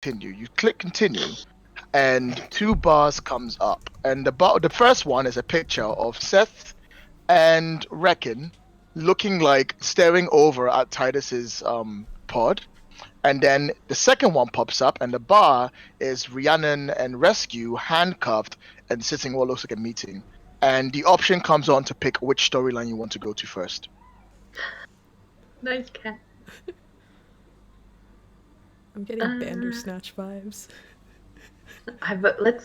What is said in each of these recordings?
continue. You click continue, and two bars comes up, and the first one is a picture of Seth and Rekken looking like staring over at Titus's pod. And then the second one pops up, and the bar is Rhiannon and Rescue handcuffed and sitting what looks like a meeting. And the option comes on to pick which storyline you want to go to first. Nice cat. I'm getting Bandersnatch vibes. I want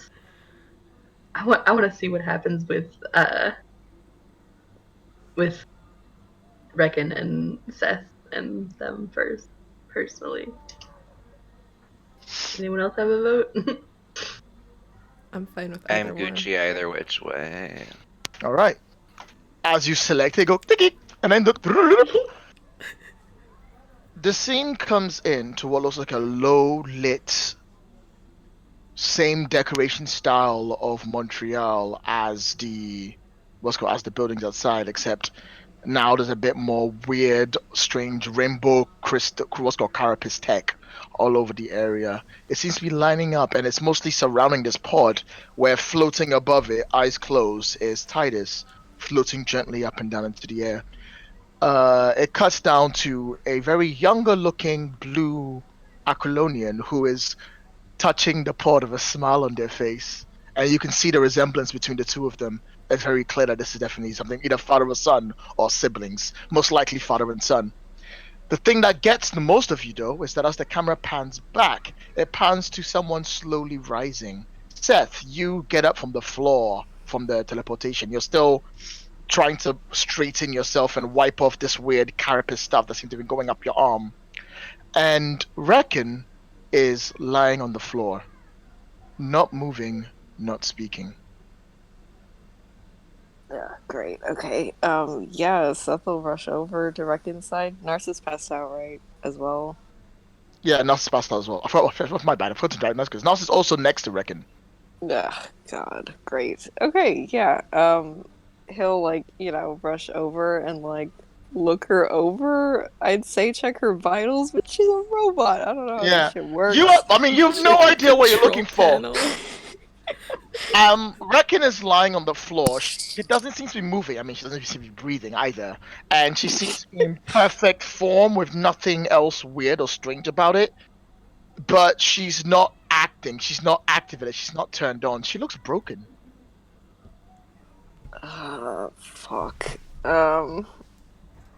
to see what happens with Rekken and Seth and them first, personally. Anyone else have a vote? I'm fine with either I'm one. Gucci either which way. All right. As you select, they go tick, and then the scene comes in to what looks like a low lit, same decoration style of Montreal as the buildings outside, except now there's a bit more weird, strange rainbow crystal, what's called carapace tech all over the area. It seems to be lining up, and it's mostly surrounding this pod, where floating above it, eyes closed, is Titus, floating gently up and down into the air. It cuts down to a very younger looking blue Aquilonian who is touching the pod with a smile on their face. And you can see the resemblance between the two of them. It's very clear that this is definitely something, either father or son or siblings, most likely father and son. The thing that gets the most of you, though, is that as the camera pans back, it pans to someone slowly rising. Seth, you get up from the floor from the teleportation. You're still trying to straighten yourself and wipe off this weird carapace stuff that seems to be going up your arm. And Rekken is lying on the floor, not moving, not speaking. Yeah, great. Okay. Yeah, Seth will rush over to Rekken's side. Narsus passed out, right? As well. Yeah, Narsus passed out as well. My bad. I forgot to diagnose because Narsus is also next to Rekken. Ugh, God, great. Okay, yeah. He'll rush over and look her over. I'd say check her vitals, but she's a robot. I don't know how Yeah. that shit works. You have no idea what you're looking for. Panel. Rekken is lying on the floor. She doesn't seem to be moving. I mean, she doesn't seem to be breathing either. And she seems to be in perfect form with nothing else weird or strange about it. But she's not acting. She's not activated. She's not turned on. She looks broken. Fuck.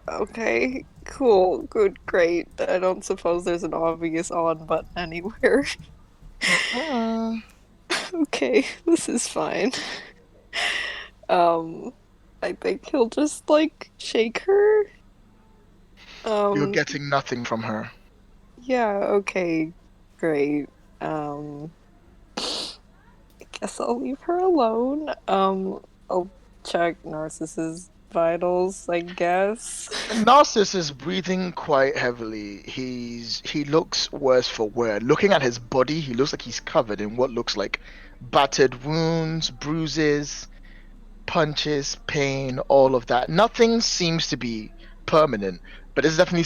Okay, cool, good, great. I don't suppose there's an obvious on button anywhere. Okay, this is fine. I think he'll just shake her. You're getting nothing from her. Yeah, okay, great. I guess I'll leave her alone. I'll check Narcissus vitals, I guess. Narcissus is breathing quite heavily. He looks worse for wear. Looking at his body, he looks like he's covered in what looks like battered wounds, bruises, punches, pain, all of that. Nothing seems to be permanent, but this is definitely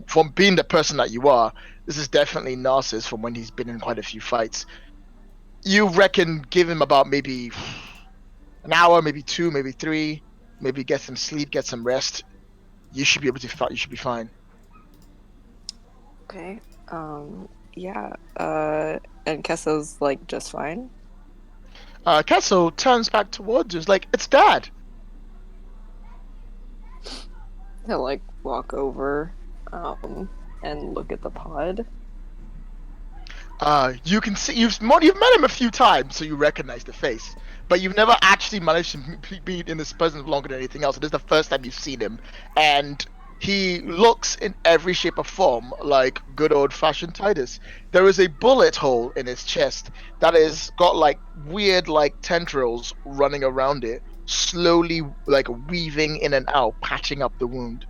from being the person that you are. This is definitely Narcissus from when he's been in quite a few fights. You reckon give him about maybe an hour, maybe 2, maybe 3. Maybe get some sleep, get some rest. You should be able to. You should be fine. Okay. Yeah. And Kesso's just fine. Kesso turns back towards you. It's like, it's Dad. He'll walk over, and look at the pod. You can see you've met him a few times, so you recognize the face. But you've never actually managed to be in this presence longer than anything else. It is the first time you've seen him, and he looks in every shape or form like good old-fashioned Titus. There is a bullet hole in his chest that is got weird tendrils running around it, slowly weaving in and out, patching up the wound.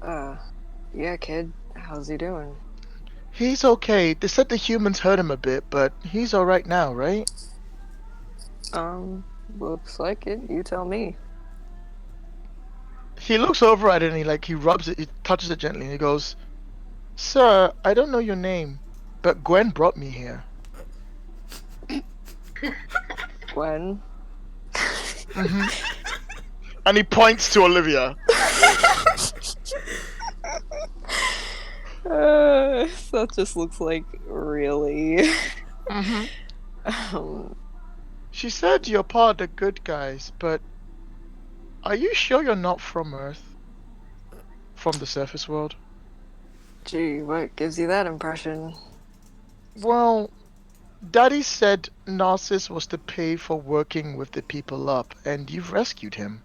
Yeah, kid. How's he doing? He's okay. They said the humans hurt him a bit, but he's alright now, right? Looks like it. You tell me. He looks over at it and he rubs it, he touches it gently and he goes, Sir, I don't know your name, but Gwen brought me here. Gwen. Mm-hmm. And he points to Olivia. That just looks like really. Mm-hmm. um, She said you're part of the good guys, but are you sure you're not from Earth? From the surface world? gee, what gives you that impression? Well, Daddy said Narsus was to pay for working with the people up, and you've rescued him.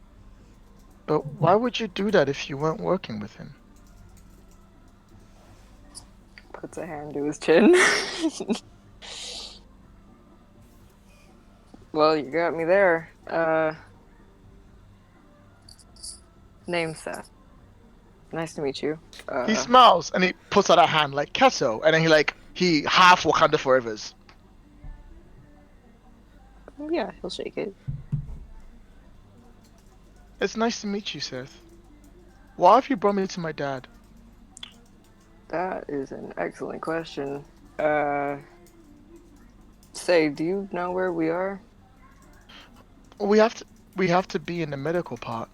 But why would you do that if you weren't working with him? Puts a hand to his chin. Well, you got me there. Name Seth. Nice to meet you. He smiles and he puts out a hand like Kesso, and then he half Wakanda Forevers. Yeah, he'll shake it. It's nice to meet you, Seth. Why have you brought me to my dad? That is an excellent question. Say, do you know where we are? We have to be in the medical part.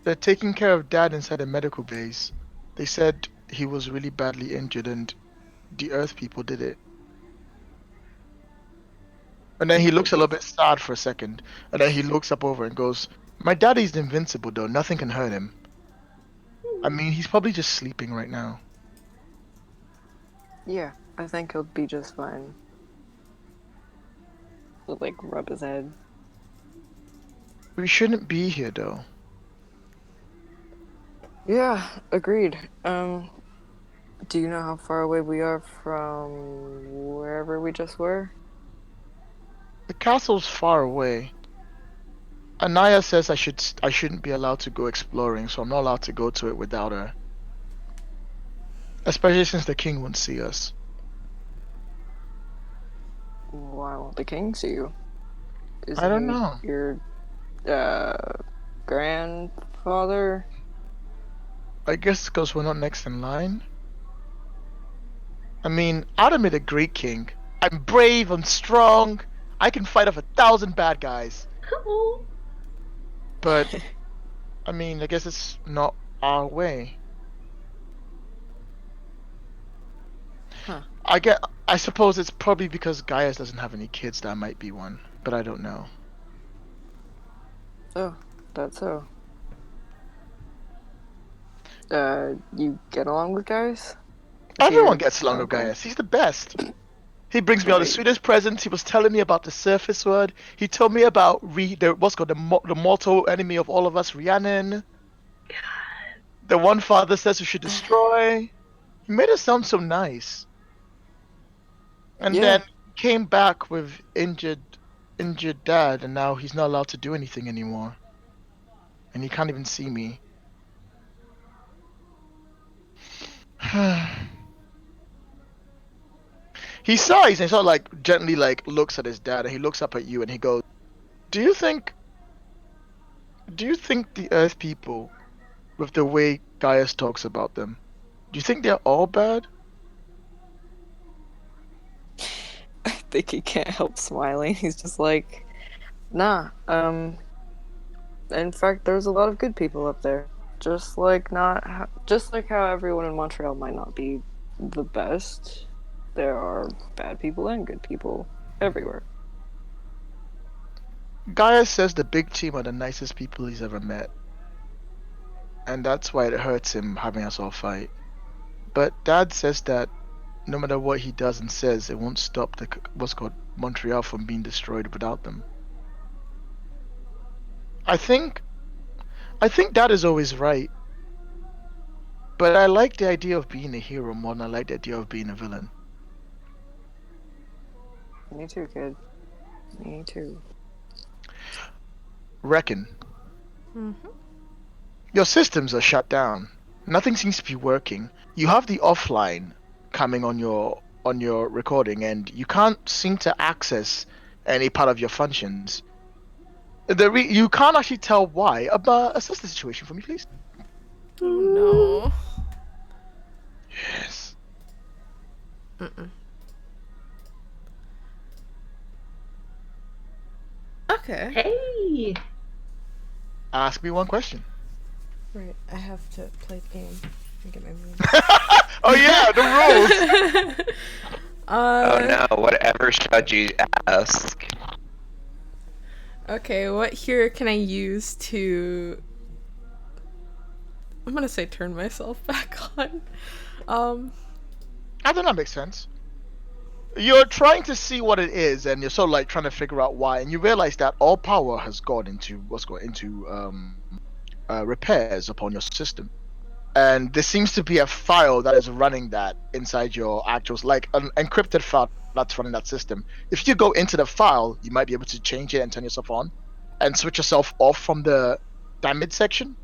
They're taking care of Dad inside the medical base. They said he was really badly injured and the Earth people did it. And then he looks a little bit sad for a second, and then he looks up over and goes, "My daddy's invincible though, nothing can hurt him. I mean, he's probably just sleeping right now." Yeah, I think he'll be just fine. He'll, like, rub his head. We shouldn't be here though. Yeah, agreed. Do you know how far away we are from wherever we just were? The castle's far away. Anaya says I shouldn't be allowed to go exploring, so I'm not allowed to go to it without her. Especially since the king won't see us. Why won't the king see you? I don't know. Your, grandfather? I guess because we're not next in line. I mean, I'd admit a great king. I'm brave, I'm strong, I can fight off 1,000 bad guys. Oh. But, I mean, I guess it's not our way. Huh. I suppose it's probably because Gaius doesn't have any kids that might be one, but I don't know. Oh, that's so. You get along with guys? Everyone gets along with Okay. Gaius. He's the best. He brings me all the Right. sweetest presents. He was telling me about the surface world. He told me about the mortal enemy of all of us, Rhiannon. The one father says we should destroy. He made it sound so nice. And Yeah. then came back with injured dad, and now he's not allowed to do anything anymore. And he can't even see me. He sighs and sort of like gently like looks at his dad, and he looks up at you and he goes, Do you think the Earth people, with the way Gaius talks about them, do you think they're all bad? I think he can't help smiling. He's just like, nah, in fact, there's a lot of good people up there. Just like how everyone in Montreal might not be the best, there are bad people and good people everywhere. Gaius says the big team are the nicest people he's ever met. And that's why it hurts him having us all fight. But Dad says that no matter what he does and says, it won't stop what's called Montreal from being destroyed without them. I think Dad is always right. But I like the idea of being a hero more than I like the idea of being a villain. Me too, kid. Me too. Rekken. Mm-hmm. Your systems are shut down. Nothing seems to be working. You have the offline coming on your recording, and you can't seem to access any part of your functions. You can't actually tell why. Assess the situation for me, please. Oh no. Yes. Mm-mm. Okay. Hey! Ask me one question. Right, I have to play the game and get my moves. Oh yeah, the rules. Oh no, whatever should you ask? Okay, what here can I use to... I'm gonna say turn myself back on. I think that makes sense. You're trying to see what it is, and you're sort of like trying to figure out why, and you realize that all power has gone into repairs upon your system, and there seems to be a file that is running that inside your actuals, like an encrypted file that's running that system. If you go into the file, you might be able to change it and turn yourself on, and switch yourself off from the damage section,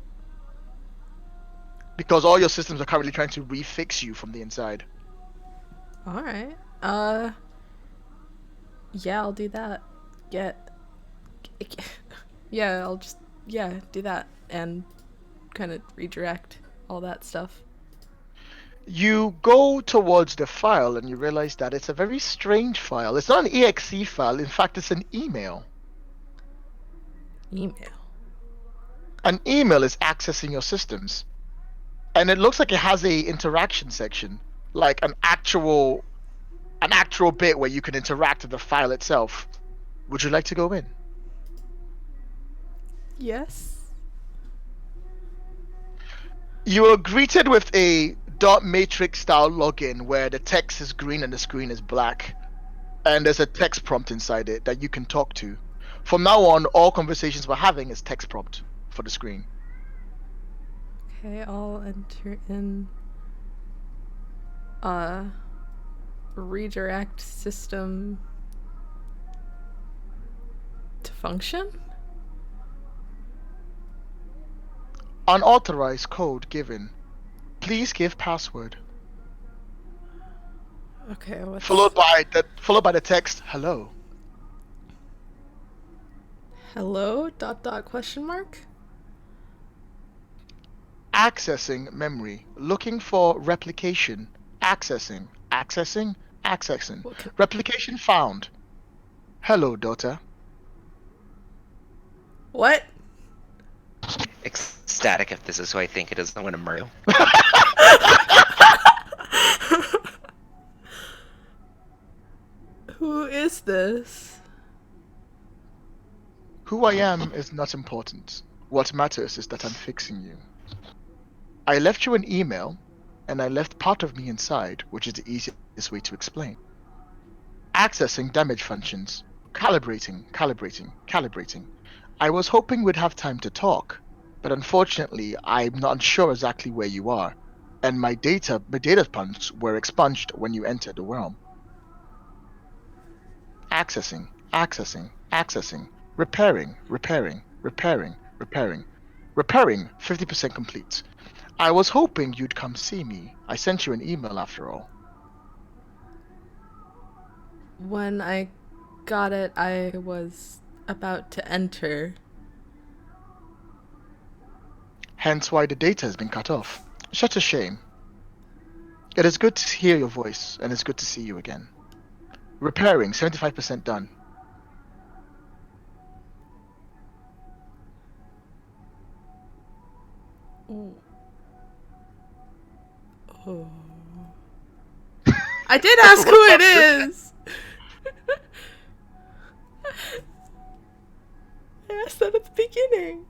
because all your systems are currently trying to refix you from the inside. Alright. Yeah, I'll do that. Yeah, I'll just, do that and kind of redirect all that stuff. You go towards the file and you realize that it's a very strange file. It's not an exe file, in fact, it's an email. Email. An email is accessing your systems. And it looks like it has a interaction section, like an actual bit where you can interact with the file itself. Would you like to go in? Yes. You are greeted with a dot matrix style login where the text is green and the screen is black. And there's a text prompt inside it that you can talk to. From now on, all conversations we're having is text prompt for the screen. Okay, I'll enter in redirect system to function? Unauthorized code given. Please give password. Okay, what's... Followed by the text hello. Hello? ... question mark? Accessing memory. Looking for replication. Accessing. What can... Replication found. Hello, daughter. What? Ecstatic if this is who I think it is. I'm gonna murder you. Who is this? Who I am is not important. What matters is that I'm fixing you. I left you an email, and I left part of me inside, which is the easiest way to explain. Accessing damage functions. Calibrating. I was hoping we'd have time to talk, but unfortunately, I'm not sure exactly where you are, and my data points were expunged when you entered the realm. Accessing. Repairing. 50% complete. I was hoping you'd come see me. I sent you an email after all. When I got it, I was about to enter. Hence why the data has been cut off. Such a shame. It is good to hear your voice, and it's good to see you again. Repairing, 75% done. Oh. Oh. I did ask who it is! I asked that at the beginning.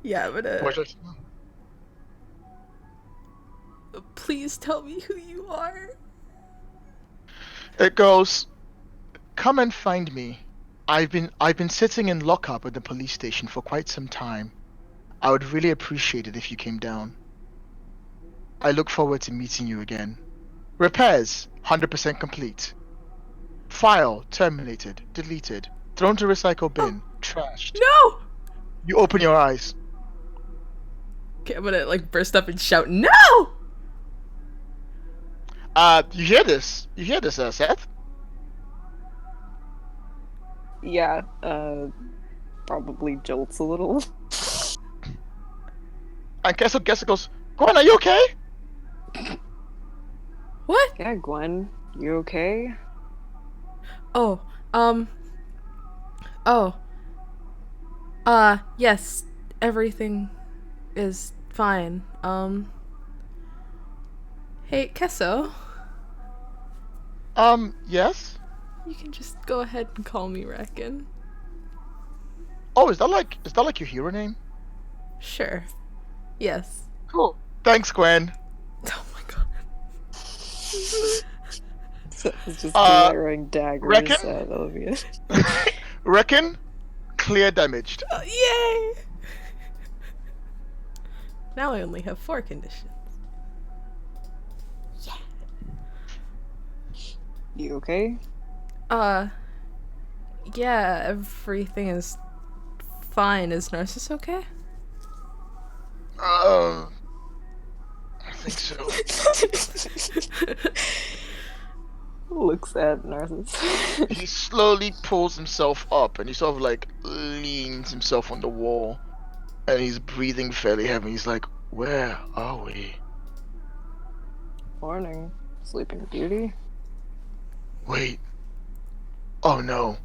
Yeah, but please tell me who you are. It goes, come and find me. I've been sitting in lockup at the police station for quite some time. I would really appreciate it if you came down. I look forward to meeting you again. Repairs, 100% complete. File, terminated, deleted, thrown to recycle bin, trashed. No! You open your eyes. Okay, I'm gonna like burst up and shout, no! You hear this? Seth? Yeah, probably jolts a little. And guess it goes, Gwen, are you okay? What? Yeah, Gwen, you okay? Oh, oh, yes, everything is fine. Hey, Kesso, Yes? you can just go ahead and call me Rekken. Oh, is that like your hero name? Sure. Yes. Cool. Thanks, Gwen. Oh my god. So it's just Uh, glaring daggers Reckon? at Olivia. Reckon? Clear damaged. Yay! Now I only have 4 conditions. You okay? Yeah, everything is fine. Is Narsus okay? I think so. Looks at Narsus. He slowly pulls himself up and he sort of like leans himself on the wall and he's breathing fairly heavy. He's like, where are we? Morning, Sleeping Beauty. Wait. Oh no.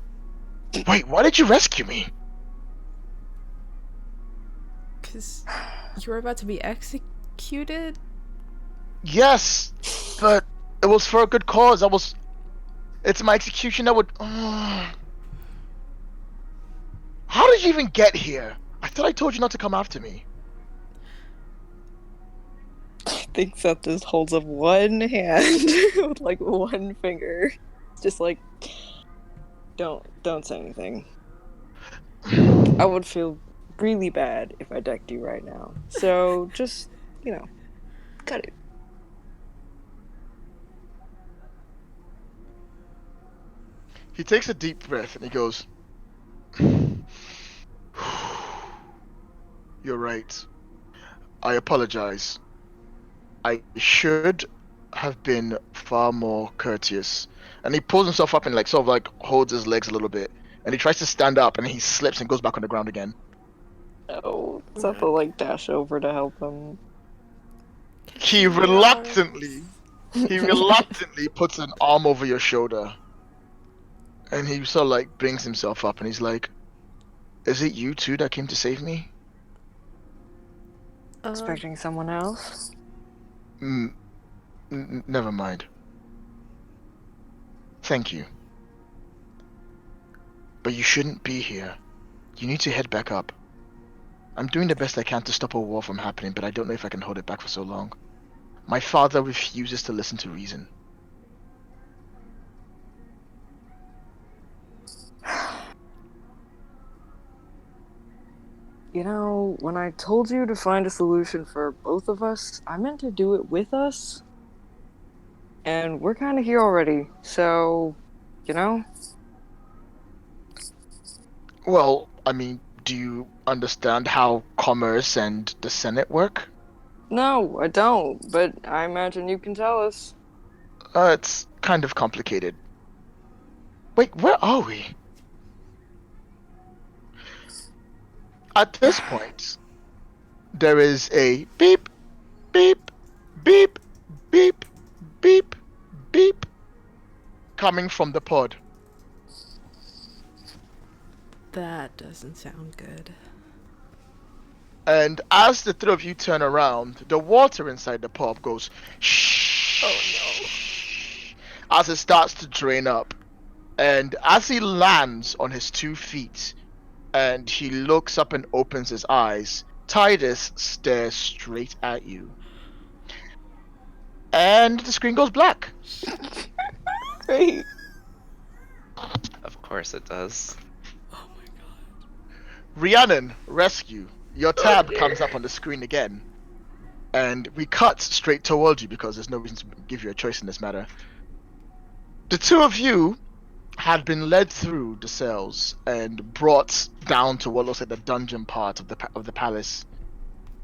Wait, why did you rescue me? Because you were about to be executed? Yes, but it was for a good cause. It's my execution that would. How did you even get here? I thought I told you not to come after me. Thinks that just holds up one hand with like one finger. Just like, don't say anything. I would feel really bad if I decked you right now. So just, cut it. He takes a deep breath and he goes, You're right. I apologize. I should have been far more courteous. And he pulls himself up and like sort of like holds his legs a little bit. And he tries to stand up and he slips and goes back on the ground again. Oh, so to like dash over to help him. He reluctantly puts an arm over your shoulder. And he sort of like brings himself up and he's like, Is it you two that came to save me? Expecting someone else? Never mind. Thank you. But you shouldn't be here. You need to head back up. I'm doing the best I can to stop a war from happening, but I don't know if I can hold it back for so long. My father refuses to listen to reason. You know, when I told you to find a solution for both of us, I meant to do it with us. And we're kind of here already, so, you know? Well, I mean, do you understand how commerce and the Senate work? No, I don't, but I imagine you can tell us. It's kind of complicated. Wait, where are we? At this point, there is a beep, beep, beep, beep, beep, beep coming from the pod. That doesn't sound good. And as the three of you turn around, the water inside the pod goes shh. Oh no. As it starts to drain up. And as he lands on his 2 feet and he looks up and opens his eyes, Titus stares straight at you. And the screen goes black. Great. Of course it does. Oh my god. Rhiannon, Rescue. Your tab dear. comes up on the screen again. And we cut straight towards you because there's no reason to give you a choice in this matter. The two of you had been led through the cells and brought down to what looks like the dungeon part of the palace.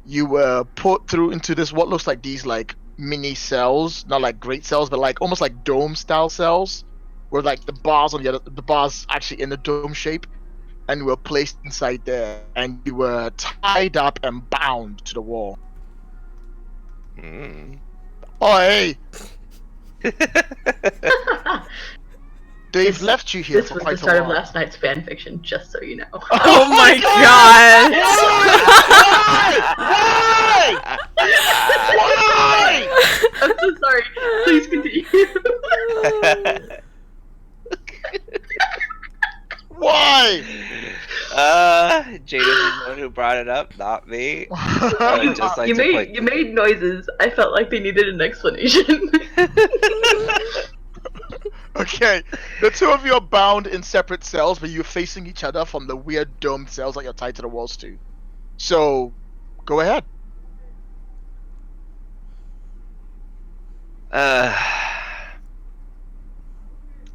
You were put through into this what looks like these like mini cells, not like great cells, but like almost like dome style cells, where like the bars actually in the dome shape, and you were placed inside there, and you were tied up and bound to the wall. Mm. Oh, hey! They've This- left you here This for was the quite a start of while. last night's fanfiction, just so you know. Oh my God! god! Why? I'm so sorry. Please continue. Why? Jade is the one who brought it up, not me. Why? Would just like to point. You made noises. I felt like they needed an explanation. Okay, the two of you are bound in separate cells, but you're facing each other from the weird domed cells that you're tied to the walls to. So, go ahead.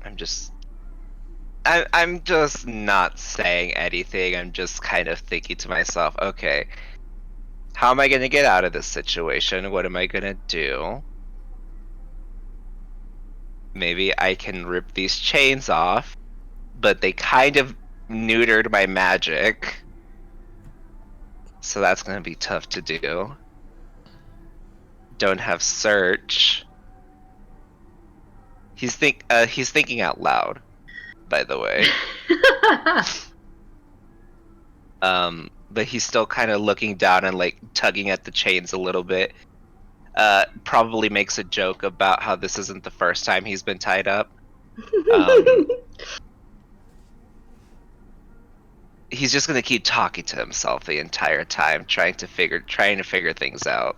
I'm just not saying anything. I'm just kind of thinking to myself, okay, how am I gonna get out of this situation? What am I gonna do? Maybe I can rip these chains off, but they kind of neutered my magic. So that's gonna be tough to do. Don't have search. He's thinking out loud, by the way. But he's still kind of looking down and like tugging at the chains a little bit. Probably makes a joke about how this isn't the first time he's been tied up. He's just gonna keep talking to himself the entire time, trying to figure things out.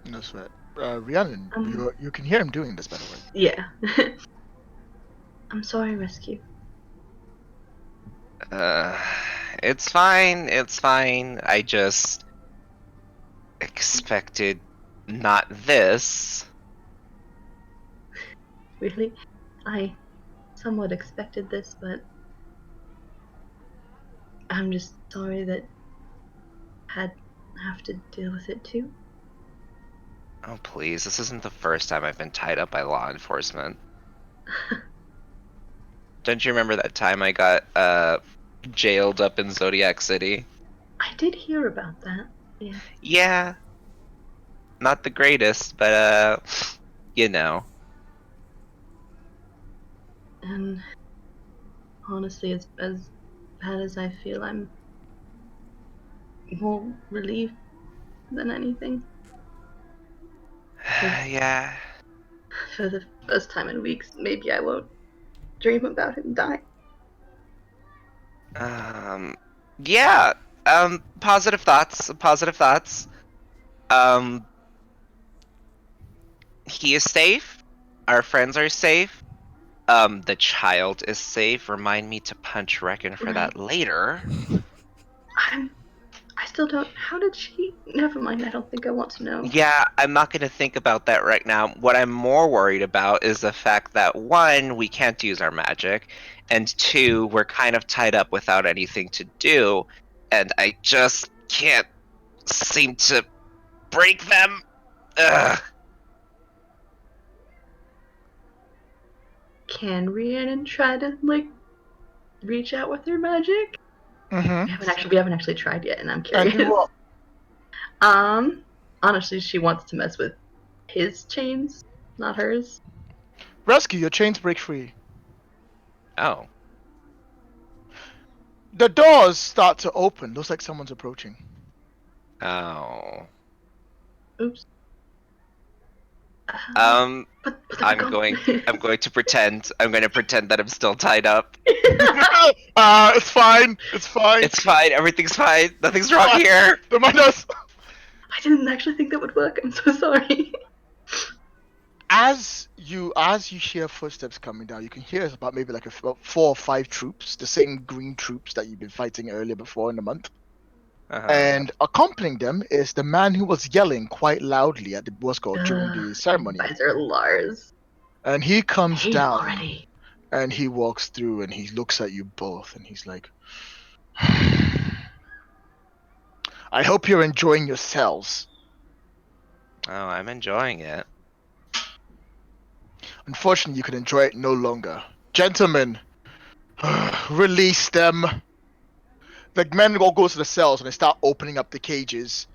That's right. Rhiannon, you can hear him doing this, by the way. Yeah. I'm sorry, Rescue. It's fine. It's fine. I just expected not this. Really? I somewhat expected this, but I'm just sorry that I have to deal with it too. Oh please, this isn't the first time I've been tied up by law enforcement. Don't you remember that time I got jailed up in Zodiac City? I did hear about that. Yeah. Yeah. Not the greatest, but you know. And honestly, as bad as I feel, I'm more relieved than anything. Yeah. For the first time in weeks, maybe I won't dream about him dying. Yeah. Positive thoughts. Positive thoughts. He is safe. Our friends are safe. The child is safe. Remind me to punch Rekken for that later. I still don't. How did she? Never mind. I don't think I want to know. Yeah, I'm not going to think about that right now. What I'm more worried about is the fact that, one, we can't use our magic, and two, we're kind of tied up without anything to do, and I just can't seem to break them. Ugh. Can Rhiannon try to reach out with her magic? Mm-hmm. We haven't actually tried yet, and I'm And curious. you will. Honestly, she wants to mess with his chains, not hers. Rescue, your chains break free. Oh. The doors start to open. Looks like someone's approaching. Oh. Oops. I'm go. going to pretend. I'm going to pretend that I'm still tied up. It's fine. It's fine. It's fine. Everything's fine. Nothing's wrong here. Don't mind us. I didn't actually think that would work. I'm so sorry. As you hear footsteps coming down, you can hear it's about maybe like about 4 or 5 troops, the same green troops that you've been fighting earlier before in the month. And accompanying them is the man who was yelling quite loudly at the during the ceremony. Advisor Lars. And he comes Hey, down already. and he walks through and he looks at you both and he's like, I hope you're enjoying yourselves. Oh, I'm enjoying it. Unfortunately, you can enjoy it no longer. Gentlemen, release them. The men all go to the cells and they start opening up the cages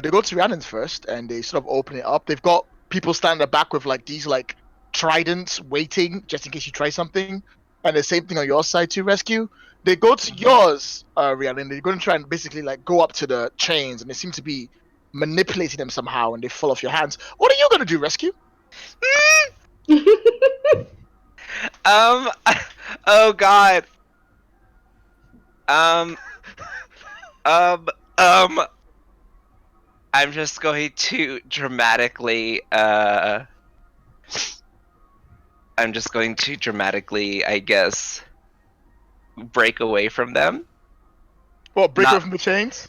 They go to Rhiannon's first, and they sort of open it up. They've got people standing in the back with like these like tridents waiting just in case you try something. And the same thing on your side too, Rescue. They go to yours, Rhiannon. They're going to try and basically like go up to the chains, and they seem to be manipulating them somehow, and they fall off your hands. What are you going to do, Rescue? Um. Oh God. Um. Um. I'm just going to dramatically. I'm just going to dramatically, I guess, break away from them. What, break Not- away from the chains?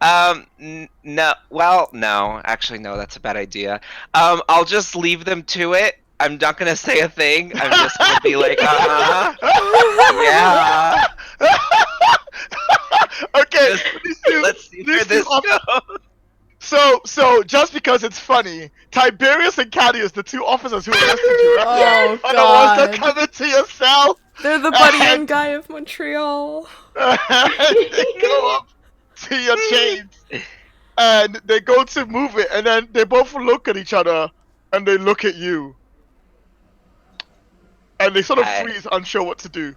No. Well, no. Actually, no. That's a bad idea. I'll just leave them to it. I'm not gonna say a thing. I'm just gonna be like, yeah. Okay, Let's see where this goes. So just because it's funny, Tiberius and Cadius, the two officers who arrested you, right, Oh are the ones that God. come into your cell. They're the Buddy and Guy of Montreal. They go up to your chains, and they go to move it, and then they both look at each other, and they look at you, and they sort of freeze, unsure what to do.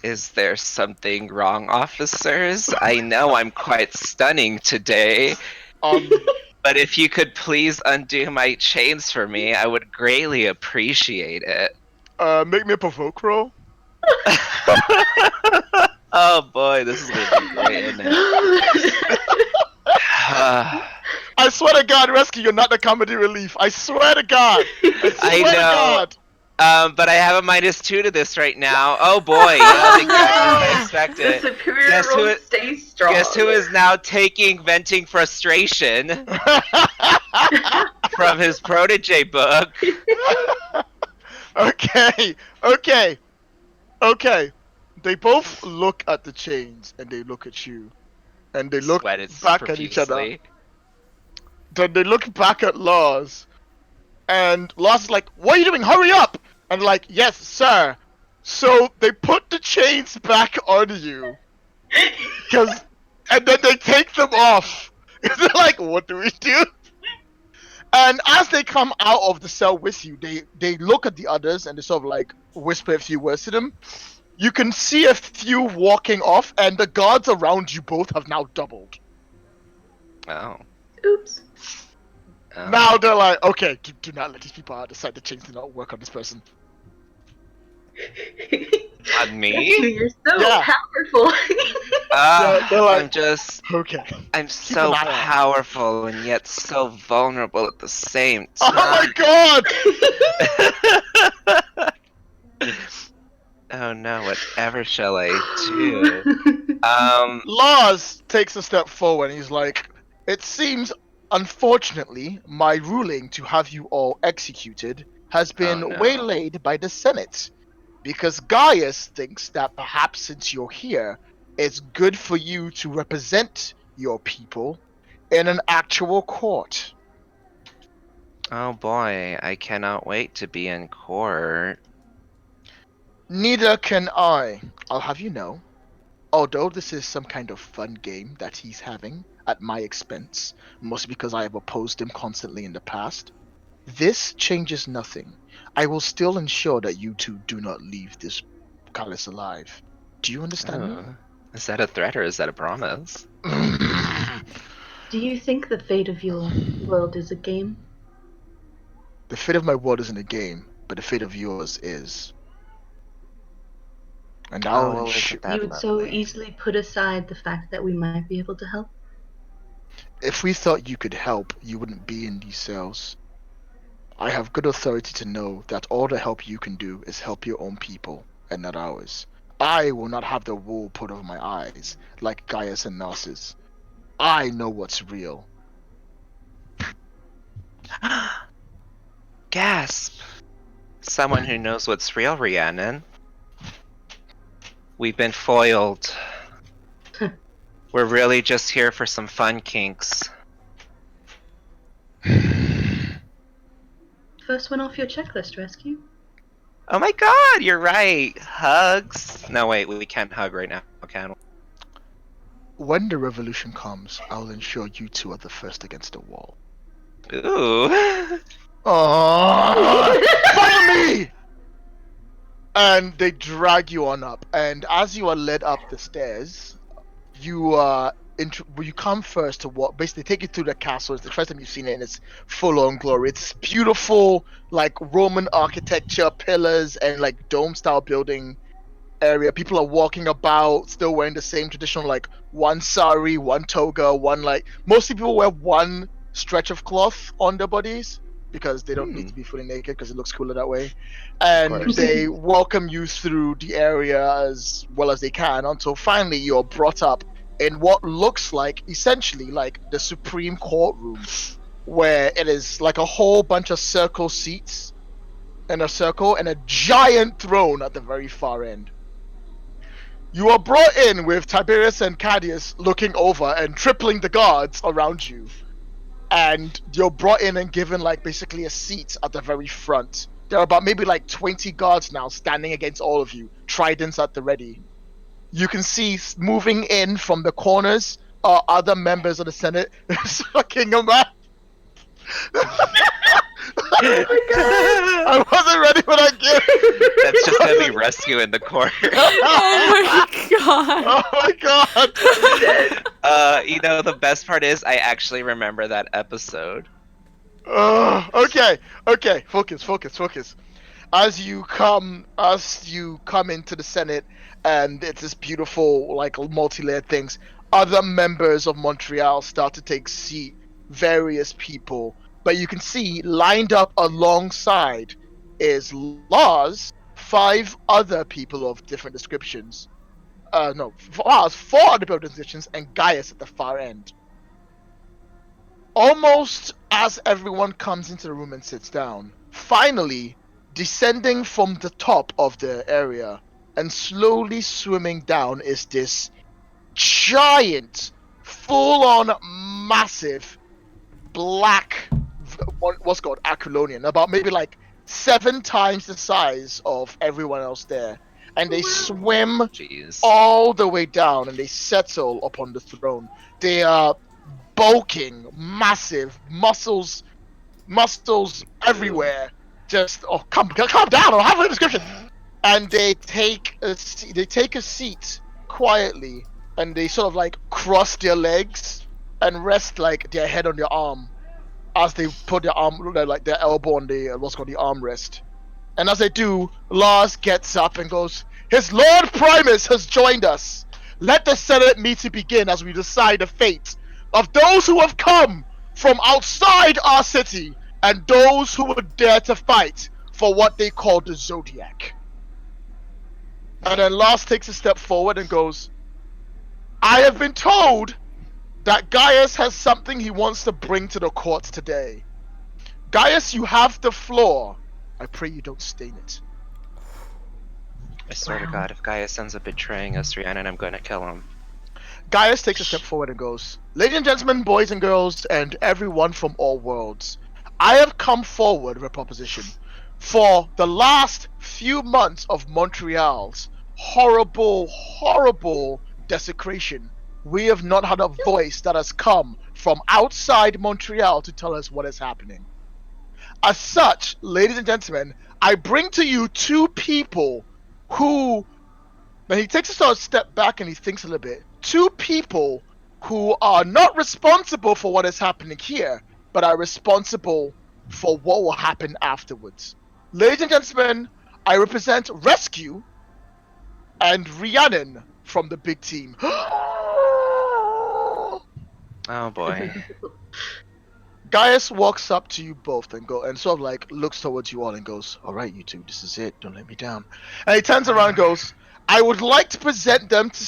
Is there something wrong, officers? I know I'm quite stunning today, but if you could please undo my chains for me, I would greatly appreciate it. Make me a provoke roll. Oh boy, this is gonna be great, isn't it? I swear to God, Rescue, you're not the comedy relief. I swear to God. I know. To God. But I have a -2 to this right now. Oh boy, that's exactly what I expected. The superior roll stays strong. Guess who is now taking venting frustration from his protege book? Okay. They both look at the chains and they look at you. And they look Sweated back at each other. profusely. Then they look back at Lars. And Lars is like, what are you doing? Hurry up! And like, yes, sir. So they put the chains back on you. And then they take them off. They're like, what do we do? And as they come out of the cell with you, they look at the others and they sort of like whisper a few words to them. You can see a few walking off, and the guards around you both have now doubled. Oh. Oops. Now they're like, okay, do not let these people out. Decide the chains do not work on this person. On me? You're so powerful. They're like, okay. I'm Keep so an eye out. powerful and yet so vulnerable at the same Oh time. my God! Oh no, whatever shall I do? Lars takes a step forward and he's like, it seems, unfortunately, my ruling to have you all executed has been waylaid by the Senate. Because Gaius thinks that perhaps since you're here, it's good for you to represent your people in an actual court. Oh boy, I cannot wait to be in court. Neither can I. I'll have you know, although this is some kind of fun game that he's having at my expense, mostly because I have opposed him constantly in the past, this changes nothing. I will still ensure that you two do not leave this palace alive. Do you understand me? Is that a threat or is that a promise? Do you think the fate of your world is a game? The fate of my world isn't a game, but the fate of yours is. And I'll You would so easily put aside the fact that we might be able to help? If we thought you could help, you wouldn't be in these cells. I have good authority to know that all the help you can do is help your own people, and not ours. I will not have the wool put over my eyes, like Gaius and Narsus. I know what's real. Gasp! Someone who knows what's real, Rhiannon. We've been foiled. We're really just here for some fun kinks. First one off your checklist, Rescue. Oh my god, you're right! Hugs! No wait, we can't hug right now, can we? When the revolution comes, I'll ensure you two are the first against the wall. Ooh. Oh, follow me! And they drag you on up. And as you are led up the stairs, you you come first to what basically take you through the castle. It's the first time you've seen it in its full-on glory. It's beautiful, like Roman architecture, pillars, and like dome-style building area. People are walking about, still wearing the same traditional, like one sari, one toga, one like. Mostly people wear one stretch of cloth on their bodies because they don't need to be fully naked because it looks cooler that way. Of And course. they welcome you through the area as well as they can until finally you're brought up in what looks like essentially like the Supreme Courtroom, where it is like a whole bunch of circle seats in a circle and a giant throne at the very far end. You are brought in with Tiberius and Cadius looking over and tripling the guards around you. And you're brought in and given like basically a seat at the very front. There are about maybe like 20 guards now standing against all of you, tridents at the ready. You can see moving in from the corners are other members of the Senate. Fucking a man. Oh my god! I wasn't ready for that gift. That's just gonna be Rescue in the corner. Oh my god. Oh my god. You know, the best part is I actually remember that episode. Okay. Focus. As you come into the Senate, and it's this beautiful, like multi-layered things. Other members of Montreal start to take seat. Various people, but you can see lined up alongside is Lars, 5 other people of different descriptions. No, Lars, 4 other people of descriptions, and Gaius at the far end. Almost as everyone comes into the room and sits down, finally, descending from the top of the area and slowly swimming down is this giant, full-on, massive, black, what's called Aquilonian, about maybe like 7 times the size of everyone else there. And they swim Jeez. all the way down and they settle upon the throne. They are bulking, massive muscles everywhere. Just calm down. I'll have a description. And they take a seat quietly, and they sort of like cross their legs and rest like their head on their arm as they put their elbow on the what's called the armrest. And as they do, Lars gets up and goes, "His Lord Primus has joined us. Let the Senate meeting begin as we decide the fate of those who have come from outside our city and those who would dare to fight for what they call the Zodiac." And then Lars takes a step forward and goes, "I have been told that Gaius has something he wants to bring to the court today. Gaius, you have the floor. I pray you don't stain it." I swear to God, if Gaius ends up betraying us, Rhiannon, I'm going to kill him. Gaius takes a step forward and goes, "Ladies and gentlemen, boys and girls, and everyone from all worlds, I have come forward with a proposition. For the last few months of Montreal's horrible desecration, we have not had a voice that has come from outside Montreal to tell us what is happening. As such, ladies and gentlemen, I bring to you 2 people who..." Then he takes a sort of step back and he thinks a little bit. 2 people who are not responsible for what is happening here, but are responsible for what will happen afterwards. Ladies and gentlemen, I represent Rescue and Rhiannon from the big team. Oh boy. Gaius walks up to you both and sort of like looks towards you all and goes, "All right, you two, this is it. Don't let me down." And he turns around and goes, "I would like to present them to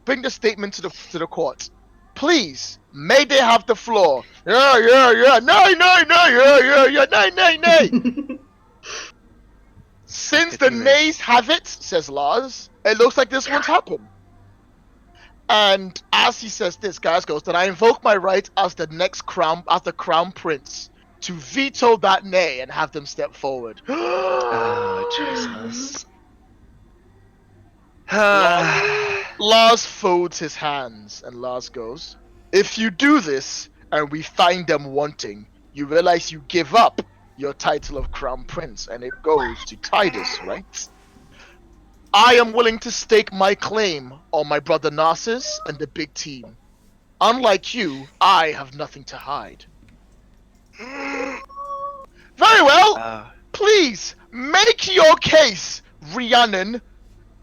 bring the statement to the court. Please, may they have the floor." Yeah. Nay, nay. Since the nays have it, says Lars, it looks like this won't happen. And as he says this, Gaius goes, "Then I invoke my right as the crown prince to veto that nay and have them step forward." Oh, Jesus. Lars folds his hands and Lars goes, if you do this and we find them wanting, you realize you give up your title of Crown Prince and it goes to Titus, right? I am willing to stake my claim on my brother Narsus and the big team. Unlike you, I have nothing to hide. Very well! Please, make your case, Rhiannon,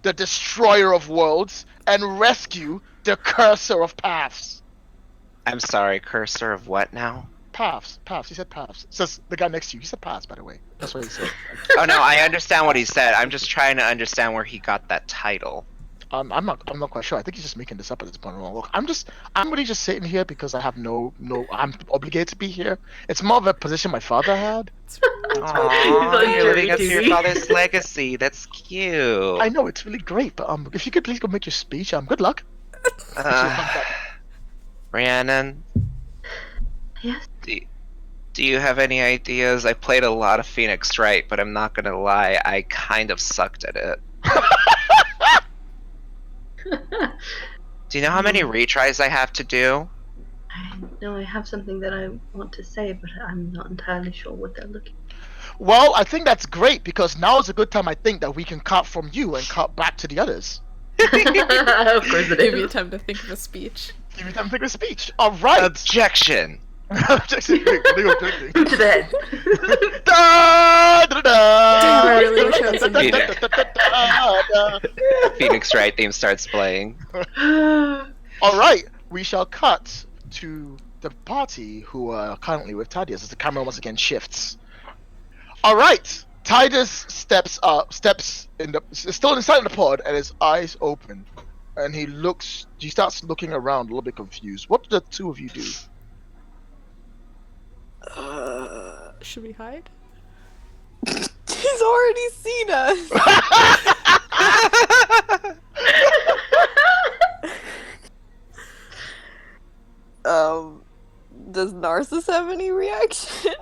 the destroyer of worlds, and rescue the cursor of paths. I'm sorry, cursor of what now? Paths. He said paths. Says the guy next to you. He said paths, by the way. That's what he said. Oh no, I understand what he said. I'm just trying to understand where he got that title. I'm not quite sure. I think he's just making this up at this point. Look, I'm really just sitting here because I have I'm obligated to be here. It's more of a position my father had. Aww, you're living up to your father's legacy. That's cute. I know, it's really great, but if you could please go make your speech, good luck. Rhiannon? Yes? Do you have any ideas? I played a lot of Phoenix Wright, but I'm not gonna lie, I kind of sucked at it. Do you know how many retries I have to do? I know I have something that I want to say, but I'm not entirely sure what they're looking for. Well, I think that's great because now is a good time I think that we can cut from you and cut back to the others. Of course it Give me is. time to think of a speech. Give me time to think of a speech. All right. Objection! Objection. What are you objecting? To bed. Da, da, da, Damn, I really wish I was in Peter. da. Phoenix Wright theme starts playing. All right, we shall cut to the party who are currently with Titus as the camera once again shifts. All right, Titus steps still inside the pod, and his eyes open, and he starts looking around a little bit confused. What do the two of you do? Should we hide? He's already seen us. Does Narsus have any reaction?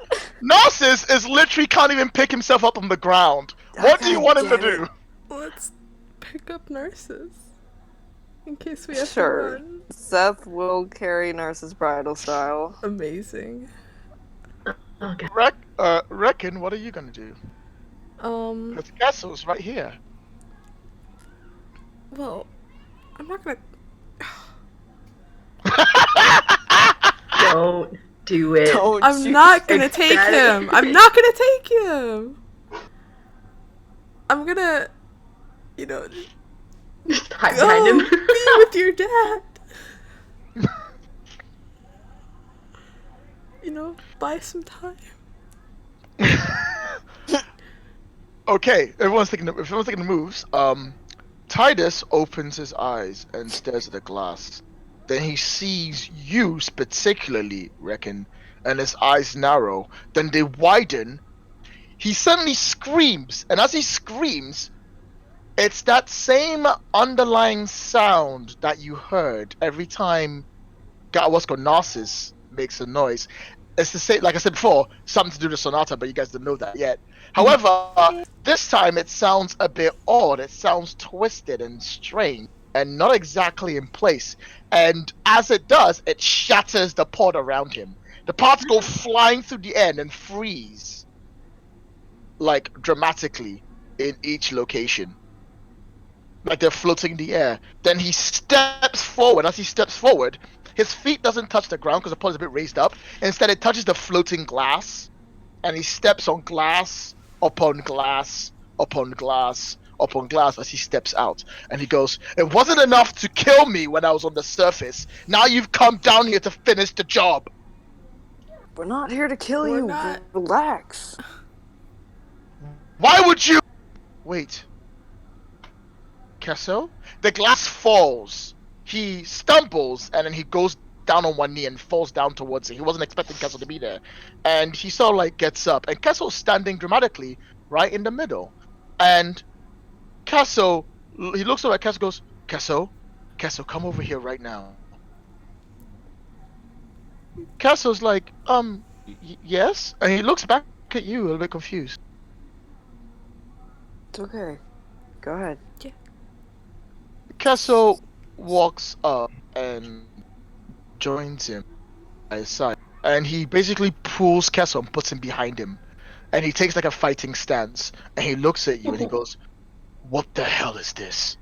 Narsus is literally can't even pick himself up on the ground. What do you want him to do? Let's pick up Narsus. In case we have to Sure. run. Seth will carry Narsus bridal style. Amazing. Okay. Rekken, what are you gonna do? The castle's right here. Well, I'm not gonna. Don't do it. Don't I'm you not gonna say take that. him. I'm not gonna take him. I'm gonna, Just hide go behind him. be with your dad. Buy some time. Okay, everyone's taking the moves. Titus opens his eyes and stares at the glass. Then he sees you particularly, Rekken, and his eyes narrow. Then they widen. He suddenly screams, and as he screams, it's that same underlying sound that you heard every time Narcissus makes a noise. It's the same, like I said before, something to do with Sonata, but you guys don't know that yet. However, this time it sounds a bit odd. It sounds twisted and strange and not exactly in place. And as it does, it shatters the pod around him. The pods go flying through the air and freeze, like dramatically, in each location. Like they're floating in the air. Then he steps forward. As he steps forward, his feet doesn't touch the ground because the pod is a bit raised up. Instead, it touches the floating glass, and he steps on glass upon glass upon glass upon glass as he steps out. And he goes, "It wasn't enough to kill me when I was on the surface. Now you've come down here to finish the job." We're not here to kill We're you. not. Relax. Why would you? Wait. Kesso? The glass falls. He stumbles and then he goes down on one knee and falls down towards it. He wasn't expecting Kessel to be there. And he sort of like gets up. And Kessel's standing dramatically right in the middle. And Kessel, he looks over at Kessel, goes, Kessel, come over here right now. Kessel's like, yes? And he looks back at you a little bit confused. It's okay. Go ahead. Kessel, walks up and joins him by his side. And he basically pulls Kessel and puts him behind him. And he takes like a fighting stance. And he looks at you and he goes, "What the hell is this?"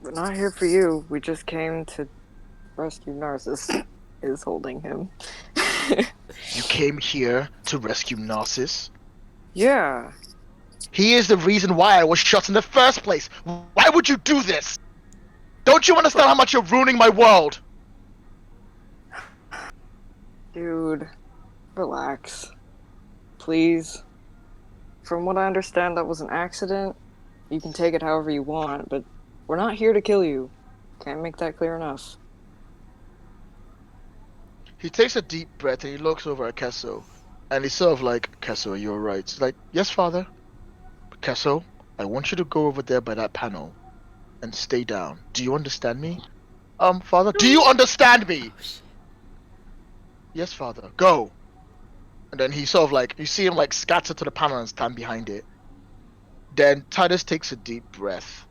We're not here for you. We just came to rescue Narsus. Is holding him. You came here to rescue Narsus? Yeah. He is the reason why I was shot in the first place. Why would you do this? Don't you understand how much you're ruining my world? Dude, relax. Please. From what I understand, that was an accident. You can take it however you want, but we're not here to kill you. Can't make that clear enough. He takes a deep breath and he looks over at Kesso. And he's sort of like, "Kesso, you're right." He's like, "Yes, father. Kesso, I want you to go over there by that panel and stay down. Do you understand me?" Father, do you understand me? Oh, shit. "Yes, father. Go." And then he sort of like, you see him like scatter to the panel and stand behind it. Then Titus takes a deep breath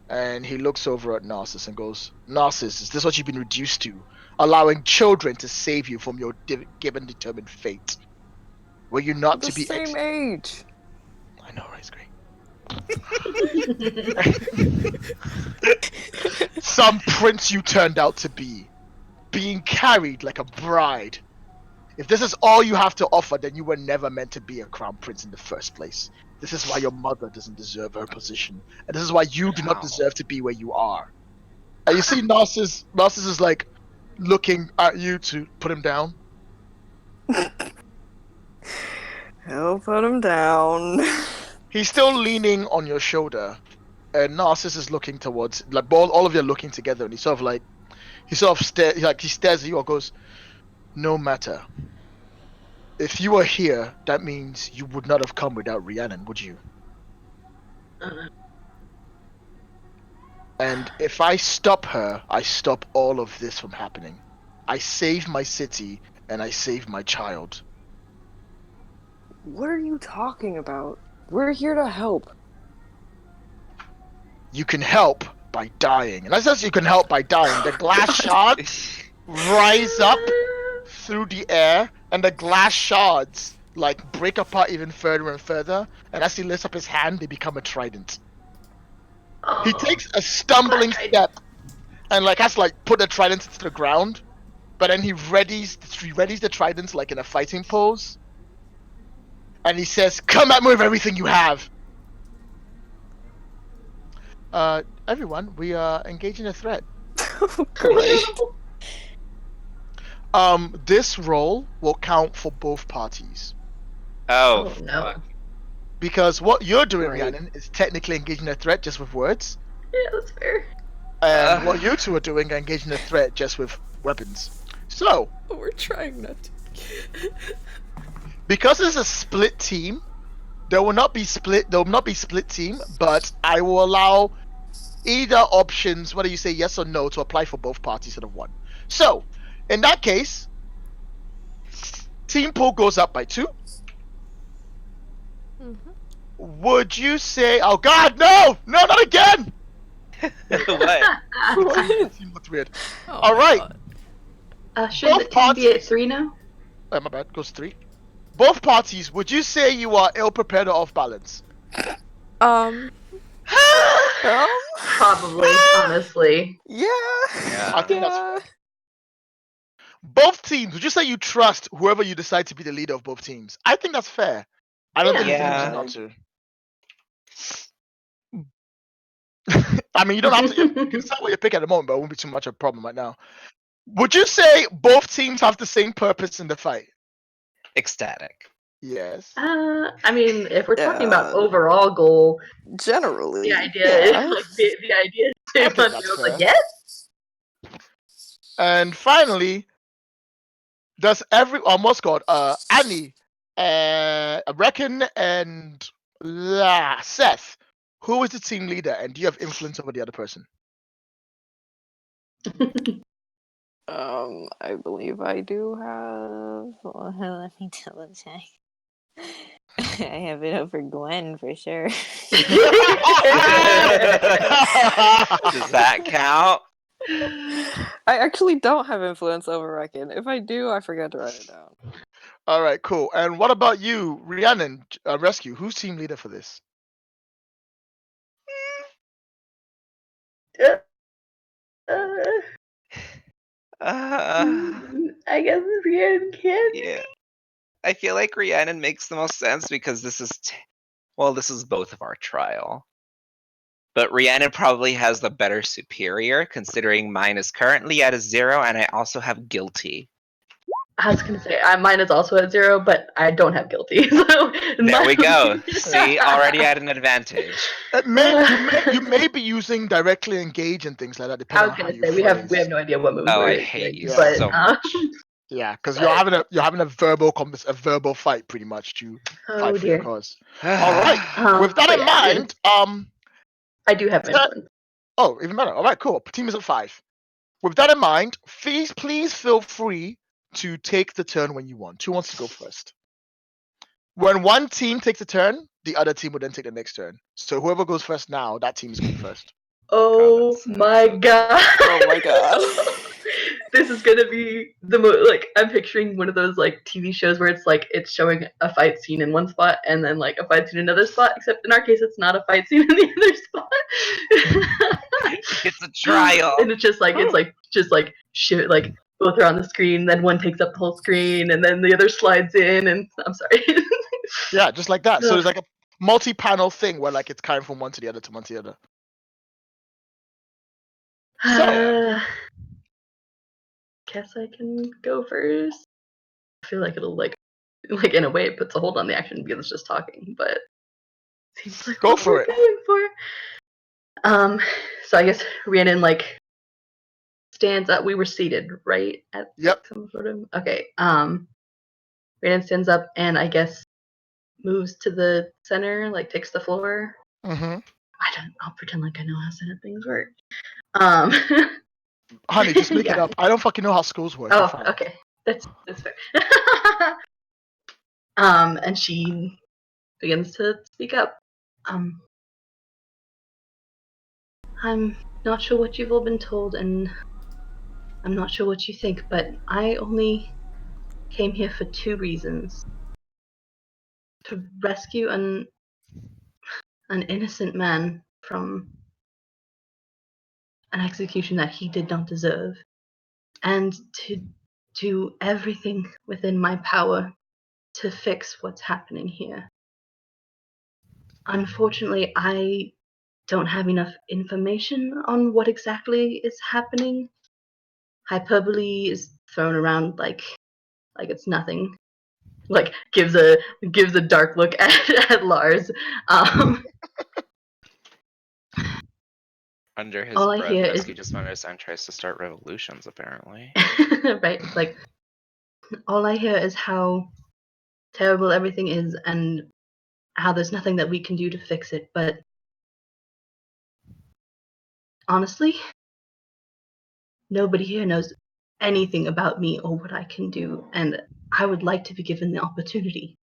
and he looks over at Narsus and goes, "Narsus, is this what you've been reduced to? Allowing children to save you from your given determined fate? Were you We're not the to be same age. I know, right? It's great. Some prince you turned out to be, being carried like a bride. If this is all you have to offer, then you were never meant to be a crown prince in the first place. This is why your mother doesn't deserve her position, and this is why you do not deserve to be where you are." And you see Narsus is like looking at you to put him down. Hell, put him down. He's still leaning on your shoulder, and Narsus is looking towards, like, all of you are looking together, and he sort of stares at you or goes, "No matter. If you were here, that means you would not have come without Rhiannon, would you? And if I stop her, I stop all of this from happening. I save my city, and I save my child." What are you talking about? We're here to help. You can help by dying. And as says you can help by dying, the glass shards rise up through the air, and the glass shards like break apart even further and further. And as he lifts up his hand, they become a trident. He takes a stumbling step and like has to like put the trident to the ground, but then he readies the trident like in a fighting pose, and he says, "Come at me with everything you have." Everyone, we are engaging a threat. Great. This roll will count for both parties. Oh, Oh, no. fuck. Because what you're doing, Right. Rhiannon, is technically engaging a threat just with words. Yeah, that's fair. And what you two are doing are engaging a threat just with weapons. So, We're trying not to. because it's a split team, there will not be split team, but I will allow either options, whether you say yes or no, to apply for both parties instead of one. So, in that case, team pool goes up by 2. Would you say, oh god, no, not again? What? That team looked weird. Oh, All right. Shouldn't the Both team be at parties. 3 now? My bad, goes 3. Both parties, would you say you are ill prepared or off balance? Probably, honestly. Yeah. I think that's fair. Both teams, would you say you trust whoever you decide to be the leader of both teams? I think that's fair. I don't think there's any reason not to. I mean, you don't have to. You can decide what you pick at the moment, but it won't be too much of a problem right now. Would you say both teams have the same purpose in the fight? Ecstatic. Yes. I mean, if we're talking about overall goal, Generally. the idea yeah. is like the idea is I to think fun. that's I was fair. like, yes. And finally, does what's called Annie, Rekken and Seth, who is the team leader, and do you have influence over the other person? I believe I do have. Well, let me double check. I have it over Gwen for sure. Does that count? I actually don't have influence over Rekken. If I do, I forgot to write it down. All right, cool. And what about you, Rhiannon Rescue? Who's team leader for this? I guess Rhiannon can. Yeah. I feel like Rhiannon makes the most sense because this is, this is both of our trial. But Rhiannon probably has the better superior, considering mine is currently at a 0, and I also have guilty. I was gonna say mine is also at 0, but I don't have guilty. So There we go. See, already at an advantage. You may be using directly engage and things like that, I depending was on how gonna you say we have phrase. no idea what moves Oh, we're I doing, hate you but, so much. Yeah, because you're having a verbal fight pretty much to fight for your cause. All right. With that in mind, I do have influence. Oh, even better. All right, cool. Team is at 5. With that in mind, please feel free to take the turn when you want. Who wants to go first? When one team takes a turn, the other team will then take the next turn. So whoever goes first now, that team is going first. Oh my god. Oh my god. This is gonna be the like I'm picturing one of those like TV shows where it's like it's showing a fight scene in one spot and then like a fight scene in another spot, except in our case it's not a fight scene in the other spot. It's a trial. And it's just like shit, like both are on the screen, then one takes up the whole screen and then the other slides in, and I'm sorry. Yeah, just like that. So there's like a multi-panel thing where like it's kind from one to the other to one to the other. So guess I can go first. I feel like it'll like in a way it puts a hold on the action because it's just talking, but seems like go what for we're it. going for. So I guess Rhiannon like stands up. We were seated, right? At Yep. some sort of okay. Rhiannon stands up and I guess moves to the center, like takes the floor. Mm-hmm. I'll pretend like I know how Senate things work. Honey, just make it Yeah. up. I don't fucking know how schools work. You're Oh, fine. okay. That's fair. And she begins to speak up. I'm not sure what you've all been told, and I'm not sure what you think, but I only came here for 2 reasons. To rescue an innocent man from an execution that he did not deserve, and to do everything within my power to fix what's happening here. Unfortunately, I don't have enough information on what exactly is happening. Hyperbole is thrown around like it's nothing. Like gives a dark look at Lars. Under his All I breath, hear Rescue is just understand tries to start revolutions, apparently. right. It's like all I hear is how terrible everything is and how there's nothing that we can do to fix it. But honestly, nobody here knows anything about me or what I can do, and I would like to be given the opportunity.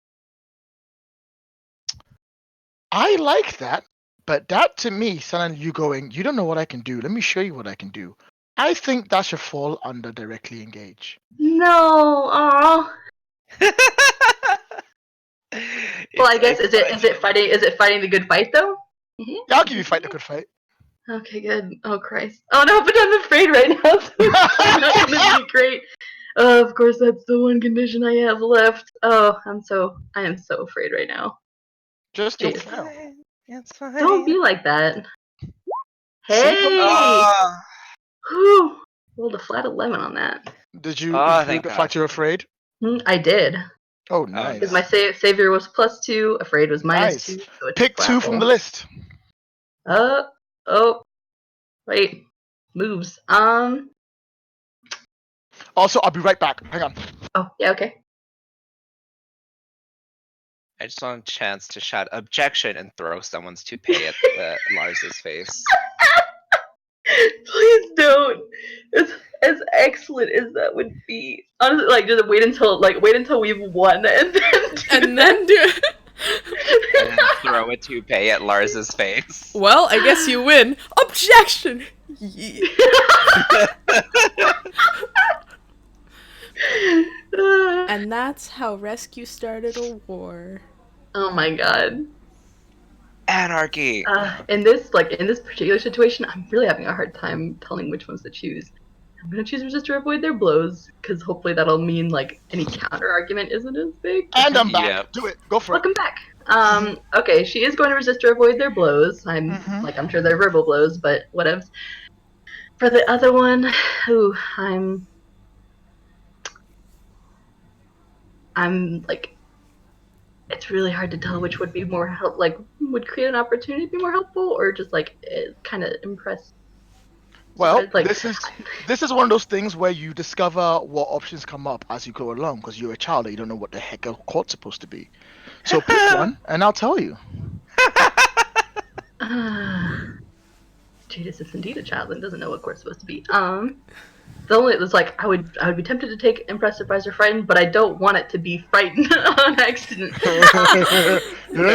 I like that, but that to me sounded you going, you don't know what I can do. Let me show you what I can do. I think that should fall under directly engage. No, aw. Well, I guess is it fighting the good fight though? Yeah, I'll give you fight the good fight. Okay, good. Oh Christ. Oh no, but I'm afraid right now. So it's not gonna be great. Oh, of course, that's the one condition I have left. Oh, I am so afraid right now. Just don't Jeez. fail. It's fine. Don't be like that. See, Hey! Whew. Rolled a flat 11 on that. Did you Oh, include thank the God. fact you're afraid? I did. Oh, nice. Because my savior was +2, afraid was Nice. -2. So it's Pick flat 2 from roll. the list. Oh, wait. Moves. Also, I'll be right back. Hang on. Oh, yeah, okay. I just want a chance to shout objection and throw someone's toupee at Lars's face. Please don't. As excellent as that would be. Honestly, like just wait until we've won and then do And then do it. And throw a toupee at Lars's face. Well, I guess you win. Objection! And that's how Rescue started a war. Oh my god. Anarchy! In this particular situation, I'm really having a hard time telling which ones to choose. I'm gonna choose resist or avoid their blows, because hopefully that'll mean like any counter argument isn't as big. And I'm back. Yep. Do it. Go for it. Welcome back. Okay, she is going to resist or avoid their blows. I'm sure they're verbal blows, but whatevs. For the other one, ooh, I'm like, it's really hard to tell which would be more help, like would create an opportunity to be more helpful, or just like kind of impress. Well, like, this is one of those things where you discover what options come up as you go along, because you're a child and you don't know what the heck a court's supposed to be. So pick one, and I'll tell you. Jadis is indeed a child and doesn't know what court's supposed to be. The only it was like I would be tempted to take impressed, surprised, or frightened, but I don't want it to be frightened on accident. So I'm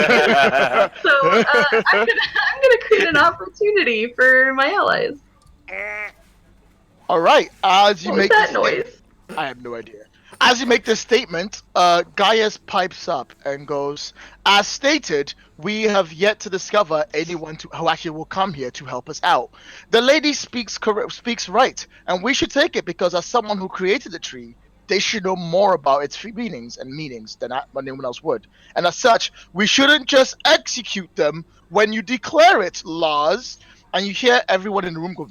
gonna create an opportunity for my allies. All right. As you What was make that this noise? I have no idea. As you make this statement, Gaius pipes up and goes, "As stated, we have yet to discover anyone who actually will come here to help us out. The lady speaks right, and we should take it because as someone who created the tree, they should know more about its meanings than anyone else would. And as such, we shouldn't just execute them when you declare it, Lars." And you hear everyone in the room go,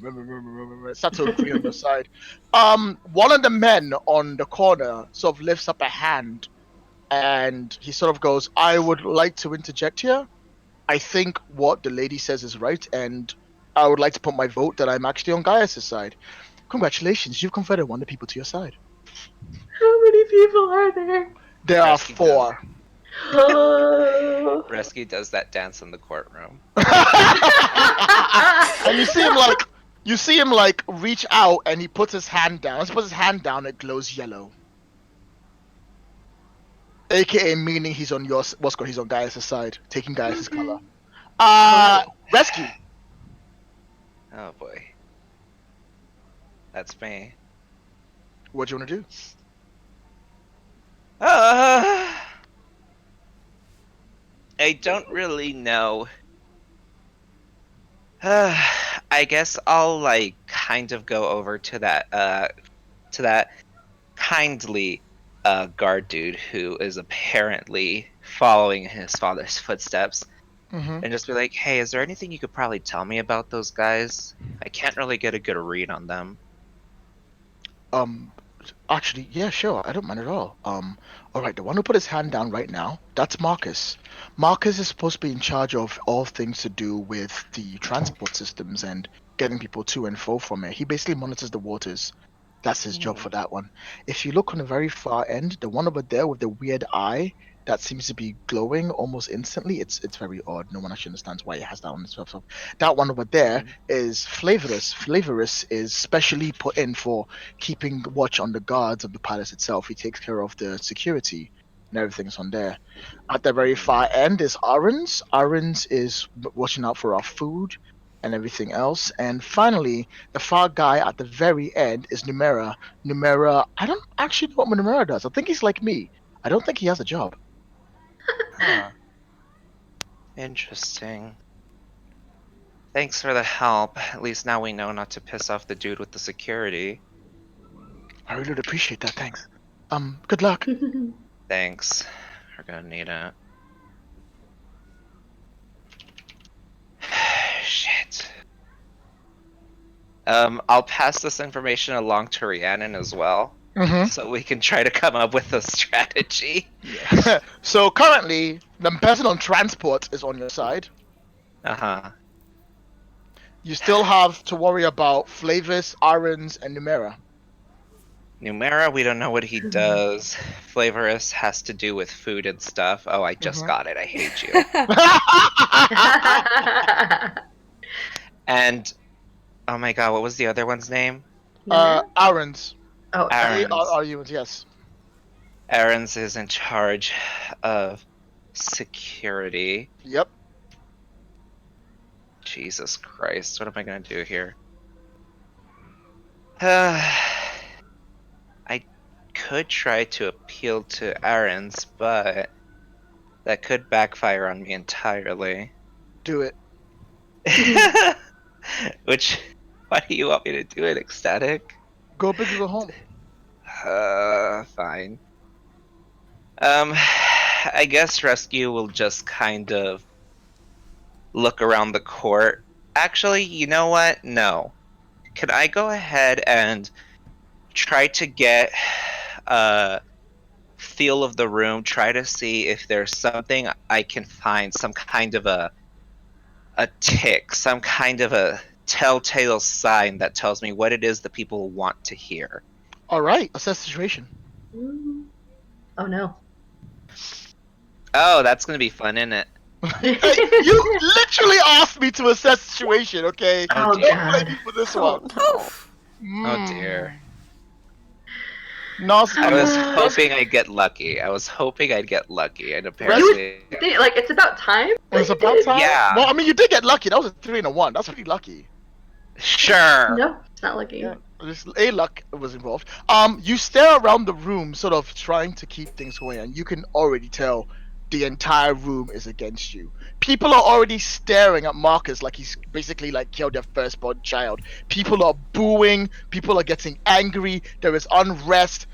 start to agree on your side. One of the men on the corner sort of lifts up a hand and he sort of goes, "I would like to interject here. I think what the lady says is right, and I would like to put my vote that I'm actually on Gaius' side. Congratulations, you've converted one of the people to your side." How many people are there? There are Rescue 4. Oh. Rescue does that dance in the courtroom. And you see him like reach out and he puts his hand down. As he puts his hand down, it glows yellow. AKA meaning he's on he's on Gaius' side, taking Gaius' color. Rescue. Oh boy. That's me. What do you want to do? I don't really know. I guess I'll like kind of go over to that kindly guard dude who is apparently following his father's footsteps and just be like, "Hey, is there anything you could probably tell me about those guys? I can't really get a good read on them." Actually, yeah, sure. I don't mind at all. All right, the one who put his hand down right now, that's Marcus. Marcus is supposed to be in charge of all things to do with the transport systems and getting people to and fro from it. He basically monitors the waters. That's his job for that one. If you look on the very far end, the one over there with the weird eye that seems to be glowing almost instantly, it's very odd. No one actually understands why it has that on itself. So that one over there is Flavorous. Flavorous is specially put in for keeping watch on the guards of the palace itself. He takes care of the security and everything's on there. At the very far end is Arons. Arons is watching out for our food and everything else. And finally, the far guy at the very end is Numera. Numera, I don't actually know what Numera does. I think he's like me. I don't think he has a job. Huh. Interesting. Thanks for the help. At least now we know not to piss off the dude with the security. I really would appreciate that, thanks. Good luck. Thanks. We're gonna need it. Shit. I'll pass this information along to Rhiannon as well, so we can try to come up with a strategy. So currently, the person on transport is on your side. You still have to worry about Flavis, Arons, and Numera. Numera, we don't know what he does. Flavorous has to do with food and stuff. Oh, I just got it. I hate you. And, oh my god, what was the other one's name? Arons. Oh, Arons. Are you? Yes. Arons is in charge of security. Yep. Jesus Christ, what am I gonna do here? I could try to appeal to Aaron's, but that could backfire on me entirely. Do it. Which, why do you want me to do it, Ecstatic? Go big or go home. Fine. I guess Rescue will just kind of look around the court. Actually, you know what? No. Can I go ahead and try to get a feel of the room, try to see if there's something I can find, some kind of a tick, some kind of a telltale sign that tells me what it is the people want to hear. All right. Assess the situation. Oh no. Oh, that's gonna be fun, isn't it? Hey, you literally asked me to assess the situation, okay? Oh, Don't God. blame me for this Oh, one. no. Oh dear. Narsus, I was Uh, hoping I'd get lucky. And You apparently. would think, like, it's about time. it was about time. Yeah. Well, I mean, you did get lucky. That was a 3 and a 1. That's pretty lucky. Sure. No, it's not lucky. Yeah. Just a luck was involved. You stare around the room, sort of trying to keep things going, and you can already tell the entire room is against you. People are already staring at Marcus like he's basically like killed their firstborn child. People are booing. People are getting angry. There is unrest.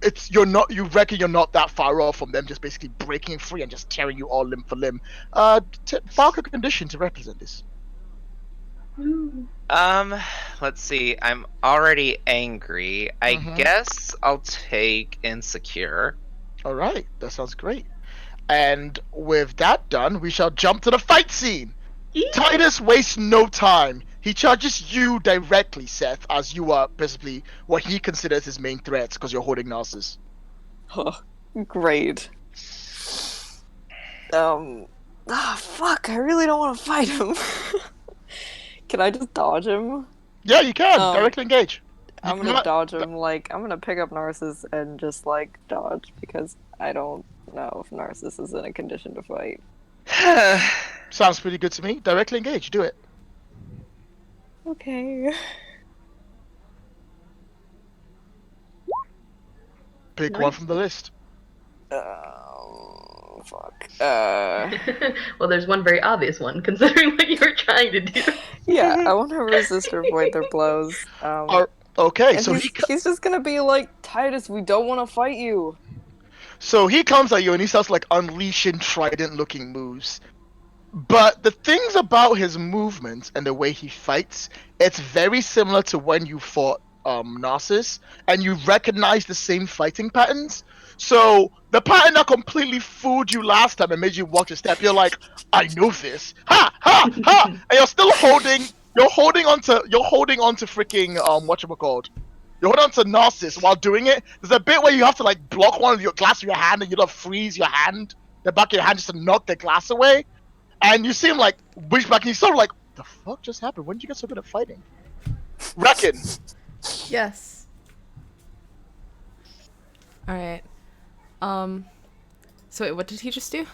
It's you're not. You reckon you're not that far off from them just basically breaking free and just tearing you all limb for limb. Mark a condition to represent this. Ooh. Let's see. I'm already angry. I Mhm. guess I'll take insecure. All right, that sounds great. And with that done, we shall jump to the fight scene. Titus wastes no time. He charges you directly, Seth, as you are basically what he considers his main threats because you're holding Narsus. Oh, great. Fuck, I really don't want to fight him. Can I just dodge him? Yeah, you can Um, directly engage. I'm You gonna might- dodge him, like, I'm gonna pick up Narsus and just, like, dodge, because I don't know if Narsus is in a condition to fight. Sounds pretty good to me. Directly engage. Do it. Okay. Pick Nice. one from the list. Fuck. Well, there's one very obvious one, considering what you were trying to do. Yeah, I want to resist or avoid their blows. Okay, And so he's just gonna be like, Titus, we don't want to fight you. So he comes at you and he starts like unleashing trident-looking moves. But the things about his movements and the way he fights, it's very similar to when you fought Narsus, and you recognize the same fighting patterns. So the pattern that completely fooled you last time and made you walk a step, you're like, I know this. Ha ha ha! And you're still holding onto freaking whatchamacallit. You hold on to Narsus while doing it. There's a bit where you have to like block one of your glass with your hand and you don't freeze your hand, the back of your hand just to knock the glass away. And you see him like reach back and he's sort of like, the fuck just happened? When did you get so good at fighting? Rekken. Yes. Alright. So wait, what did he just do?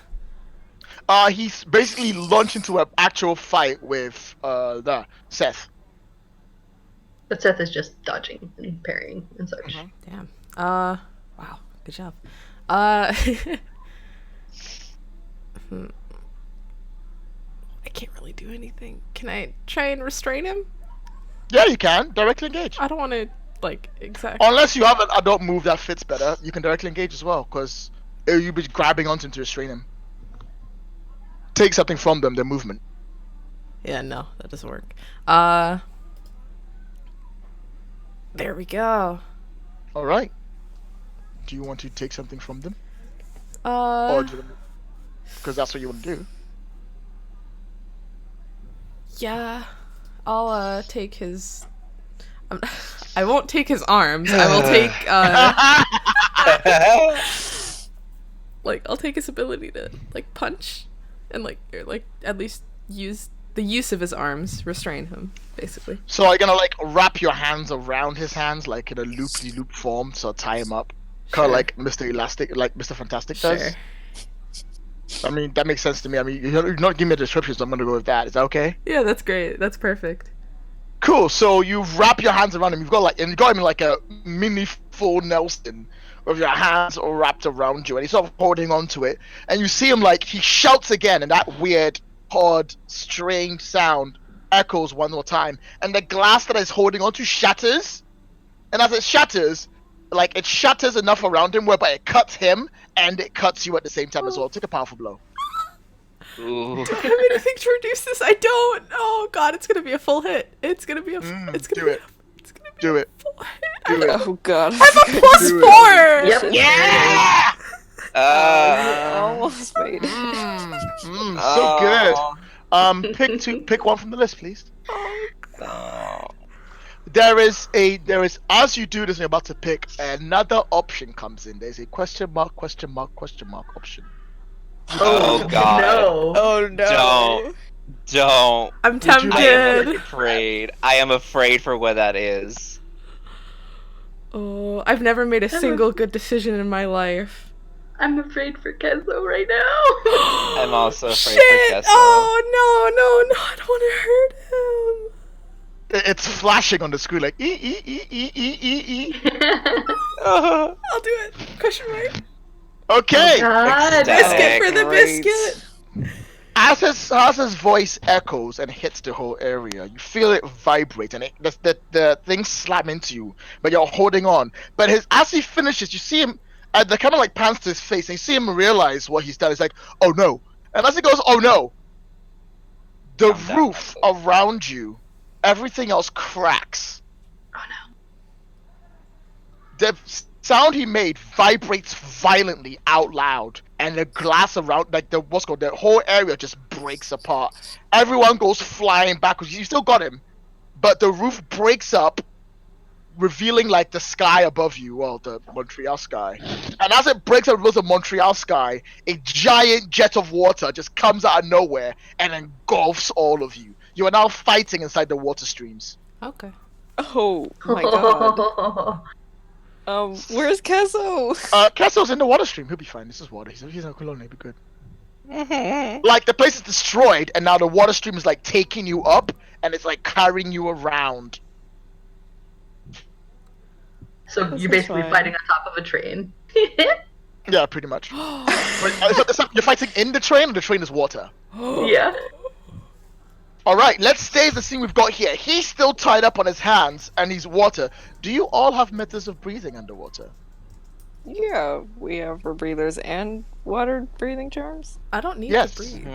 He's basically launched into an actual fight with Seth. But Seth is just dodging and parrying and such. Damn. Wow. Good job. I can't really do anything. Can I try and restrain him? Yeah, you can directly engage. I don't want to, like, exactly. Unless you have an adult move that fits better, you can directly engage as well, because you'll be grabbing onto him to restrain him. Take something from them, their movement. Yeah, no, that doesn't work. There we go. All right. Do you want to take something from them, because that's what you want to do? Yeah, I'll take his. I won't take his arms. I will take like I'll take his ability to like punch, and like at least use the use of his arms restrain him basically. So are you gonna like wrap your hands around his hands like in a loop-de-loop form, so tie him up, kind of Sure. like Mr. Elastic, like Mr. Fantastic does? Sure. I mean, that makes sense to me. I mean, you're not giving me a description, so I'm gonna go with that. Is that okay? Yeah, that's great. That's perfect. Cool. So you wrap your hands around him. You got him in like a mini full Nelson, with your hands all wrapped around you, and he's sort of holding on to it. And you see him like he shouts again, and that weird, odd, strange sound echoes one more time, and the glass that he's holding onto shatters. And as it shatters, like it shatters enough around him whereby it cuts him and it cuts you at the same time as well. Take a powerful blow. Ooh. Do I have anything to reduce this? I don't. Oh god, it's gonna be a full hit. It's gonna be a. It's gonna do be it. It's gonna be Do a it. full hit. Do it. Oh god. I have a plus Do it. 4. Yep. Yeah! You almost made it. So good. Pick one from the list, please. Oh. There is as you do this and you're about to pick, another option comes in. There's a question mark option. Oh god. No. Oh no. Don't. I'm Would you like- I am tempted. afraid. I am afraid for what that is. Oh, I've never made a single good decision in my life. I'm afraid for Kenzo right now. I'm also afraid Shit! for Kesso. Oh no! I don't want to hurt him. It's flashing on the screen like e. I'll do it. Question mark. Okay. God. Biscuit for the Great. biscuit. As his voice echoes and hits the whole area, you feel it vibrate and the thing slam into you, but you're holding on. But as he finishes, you see him, the camera like pans to his face, and you see him realize what he's done. He's like, "Oh no!" And as he goes, "Oh no!" the Calm down. roof around you, everything else cracks. Oh no. The sound he made vibrates violently out loud, and the glass around, like the whole area just breaks apart. Everyone goes flying backwards. You still got him, but the roof breaks up, revealing like the sky above you, well, the Montreal sky. And as it breaks up above the Montreal sky, a giant jet of water just comes out of nowhere and engulfs all of you. You are now fighting inside the water streams. Okay. Oh my god. Where's Kesso? Kessel's in the water stream. He'll be fine. This is water. He's an Aquilonian. He'll be good. Like the place is destroyed, and now the water stream is like taking you up, and it's like carrying you around. So This you're is basically fine. fighting on top of a train. Yeah, pretty much. You're fighting in the train, or the train is water. Yeah. All right, let's stay the scene we've got here. He's still tied up on his hands, and he's water. Do you all have methods of breathing underwater? Yeah, we have rebreathers and water breathing charms. I don't need Yes. to breathe.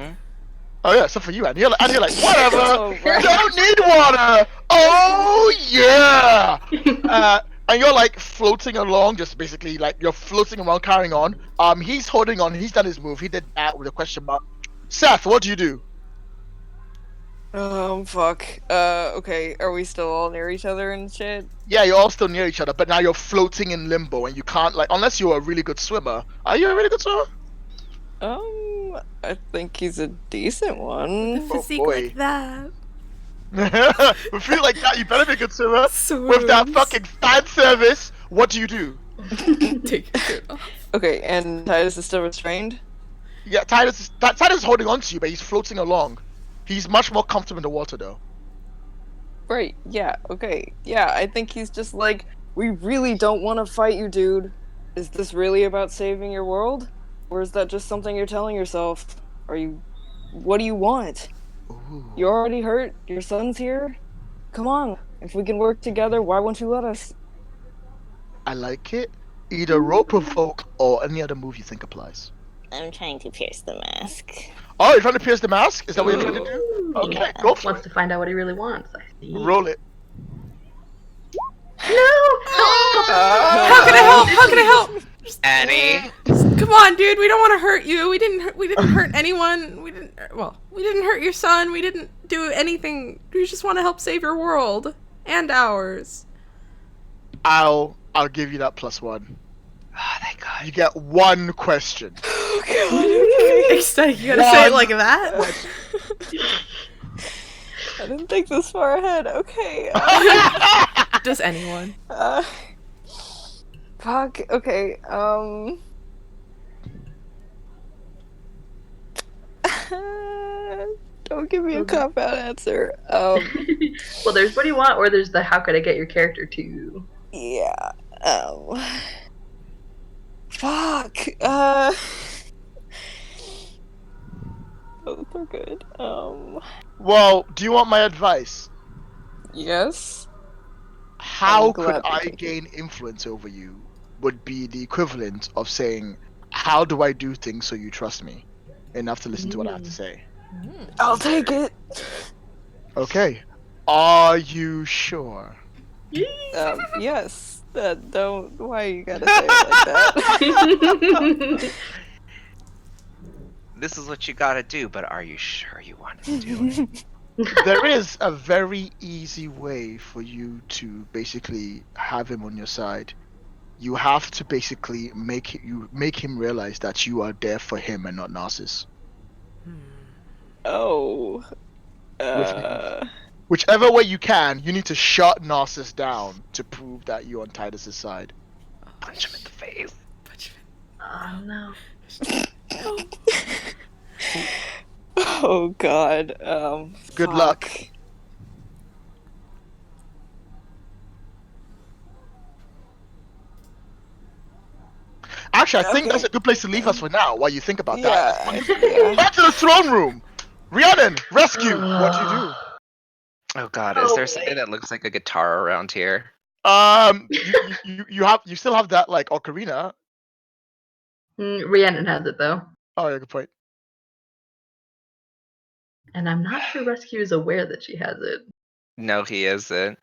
Oh yeah, except for you, and you're like, whatever. Oh, right. Don't need water. Oh yeah. And you're like floating along, just basically like you're floating around, carrying on. He's holding on. He's done his move. He did that with a question mark. Seth, what do you do? Fuck. Okay, are we still all near each other and shit? Yeah, you're all still near each other, but now you're floating in limbo, and you can't like unless you're a really good swimmer. Are you a really good swimmer? I think he's a decent one. Physique boy. like that. With you like that, you better be a good swimmer. With that Swims. fucking fan service, what do you do? Take your shirt off. Okay, and Titus is still restrained? Yeah, Titus is holding on to you, but he's floating along. He's much more comfortable in the water, though. Right, yeah, okay. Yeah, I think he's just like, we really don't want to fight you, dude. Is this really about saving your world? Or is that just something you're telling yourself? What do you want? Ooh. You're already hurt, your son's here. Come on, if we can work together, why won't you let us? I like it. Either roll provoke or any other move you think applies. I'm trying to pierce the mask. Oh, you're trying to pierce the mask? Is that what you're trying to do? Okay, Yeah. go for Wants it. to find out what he really wants. I see. Roll it. No! How can I help? How can I help? Annie. Come on, dude. We don't want to hurt you. We didn't hurt anyone. We didn't hurt your son. We didn't do anything. We just want to help save your world and ours. I'll give you that +1. Oh, thank God. You get one question. Ecstatic, you gotta say it like that? I didn't think this far ahead. Okay. Does anyone? Fuck. Okay. Don't give me a Okay. cop-out answer. Well, there's what do you want, or there's the how could I get your character to. Yeah. Fuck. Both are good. Well, do you want my advice? Yes. How could gladly I take it. gain influence over you would be the equivalent of saying, how do I do things so you trust me enough to listen to what I have to say? I'll take it. Okay. Are you sure? Yes. Don't. Why you gotta say it like that? This is what you gotta do, but are you sure you want to do it? There is a very easy way for you to basically have him on your side. You have to basically make him realize that you are there for him and not Narcissus. Oh. Which means, whichever way you can, you need to shut Narcissus down to prove that you're on Titus's side. Punch him in the face. Oh no. Oh God. Good fuck. luck. Actually, I think that's a good place to leave us for now while you think about that. Yeah. Back to the throne room! Rhiannon, rescue! What do you do? Oh God, is there something that looks like a guitar around here? You still have that like ocarina. Rhiannon has it though, Oh yeah, good point. and I'm not sure Rescue is aware that she has it. No, he isn't.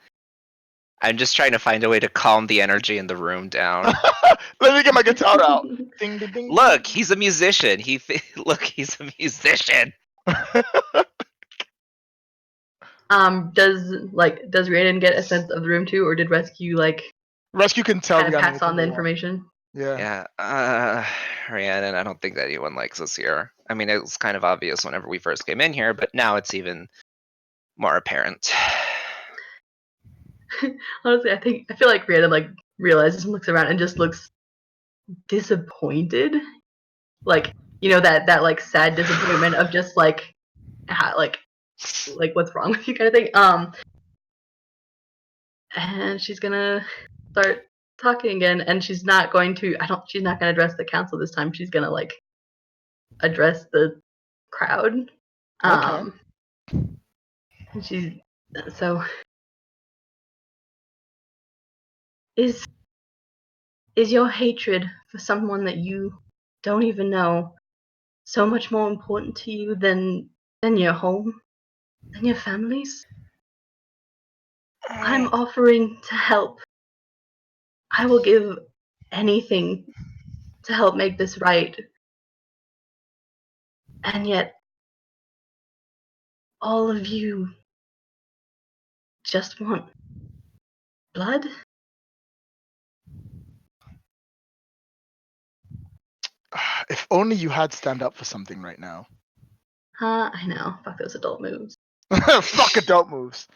I'm just trying to find a way to calm the energy in the room down. Let me get my guitar out. Ding ding ding. Look, he's a musician. Look, he's a musician. Does Rhiannon get a sense of the room too, or did Rescue Rescue can tell kind of Rhiannon pass on the anything they want. information? Yeah. Yeah, Rhiannon, I don't think that anyone likes us here. I mean, it was kind of obvious whenever we first came in here, but now it's even more apparent. Honestly, I feel like Rhiannon realizes and looks around and just looks disappointed, that sad disappointment of just what's wrong with you kind of thing. And she's gonna start talking again, and she's not going to address the council this time. She's gonna address the crowd. Okay. And so is your hatred for someone that you don't even know so much more important to you than your home, than your families? I'm offering to help. I will give anything to help make this right. And yet, all of you just want blood? If only you had stand up for something right now. I know. Fuck those adult moves. Fuck adult moves.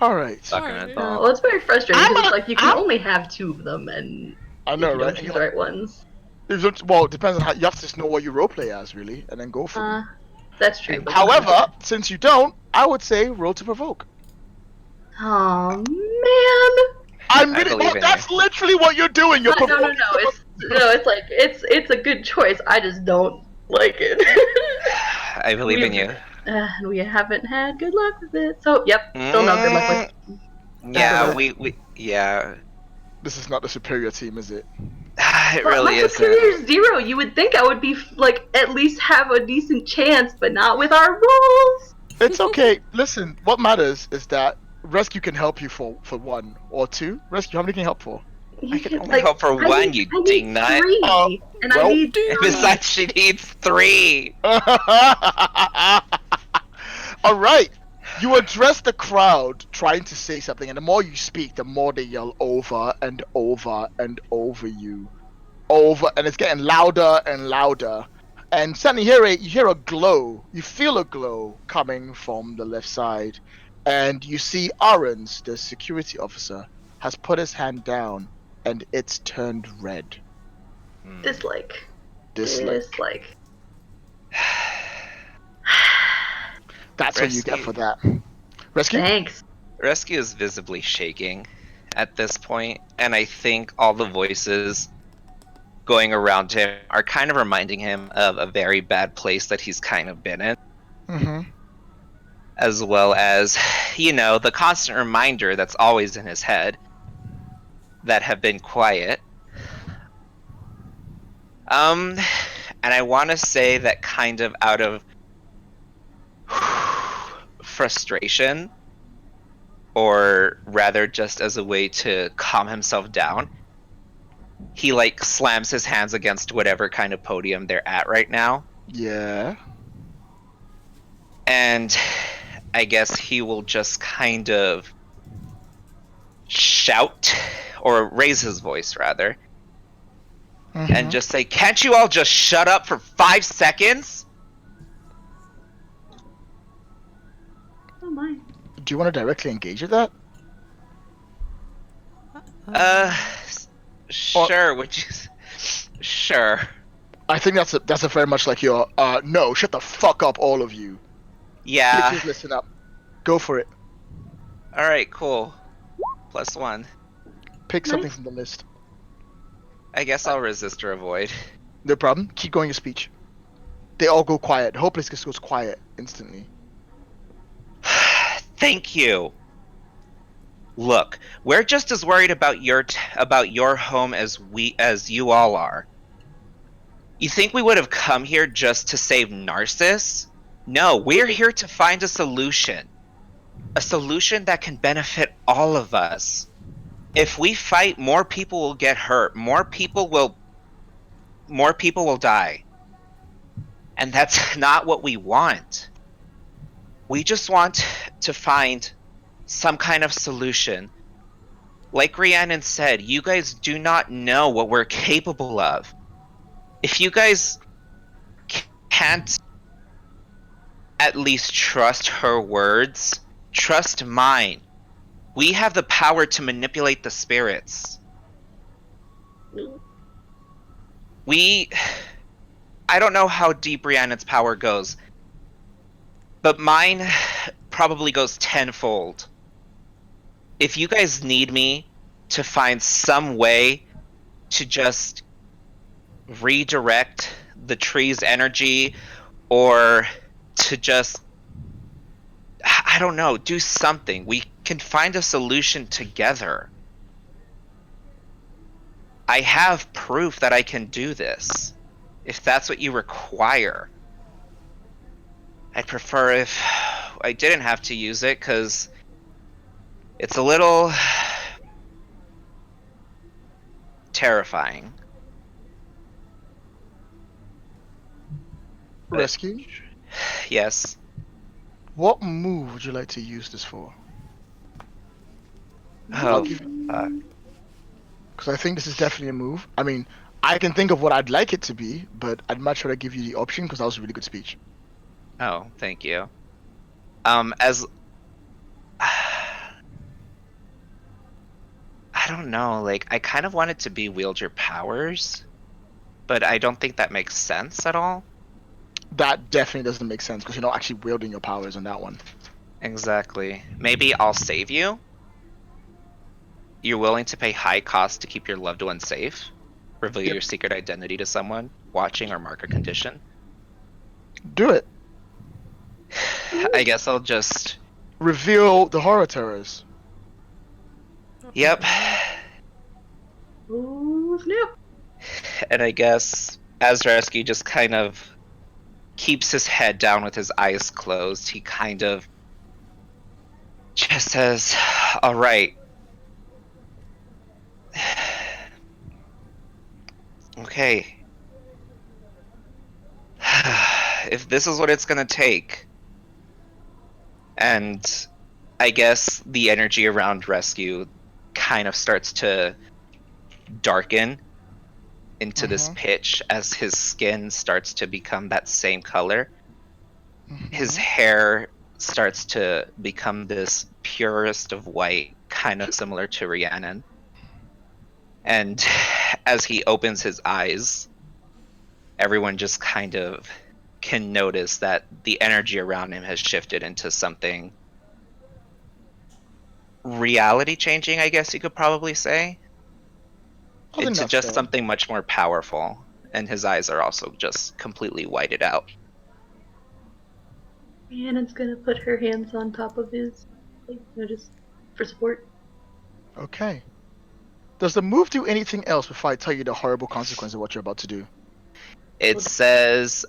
All right. Fucking Alright. adult. Well, it's very frustrating because I'm it's you can only have two of them, and I if know, you right? don't choose the right ones. Well, it depends on how you have to just know what you roleplay as, really, and then go for them. That's true. But However, since you don't, I would say roll to provoke. oh man. I'm I really. believe Well, in that's literally what you're doing. You're No. provoking. It's a good choice. I just don't like it. I believe in you. And we haven't had good luck with it. So, yep, still no good luck with. Yeah, with- yeah. This is not the superior team, is it? It Well, really my isn't. superior's 0. You would think I would be at least have a decent chance, but not with our rolls. It's okay. Listen, what matters is that Rescue can help you for 1 or 2. Rescue, how many can you help for? I can only hope for one, you ding nut. 3, and I well, need 3. Besides, she needs 3. All right. You address the crowd trying to say something, and the more you speak, the more they yell over and over and over you. And it's getting louder and louder. And suddenly you hear a glow. You feel a glow coming from the left side. And you see Arons, the security officer, has put his hand down, and it's turned red. Dislike. That's what you get for that. Rescue? Thanks. Rescue is visibly shaking at this point, and I think all the voices going around him are kind of reminding him of a very bad place that he's kind of been in, Mm-hmm. as well as, the constant reminder that's always in his head that have been quiet. And I want to say that kind of out of frustration, or rather just as a way to calm himself down, he like slams his hands against whatever kind of podium they're at right now. Yeah. And I guess he will just kind of shout, or raise his voice rather, Mm-hmm. and just say, "Can't you all just shut up for 5 seconds?" Oh my. Do you want to directly engage with that? Sure, would you? Sure. I think that's a very much like your no, shut the fuck up, all of you. Yeah. Bitches, listen up. Go for it. Alright, cool. +1. Pick something Nice. from the list. I guess I'll resist or avoid. No problem. Keep going your speech. They all go quiet. The whole place just goes quiet instantly. Thank you. Look, we're just as worried about your home as you all are. You think we would have come here just to save Narsus? No, we're here to find a solution. A solution that can benefit all of us. If we fight, more people will get hurt. More people will die. And that's not what we want. We just want to find some kind of solution. Like Rhiannon said, you guys do not know what we're capable of. If you guys can't at least trust her words, trust mine. We have the power to manipulate the spirits. I don't know how deep Rhiannon's power goes, but mine probably goes tenfold. If you guys need me to find some way to just redirect the tree's energy, or to just, I don't know, do something, we can find a solution together. I have proof that I can do this, if that's what you require. I'd prefer if I didn't have to use it, because it's a little terrifying. But- Rescue? Yes. What move would you like to use this for? Oh, Because I think this is definitely a move. I mean, I can think of what I'd like it to be, but I'd much rather give you the option because that was a really good speech. oh, thank you. As I don't know, like, I kind of want it to be wield your powers, but I don't think that makes sense at all. That definitely doesn't make sense because you're not actually wielding your powers on that one. Exactly. Maybe I'll save you? You're willing to pay high cost to keep your loved one safe? Reveal Yep. your secret identity to someone watching or mark a condition? Do it. I guess I'll just... Reveal the horror terrors. Yep. Ooh, snap. And I guess Azraski just kind of keeps his head down with his eyes closed. He kind of just says, "All right. Okay. If this is what it's gonna take." And I guess the energy around Rescue kind of starts to darken into this pitch as his skin starts to become that same color. His hair starts to become this purest of white, kind of similar to Rhiannon. And as he opens his eyes, everyone just kind of can notice that the energy around him has shifted into something reality changing, I guess you could probably say. I think Into that's just fair. something much more powerful. And his eyes are also just completely whited out. Rhiannon's gonna put her hands on top of his, like, just for support. Okay. Does the move do anything else before I tell you the horrible consequence of what you're about to do? It Well, says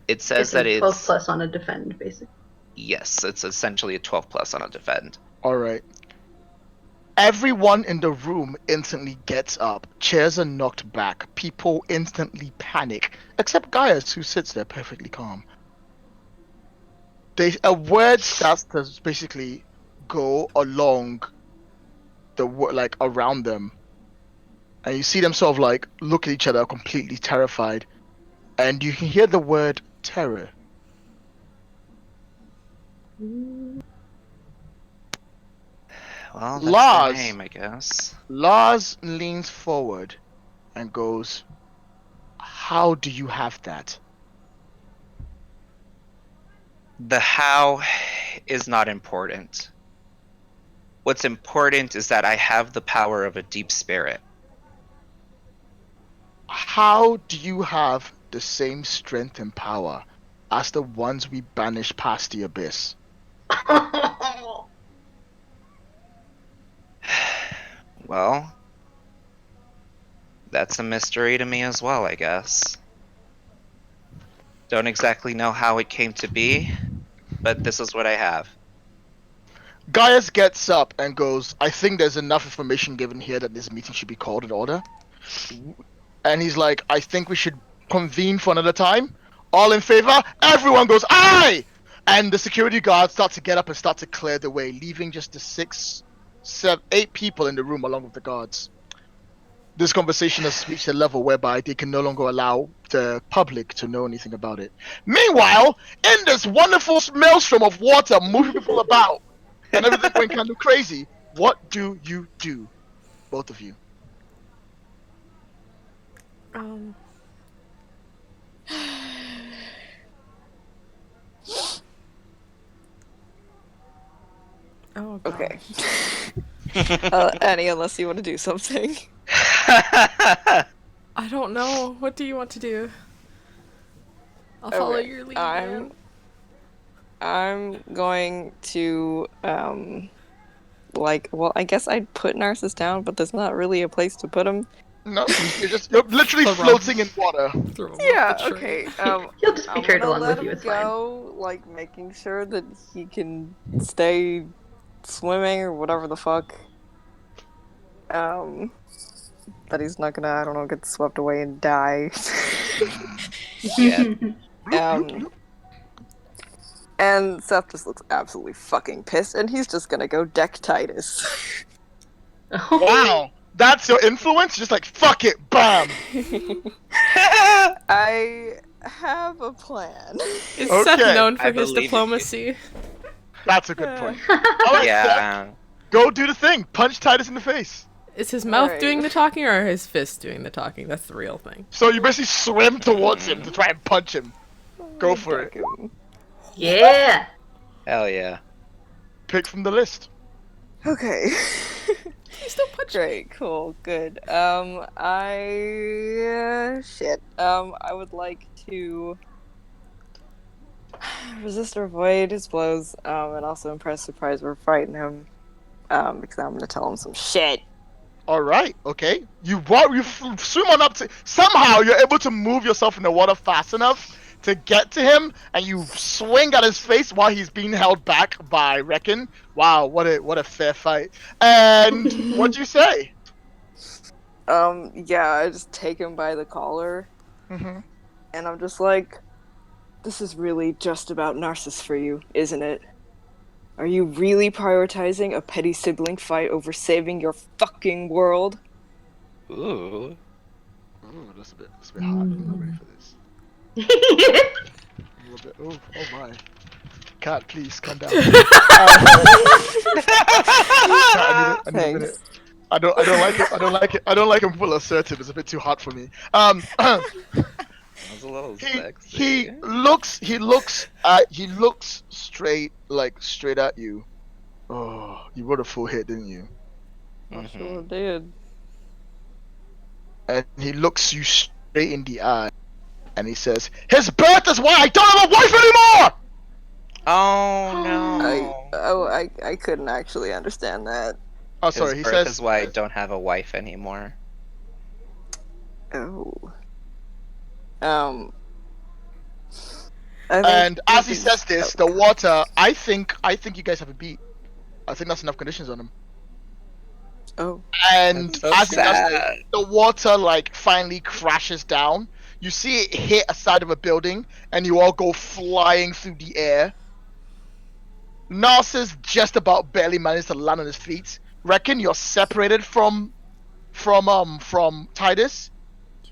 it says that Guessing 12 it's plus on a defend, basically. yes, it's essentially a 12 plus on a defend. All right. Everyone in the room instantly gets up. Chairs are knocked back. People instantly panic, except Gaius, who sits there perfectly calm. A word starts to basically go along like around them, and you see them sort of like look at each other, completely terrified, and you can hear the word terror. Well, that's Lars. their name, I guess. Lars leans forward and goes, "How do you have that?" The how is not important. What's important is that I have the power of a deep spirit. How do you have the same strength and power as the ones we banished past the abyss? Well, that's a mystery to me as well, I guess. Don't exactly know how it came to be, but this is what I have. Gaius gets up and goes, "I think there's enough information given here that this meeting should be called in order." And he's like, "I think we should convene for another time. All in favor?" Everyone goes, "Aye!" And the security guards start to get up and start to clear the way, leaving just the 6, 7, 8 people in the room along with the guards. This conversation has reached a level whereby they can no longer allow the public to know anything about it. Meanwhile, in this wonderful maelstrom of water moving people about and everything went kind of crazy, what do you do? Both of you. Oh, God. Okay. Annie, unless you want to do something. I don't know. What do you want to do? I'll follow Okay, your lead. Man. I'm going to well, I guess I'd put Narsus down, but there's not really a place to put him. No, you're literally Throw him. floating in water. Throw him off Yeah, the okay. train. He'll just be I'm carried gonna along let with you, him it's fine. go, like making sure that he can stay swimming or whatever the fuck. That he's not gonna, I don't know, get swept away and die. Yeah. And Seth just looks absolutely fucking pissed, and he's just gonna go deck Titus. Wow, that's your influence? Just like, fuck it, bam! I have a plan. Is Okay, Seth known for I his believe you. diplomacy? That's a good point. Alright, Yeah. go do the thing. Punch Titus in the face. Is his mouth Alright. doing the talking or his fist doing the talking? That's the real thing. So you basically swim towards him to try and punch him. Go for it. Yeah! Hell yeah. Pick from the list. Okay. He's still punching. Great, cool, good. I would like to resist or avoid his blows, and also impress, surprise, or frighten him, because I'm gonna tell him some shit. Alright, okay. You swim on up to... Somehow you're able to move yourself in the water fast enough to get to him, and you swing at his face while he's being held back by Rekken. Wow, what a fair fight. And what'd you say? Yeah, I just take him by the collar, Mm-hmm. and I'm just like, this is really just about Narsus for you, isn't it? Are you really prioritizing a petty sibling fight over saving your fucking world? Ooh. Ooh, that's a bit hot. I'm not ready for this. A little bit. Oh my. Cat, please calm down. Cat, I need a minute. I don't like it. I don't like him full assertive. It's a bit too hot for me. was a little He sexy. looks straight at you. Oh, you rolled a full hit, didn't you? I sure Mhm. did. And he looks you straight in the eye, and he says, "His birth is why I don't have a wife anymore." Oh I no. oh I couldn't actually understand that. Oh, His sorry. He birth says, is why I don't have a wife anymore. Oh. Um. I think and as he he's. says this, the water. I think you guys have a beat. I think that's enough conditions on him. Oh. And That's so as he does this, sad. the water like finally crashes down. You see it hit a side of a building, and you all go flying through the air. Narsus just about barely managed to land on his feet. Reckon you're separated from Titus.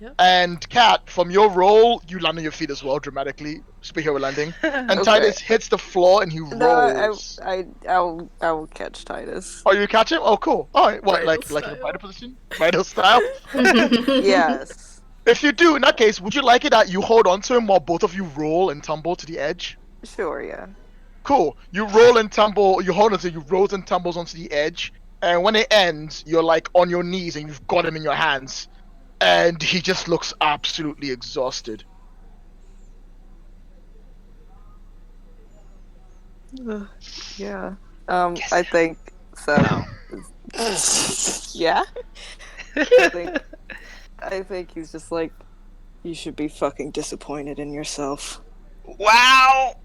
Yep. And Kat, from your roll, you land on your feet as well, dramatically. Superhero landing. And Okay. Titus hits the floor and he No, rolls. I will catch Titus. Oh, you catch him? Oh, cool. All right. What, Bridal like in a style. bridal position? Bridal style? Yes. If you do, in that case, would you like it that you hold on to him while both of you roll and tumble to the edge? Sure. Yeah. Cool. You roll and tumble. You hold on to. You rolls and tumbles onto the edge. And when it ends, you're like on your knees and you've got him in your hands. And he just looks absolutely exhausted. Yeah. Kiss I him. think Seth. No. Yeah. I think he's just like, you should be fucking disappointed in yourself. Wow!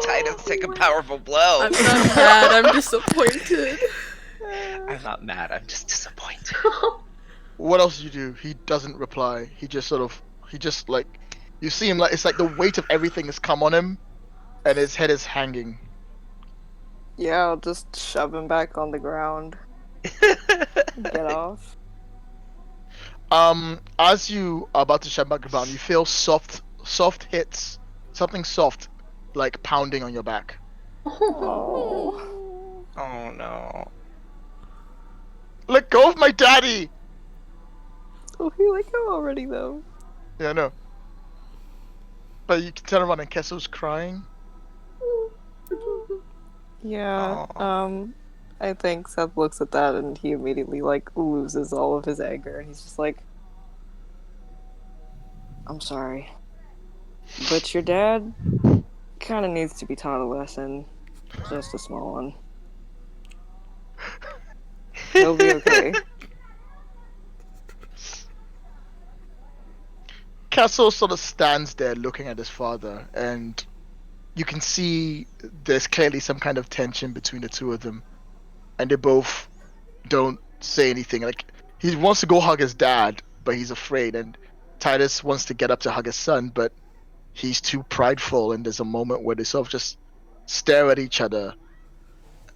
Titus take a powerful blow. I'm not mad, I'm disappointed. I'm not mad, I'm just disappointed. What else do you do? He doesn't reply. He just like, you see him like, it's like the weight of everything has come on him, and his head is hanging. Yeah, I'll just shove him back on the ground. Get off. As you are about to shut back around, you feel soft hits, something soft, like pounding on your back. Oh. Oh no. Let go of my daddy! Oh, he let go already though. Yeah, I know. But you can turn around and Kessel's crying. Yeah. Aw. I think Seth looks at that and he immediately like loses all of his anger and he's just like, I'm sorry, but your dad kind of needs to be taught a lesson, just a small one. He'll be okay. Kessel sort of stands there looking at his father, and you can see there's clearly some kind of tension between the two of them, and they both don't say anything. Like, he wants to go hug his dad, but he's afraid, and Titus wants to get up to hug his son, but he's too prideful, and there's a moment where they sort of just stare at each other,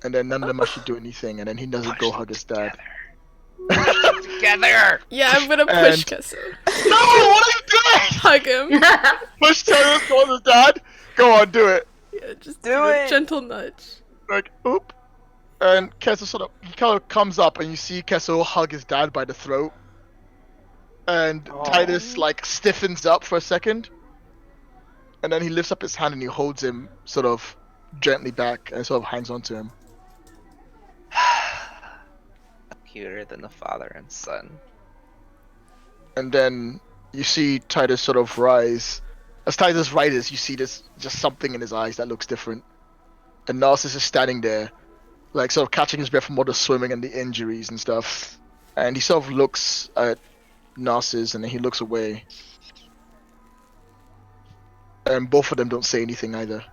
and then none of them actually do anything, and then he doesn't go hug his dad. Together! Yeah, I'm gonna push And- Kesso. No! What are you doing? Hug him. Push Titus towards his dad? Go on, do it. Yeah, just Do give a it. gentle nudge. Like, oop. And Kessel he kind of comes up, and you see Kessel hug his dad by the throat. And Aw. Titus, like, stiffens up for a second. And then he lifts up his hand and he holds him sort of gently back and sort of hangs on to him. Cuter than the father and son. And then you see Titus sort of rise. As Titus rises, you see this just something in his eyes that looks different. And Narsus is standing there, like sort of catching his breath from all the swimming and the injuries and stuff. And he sort of looks at Narsus and then he looks away. And both of them don't say anything either.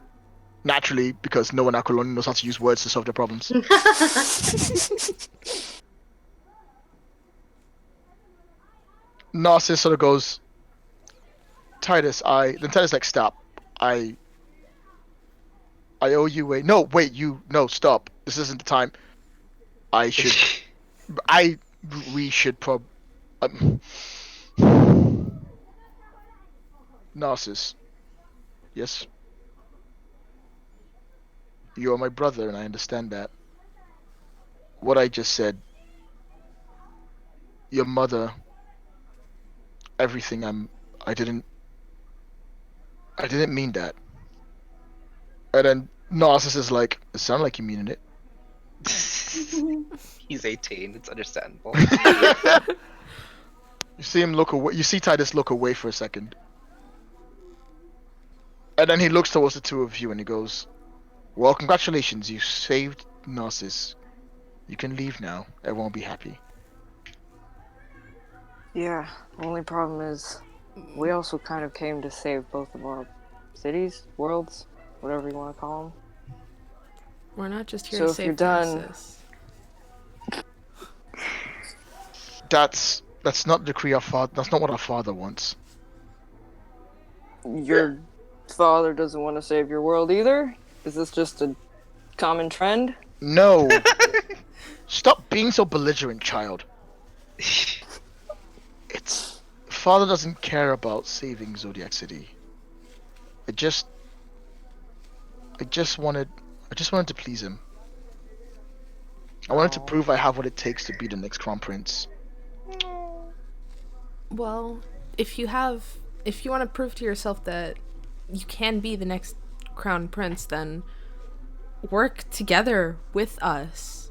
Naturally, because no one Aquilonian knows how to use words to solve their problems. Narcissus sort of goes, Titus, then Titus like, stop. I owe you a, no, wait, no, stop. This isn't the time. We should Narcissus. Yes? You are my brother and I understand that. What I just said, your mother, everything, I didn't mean that. And then Narcissus is like, it sounded like you mean it. He's 18. It's understandable. You see him look away. You see Titus look away for a second. And then he looks towards the two of you and he goes, well, congratulations, you saved Narcissus. You can leave now. Everyone will be happy. Yeah, only problem is we also kind of came to save both of our cities, worlds, whatever you want to call them. We're not just here So to if you're save done- Narcissus. That's not the decree our father. That's not what our father wants. Your father doesn't want to save your world either? Is this just a common trend? No. Stop being so belligerent, child. It's father doesn't care about saving Zodiac City. I just wanted to please him. I wanted to Aw. prove I have what it takes to be the next crown prince. Well, if you want to prove to yourself that you can be the next crown prince, then work together with us.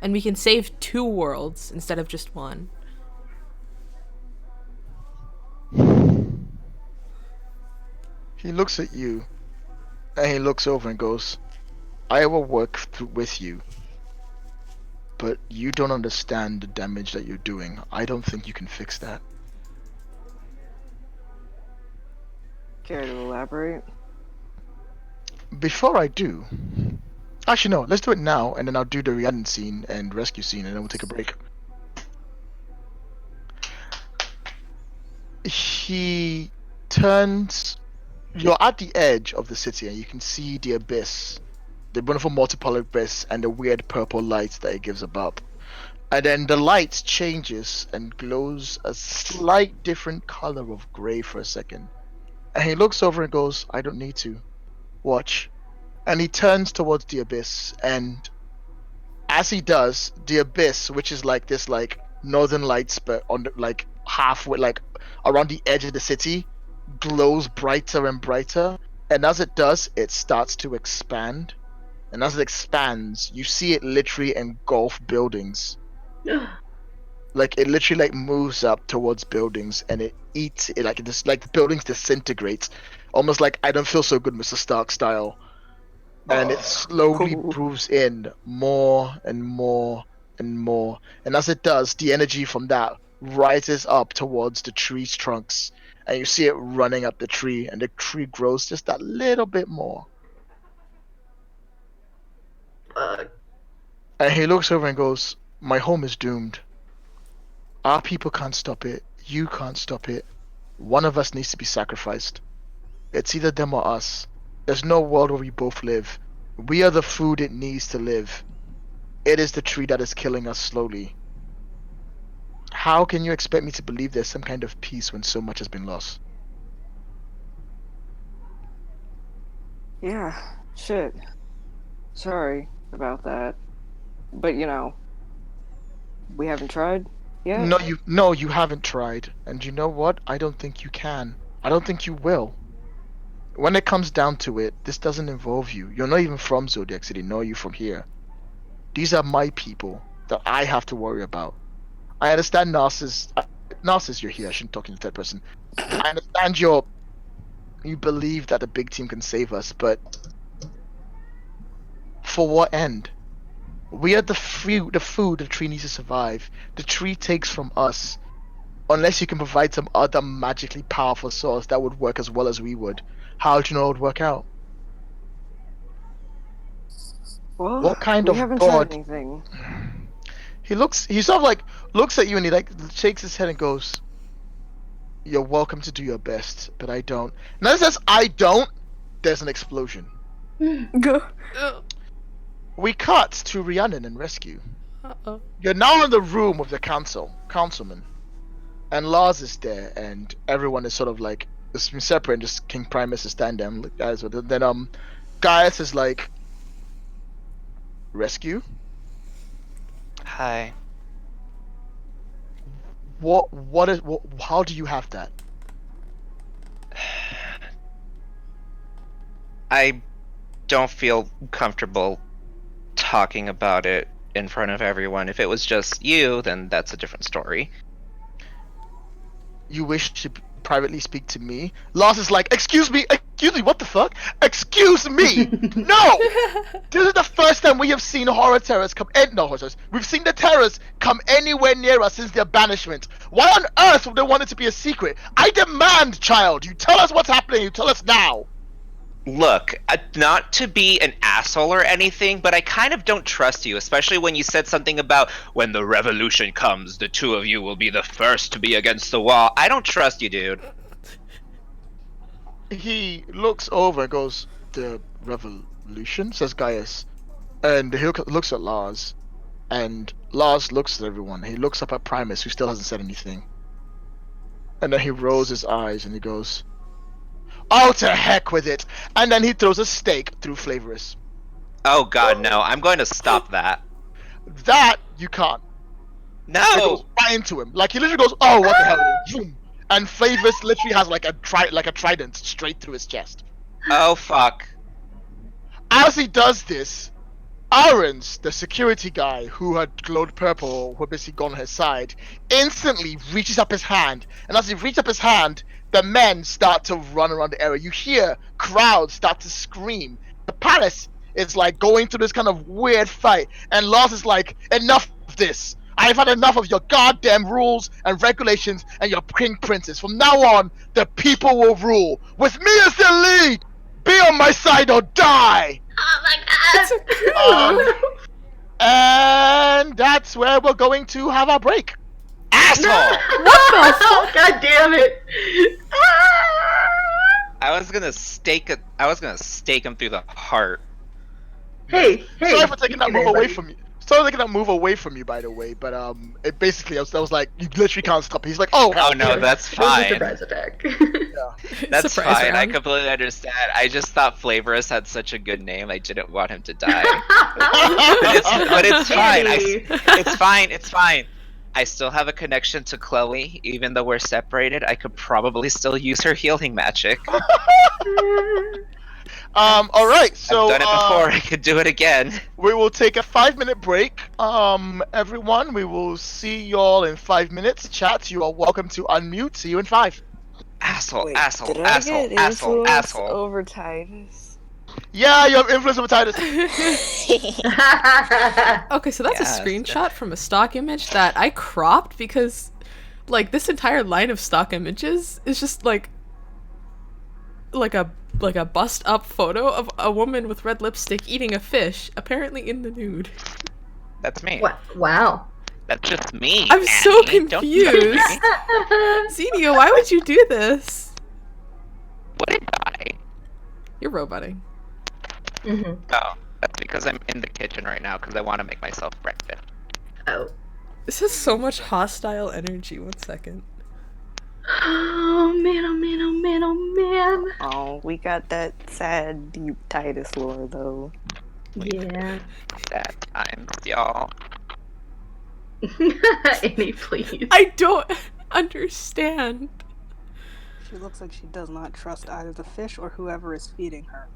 And we can save 2 worlds instead of just 1. He looks at you, and he looks over and goes, I will work with you, but you don't understand the damage that you're doing. I don't think you can fix that. Care to elaborate? Before I do, actually no, let's do it now, and then I'll do the Rhiannon scene and rescue scene, and then we'll take a break. He turns. You're at the edge of the city, and you can see the abyss, the wonderful multipolar abyss, and the weird purple light that it gives above. And then the light changes and glows a slight different color of gray for a second. And he looks over and goes, I don't need to. Watch. And he turns towards the abyss, and as he does, the abyss, which is like this like northern lights but on the, like halfway, like around the edge of the city, glows brighter and brighter. And as it does, it starts to expand. And as it expands, you see it literally engulf buildings. Like it literally like moves up towards buildings and it eats it, like this, like the buildings disintegrate, almost like I don't feel so good, Mr. Stark style. And it slowly Ooh. moves in more and more and more. And as it does, the energy from that rises up towards the tree's trunks. And you see it running up the tree, and the tree grows just that little bit more. And he looks over and goes, my home is doomed. Our people can't stop it. You can't stop it. One of us needs to be sacrificed. It's either them or us. There's no world where we both live. We are the food it needs to live. It is the tree that is killing us slowly. How can you expect me to believe there's some kind of peace when so much has been lost? Yeah, shit. Sorry about that. But we haven't tried yet. No, you haven't tried. And you know what? I don't think you can. I don't think you will. When it comes down to it, this doesn't involve you. You're not even from Zodiac City, nor are you from here. These are my people that I have to worry about. I understand Narsus, you're here. I shouldn't talk in the third person. I understand you believe that a big team can save us, but for what end? We are the food the tree needs to survive. The tree takes from us. Unless you can provide some other magically powerful source that would work as well as we would. How do you know it would work out? Well, What kind we of haven't god? tried anything. He sort of like looks at you and he like shakes his head and goes, you're welcome to do your best, but I don't. And as it says I don't, there's an explosion. Go. We cut to Rhiannon and Rescue. Uh-oh. You're now in the room with the councilman. And Lars is there, and everyone is sort of like it's been separate, and just King Primus is standing there. And guys, then Gaius is like, Rescue. Hi. What? How do you have that? I don't feel comfortable talking about it in front of everyone. If it was just you, then that's a different story. You wish to privately speak to me? Lars is like, excuse me, what the fuck? Excuse me! No! This is the first time we have seen horror terrors come no horror terrors. We've seen the terrors come anywhere near us since their banishment. Why on earth would they want it to be a secret? I demand, child, you tell us what's happening, you tell us now. Look, not to be an asshole or anything, but I kind of don't trust you, especially when you said something about when the revolution comes, the two of you will be the first to be against the wall. I don't trust you, dude. He looks over and goes, the revolution? Says Gaius. And he looks at Lars. And Lars looks at everyone. He looks up at Primus, who still hasn't said anything. And then he rolls his eyes and he goes, oh, to heck with it! And then he throws a stake through Flavorous. Oh god, no. I'm going to stop that. That you can't. It goes No! right into him. Like he literally goes, oh, what the hell? Zoom. And Flavorous literally has like a trident straight through his chest. Oh, fuck. As he does this, Aarons, the security guy who had glowed purple, who had basically gone on his side, instantly reaches up his hand. And as he reaches up his hand, the men start to run around the area. You hear crowds start to scream. The palace is like going through this kind of weird fight. And Lars is like, enough of this. I've had enough of your goddamn rules and regulations and your king princes. From now on, the people will rule. With me as their lead! Be on my side or die! Oh my god! And that's where we're going to have our break. Asshole! Oh, god damn it! I was gonna stake him through the heart. Hey, Sorry for taking that move away buddy. from you. Sorry for taking that move away from you, by the way. But it basically, I was like, you literally can't stop. He's like, oh, Oh no, that's It was a fine. surprise attack. That's Surprise fine. I round. completely understand. I just thought Flavorous had such a good name. I didn't want him to die. But it's fine. Hey. It's fine. It's fine. I still have a connection to Chloe, even though we're separated. I could probably still use her healing magic. All right. So I've done it before. I could do it again. we will take a 5-minute break. Everyone, we will see y'all in 5 minutes. Chat, you are welcome to unmute. See you in 5. Asshole! Wait, Asshole! did I Asshole! get Asshole! influence Asshole! over Titus? Yeah, you have influence over Titus. Okay, so that's Yes. a screenshot from a stock image that I cropped because, like, this entire line of stock images is just like a bust up photo of a woman with red lipstick eating a fish, apparently in the nude. That's me. Wow. That's just me. I'm so Annie. Don't judge confused. me. Xenio, why would you do this? What did I? You're roboting. hmm Oh, that's because I'm in the kitchen right now because I want to make myself breakfast. Oh. This has so much hostile energy. 1 second. Oh man, oh man, oh man, oh man. Oh, we got that sad, deep Titus lore, though. Yeah. Sad times, y'all. Annie, please. I don't understand. She looks like she does not trust either the fish or whoever is feeding her.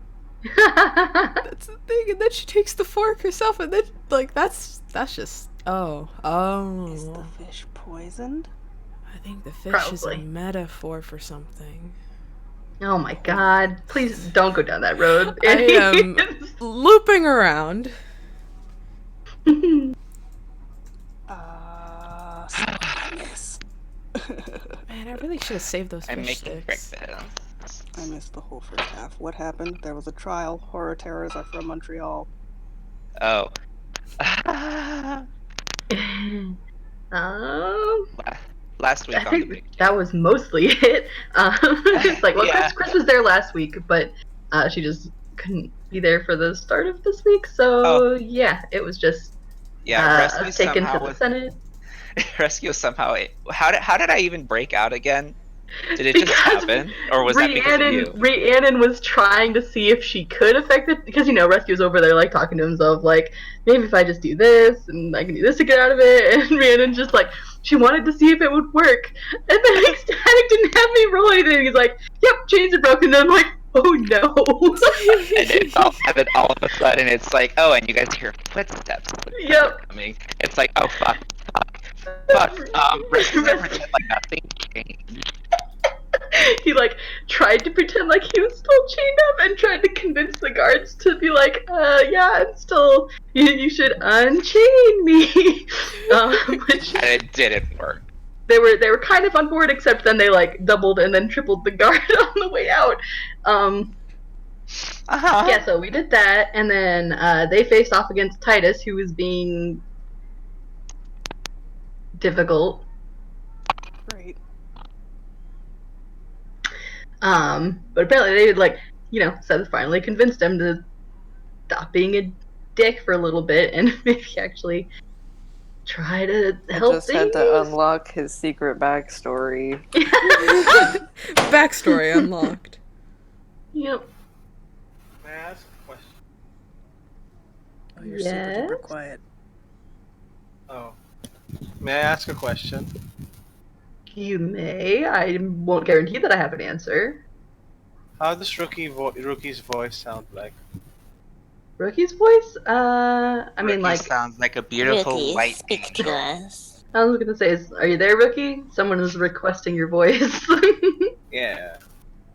That's the thing, and then she takes the fork herself, and then like that's just Is the oh. fish poisoned? I think the fish is a Probably. metaphor for something. Oh my god. Please don't go down that road. I am looping around. Yes. Man, I really should have saved those I'm fish making sticks. breakfast. I missed the whole first half. What happened? There was a trial. Horror terrors are from Montreal. Oh. Last week I on the think big that was mostly it. It's like, well, Yeah. Chris was there last week, but she just couldn't be there for the start of this week. So Oh. yeah, it was just Yeah, Rescue us taken to somehow the was Senate. Rescue somehow. How did I even break out again? Did it just happen, or was that because of you? Rhiannon was trying to see if she could affect it because Rescue's over there like talking to himself like maybe if I just do this and I can do this to get out of it, and Rhiannon just like she wanted to see if it would work, and then Ecstatic didn't have me roll anything. He's like, "Yep, chains are broken." And I'm like, Oh no! And then all of a sudden it's like, oh, and you guys hear footsteps Yep. coming. It's like, oh fuck. Rescue's gonna pretend like nothing changed. He like tried to pretend like he was still chained up and tried to convince the guards to be like, yeah, I'm still. You should unchain me. Which And it didn't work. they were kind of on board, except then they like doubled and then tripled the guard on the way out. Yeah, so we did that, and then they faced off against Titus, who was being difficult. Great. But apparently they like, Seth finally convinced him to stop being a dick for a little bit and maybe actually try to I help just things. had to unlock his secret backstory. Backstory unlocked. Yep. May I ask a question? Oh, you're super Yes? duper quiet. Oh. May I ask a question? You may. I won't guarantee that I have an answer. How does Rookie's voice sound like? Rookie's voice? I mean, Rookie like, sounds like a beautiful Rookie, white speak angel. to us. I was gonna say, are you there, Rookie? Someone is requesting your voice. Yeah.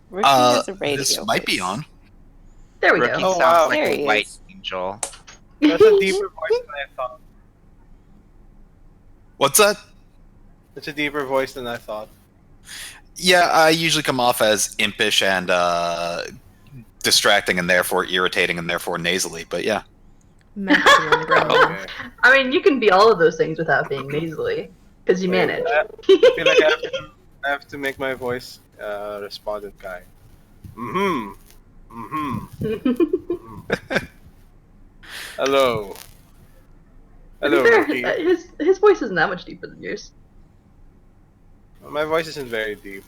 Rookie has a radio This might be voice. on. There we Rookie go. Oh, sounds wow. like There a he white is. angel. That's a deeper voice than I thought. What's that? It's a deeper voice than I thought. Yeah, I usually come off as impish and distracting and therefore irritating and therefore nasally, but yeah. Maximum gremlin. Okay. I mean, you can be all of those things without being nasally, because you manage. I feel like I have to make my voice respondent guy. Mm-hmm. Mm-hmm. Hello. Hello, To Rookie. be fair, his voice isn't that much deeper than yours. My voice isn't very deep.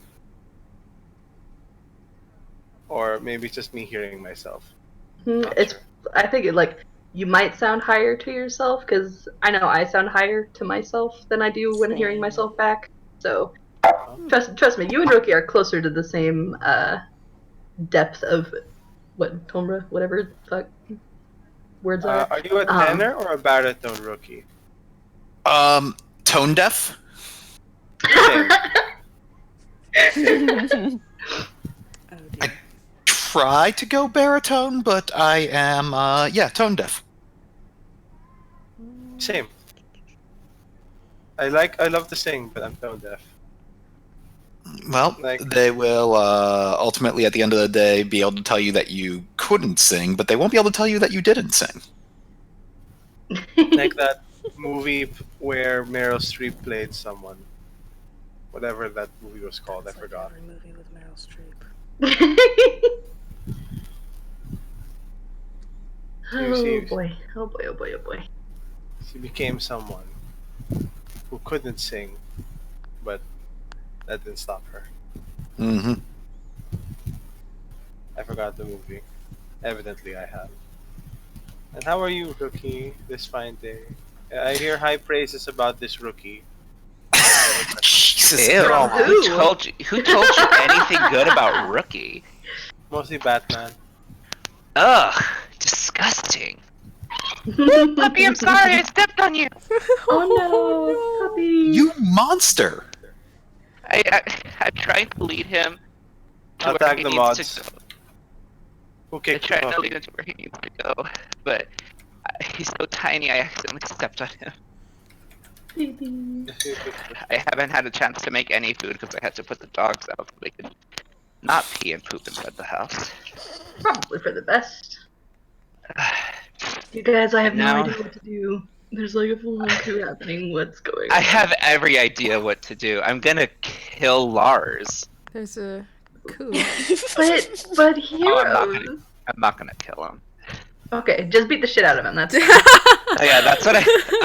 Or maybe it's just me hearing myself. Not It's. sure. I think you might sound higher to yourself, because I know I sound higher to myself than I do when hearing myself back. So trust me, you and Rookie are closer to the same depth of Tombra, whatever the fuck words are. Are you a tenor or a baritone, Rookie? Tone deaf? Same. Oh dear. Try to go baritone, but I am, tone deaf. Same. I love to sing, but I'm tone deaf. Well, Like- they will ultimately, at the end of the day, be able to tell you that you couldn't sing, but they won't be able to tell you that you didn't sing. Like that movie where Meryl Streep played someone. Whatever that movie was called, I It's like forgot. every movie with Meryl Streep. Oh boy! Oh boy! Oh boy! Oh boy! She became someone who couldn't sing, but that didn't stop her. Mm-hmm. I forgot the movie. Evidently, I have. And how are you, Rookie, this fine day? I hear high praises about this Rookie. Jesus. Ew, they're all- who told you anything good about Rookie? Mostly Batman. Ugh, disgusting. Puppy, I'm sorry, I stepped on you. Oh no, puppy! You monster! I'm trying to lead him to I'll where tag he the needs mods. to go. Who I kicked tried the to lead puppy? him to where he needs to go, but he's so tiny I accidentally stepped on him. I haven't had a chance to make any food because I had to put the dogs out so they could not pee and poop inside the house. Probably for the best. You guys, I have no Now- idea what to do. There's like a full-on coup happening. What's going on? I have every idea what to do. I'm gonna kill Lars. There's a coup. But heroes. I'm not gonna kill him. Okay, just beat the shit out of him. That's fine. Oh, yeah, that's what I.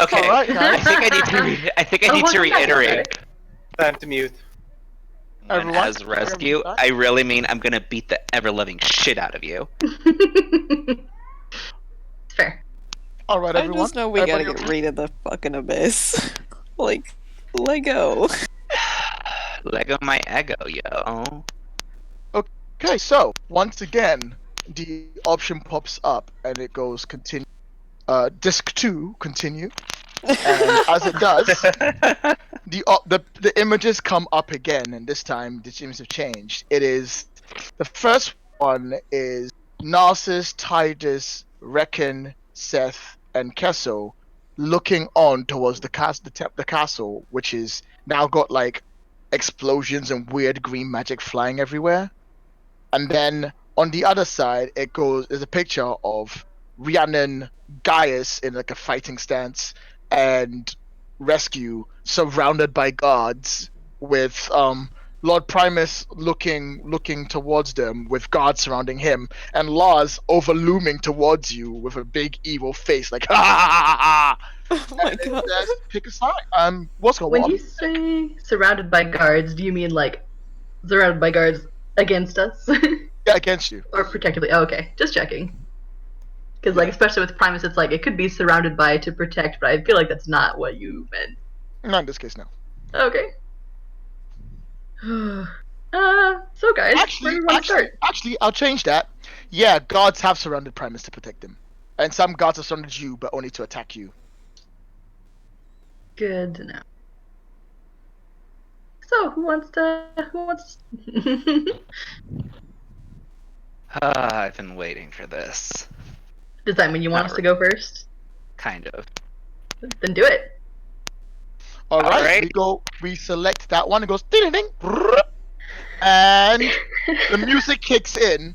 Okay, Alright, guys. I think I need to. I think I Oh, need to welcome back, reiterate. everybody. Time to mute. When Everyone, as rescue, everyone. I really mean I'm gonna beat the ever-loving shit out of you. Fair. All right, I everyone. just know we gotta Everybody get rid of the fucking abyss. Like, Lego. Lego my ego, yo. Okay, Okay, so once again, the option pops up and it goes continue. Disc 2, continue. And as it does, the images come up again, and this time the images have changed. It is the first one is Narsus, Titus, Rekken, Seth, and Kesso looking on towards the castle, which is now got like explosions and weird green magic flying everywhere. And then on the other side, there's a picture of Rhiannon, Gaius in like a fighting stance, and Rescue surrounded by guards with Lord Primus looking towards them with guards surrounding him, and Lars overlooming towards you with a big evil face like ha ha ha ha. Oh my And it god. says pick a side. What's going When on? you say surrounded by guards, do you mean like surrounded by guards against us? Yeah, against you. Or protectively? Oh, okay, just checking. Because like, Yeah. especially with Primus, it's like it could be surrounded by to protect, but I feel like that's not what you meant. Not in this case, no. Okay. So guys, where do we want to start? Actually, I'll change that. Yeah, guards have surrounded Primus to protect him, and some guards have surrounded you, but only to attack you. Good to know. So, who wants to? I've been waiting for this. Does that mean you want us to go first? Kind of. Then do it. All right, Alright. we select that one. It goes ding ding ding, and the music kicks in.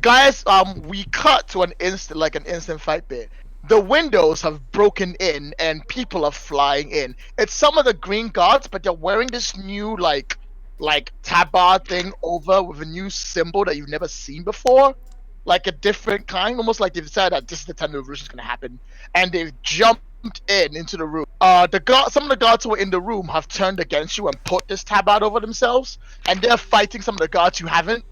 Guys, we cut to an instant fight bit. The windows have broken in and people are flying in. It's some of the green guards, but they're wearing this new like tabard thing over with a new symbol that you've never seen before. Like a different kind, almost like they've decided that this is the time the revolution is gonna happen. And they've jumped into the room. Some of the guards who were in the room have turned against you and put this tabard over themselves, and they're fighting some of the guards who haven't,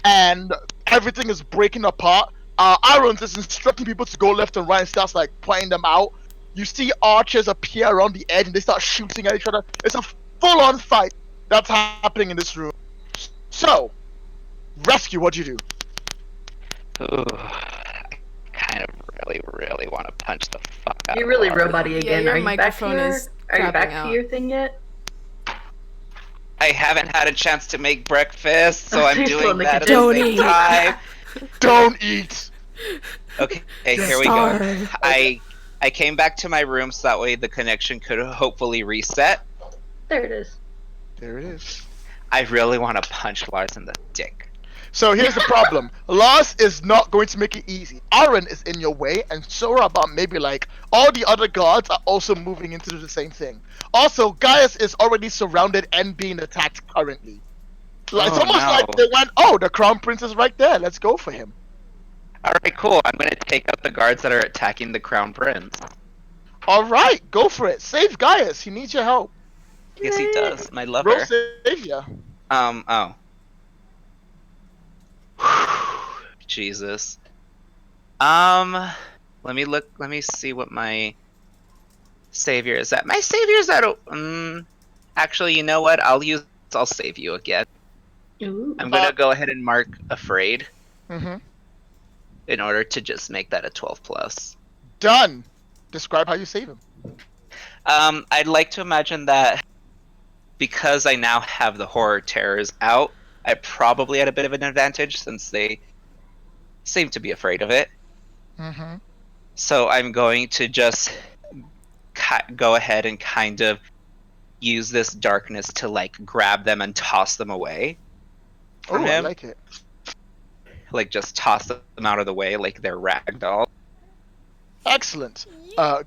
and everything is breaking apart. Aaron's is instructing people to go left and right and starts like pointing them out. You see archers appear around the edge and they start shooting at each other. It's a full-on fight that's happening in this room. So, Rescue, what'd you do? Ooh, I kind of really want to punch the fuck out You're really of Lars. roboty again. your are you back microphone to your, is Are you back crapping out. to your thing yet? I haven't had a chance to make breakfast, so I'm You're still in doing the that at kitchen. the Don't same eat. time. Don't eat! Okay, here we go. I came back to my room so that way the connection could hopefully reset. There it is. There it is. I really want to punch Lars in the dick. So here's the problem. Lars is not going to make it easy. Aaron is in your way, and so are about maybe like all the other guards are also moving into the same thing. Also, Gaius is already surrounded and being attacked currently. Like, it's Oh, almost no. like they went, oh, the crown prince is right there. Let's go for him. Alright, cool. I'm gonna take out the guards that are attacking the crown prince. All right, go for it. Save Gaius. He needs your help. Yes, he does. My Roll lover. savior. Oh. Jesus. Let me see what my savior is at. My savior's at actually, you know what? I'll save you again. Ooh. I'm gonna go ahead and mark afraid Mm-hmm. in order to just make that a 12+. Done. Describe how you save him. I'd like to imagine that because I now have the horror terrors out, I probably had a bit of an advantage since they seem to be afraid of it. Mm-hmm. So I'm going to just go ahead and kind of use this darkness to like grab them and toss them away Oh, from I him. like it. Like just toss them out of the way like they're ragdoll. Excellent.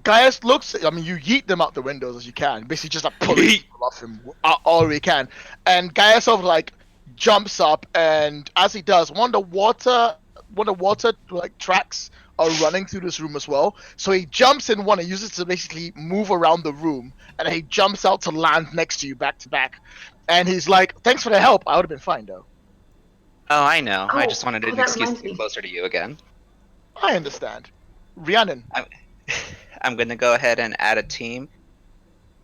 Gaius looks. I mean, you yeet them out the windows as you can. Basically, just like pulling people off him all you can. And Gaius sort of like jumps up, and as he does, one of the water like tracks are running through this room as well. So he jumps in one and uses it to basically move around the room, and he jumps out to land next to you back to back. And he's like, "Thanks for the help. I would have been fine though." Oh, I know. I Oh, just wanted an that excuse to reminds be me. closer to you again. I understand. Rhiannon. I'm gonna go ahead and add a team.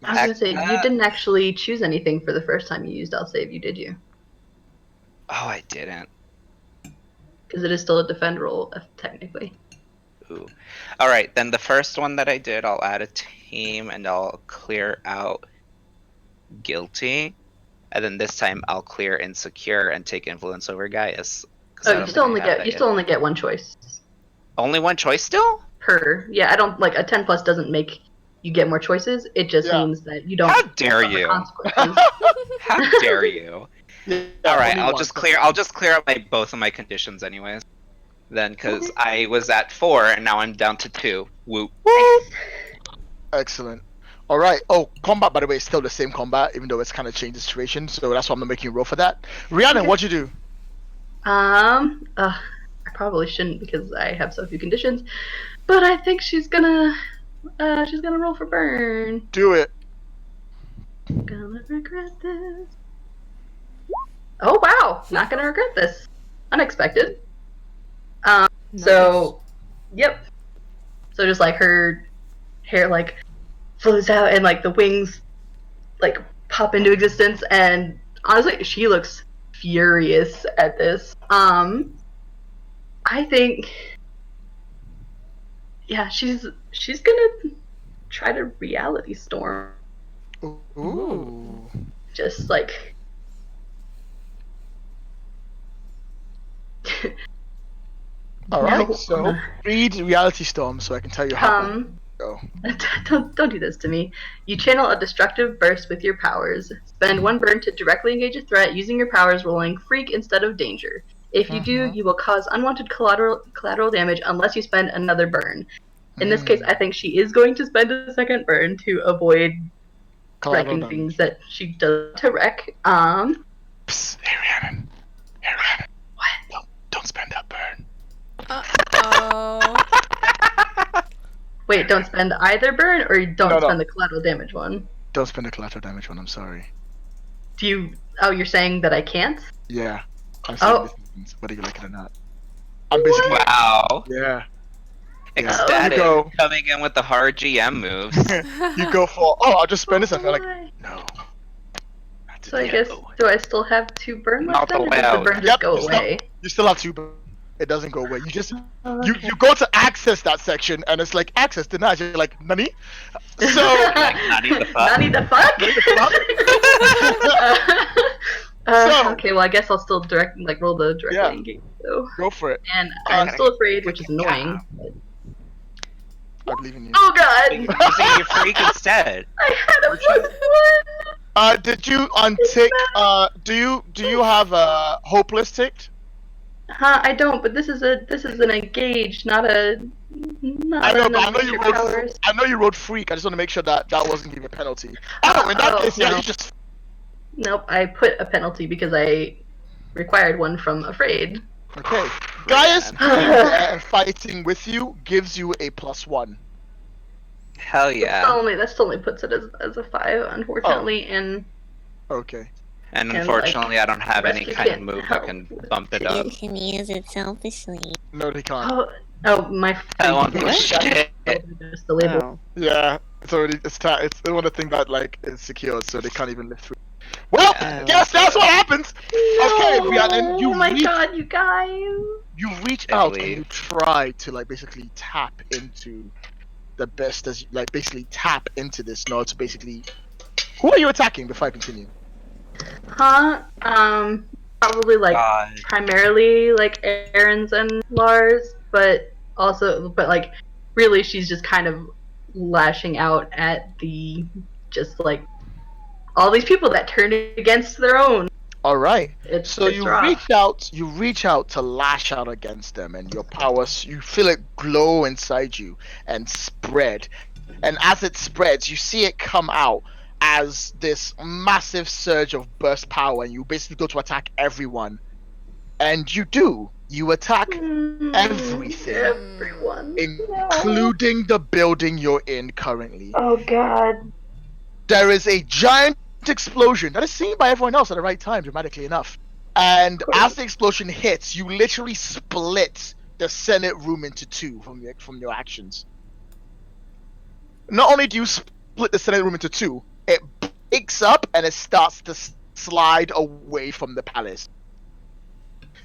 I was gonna say, you didn't actually choose anything for the first time you used I'll save you, did you? Oh, I didn't. Because it is still a defend roll, technically. Ooh. All right, then the first one that I did, I'll add a team and I'll clear out guilty. And then this time I'll clear insecure and take influence over Gaius. Because I Oh, don't think I have that you yet. still only get one choice Only one choice still? per. Yeah, I don't like a 10 plus doesn't make you get more choices. It just Yeah. means that you don't How dare suffer you? consequences. How dare you? Yeah, All right, only I'll one. just clear up both of my conditions anyways. Then because I was at 4 and now I'm down to 2. Whoop. Excellent. All right. Oh, combat, by the way, is still the same combat, even though it's kind of changed the situation. So that's why I'm not making you roll for that. Rhiannon, Okay. what'd you do? I probably shouldn't because I have so few conditions, but I think she's gonna roll for burn. Do it. Gonna regret this. Oh wow, not gonna regret this. Unexpected. So, yep. So just like her hair like flows out and like the wings like pop into existence, and honestly, she looks furious at this. I think, yeah, she's gonna try to reality storm. Ooh. Just like All right. no, So read Reality Storm so I can tell you how to go. Don't do this to me. You channel a destructive burst with your powers. Spend one burn to directly engage a threat using your powers rolling freak instead of danger. If you do, you will cause unwanted collateral damage unless you spend another burn. In this case, I think she is going to spend a second burn to avoid Collateral wrecking damage. things that she does to wreck. Psst, hey Rhiannon. What? Don't spend that burn. Oh. Wait, don't spend either burn, or don't No. spend the collateral damage one? Don't spend the collateral damage one. I'm sorry. Do you? Oh, you're saying that I can't? Yeah. I'm saying this happens, whether you like it or not. I'm basically. Wow. Yeah. Ecstatic. You go. Coming in with the hard GM moves. You go for. Oh, I'll just spend this. I feel like no. So I guess do I still have 2 burn left? Not Then, or does the allowed. burn just go away? You still have 2 burn. It doesn't go away. You just you go to access that section and it's like access denied. You're like nani? So Like, Nani the fuck? Nani the fuck? Nani the fuck? Okay, well I guess I'll still roll the directly engage. So. Go for it. And I'm still afraid, which is annoying. But... I believe in you. Oh god! Using your freak instead. I had a +1. Did you untick? Do you have a hopeless ticked? I don't. But this is an engage, not a. I know you wrote freak. I just want to make sure that wasn't giving a penalty. Oh, in that case, yeah, no. you just. Nope, I put a penalty because I required one from afraid. Okay, Gaius fighting with you gives you a +1. Hell yeah. That still only puts it as a 5, unfortunately, and. Okay. And unfortunately, I don't have any kind of can't move that help can bump it up. You can use it selfishly. No, they can't. My. Oh, shit. Just the label. Oh. Yeah, it's already it's the one of the thing that like is secure, so they can't even lift through. Well, guess that's what happens. Okay, Rhiannon, Oh my god, you guys! You reach out and you try to like basically tap into the best as like basically tap into this node to basically. Who are you attacking before I continue? Probably like primarily like Aaron's and Lars, but like really she's just kind of lashing out at the just like all these people that turned against their own. All right. So it's you rough. reach out to lash out against them, and your powers, you feel it glow inside you and spread. And as it spreads, you see it come out as this massive surge of burst power, and you basically go to attack everyone. And you do. You attack everything. Everyone. Including the building you're in currently. Oh god. There is a giant explosion that is seen by everyone else at the right time, dramatically enough. And as the explosion hits, you literally split the Senate room into 2 from your actions. Not only do you split the Senate room into 2, it breaks up and it starts to slide away from the palace.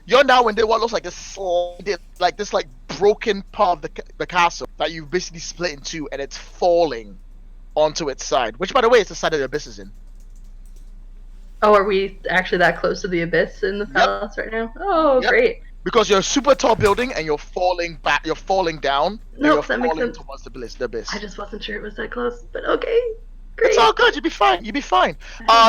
You're now in what looks like this broken part of the castle that you've basically split in two, and it's falling onto its side. Which, by the way, is the side of the abyss is in. Oh, are we actually that close to the abyss in the Yep. palace right now? Oh, Yep. great. Because you're a super tall building and you're falling back. You're falling down. And Nope, you're that makes falling sense. towards the abyss. I just wasn't sure it was that close, but okay. Great. It's all good. You'll be fine. You'll be fine.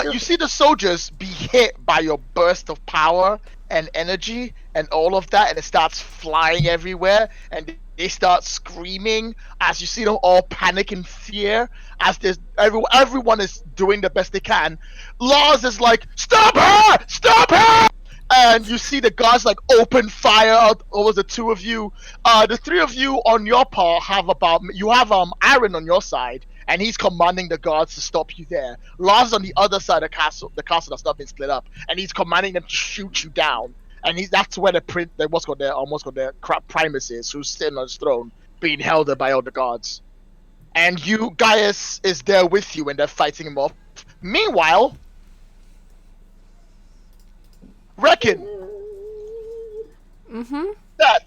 You see the soldiers be hit by your burst of power and energy and all of that, and it starts flying everywhere, and they start screaming as you see them all panic in fear. As everyone is doing the best they can. Lars is like, "Stop her! Stop her!" And you see the guards like open fire out over the two of you. The three of you on your part have Aaron on your side, and he's commanding the guards to stop you there. Lars on the other side of the castle that's not been split up, and he's commanding them to shoot you down. And that's where the crap Primus is, who's sitting on his throne, being held there by all the guards. And Gaius is there with you, and they're fighting him off. Meanwhile, Rekken, that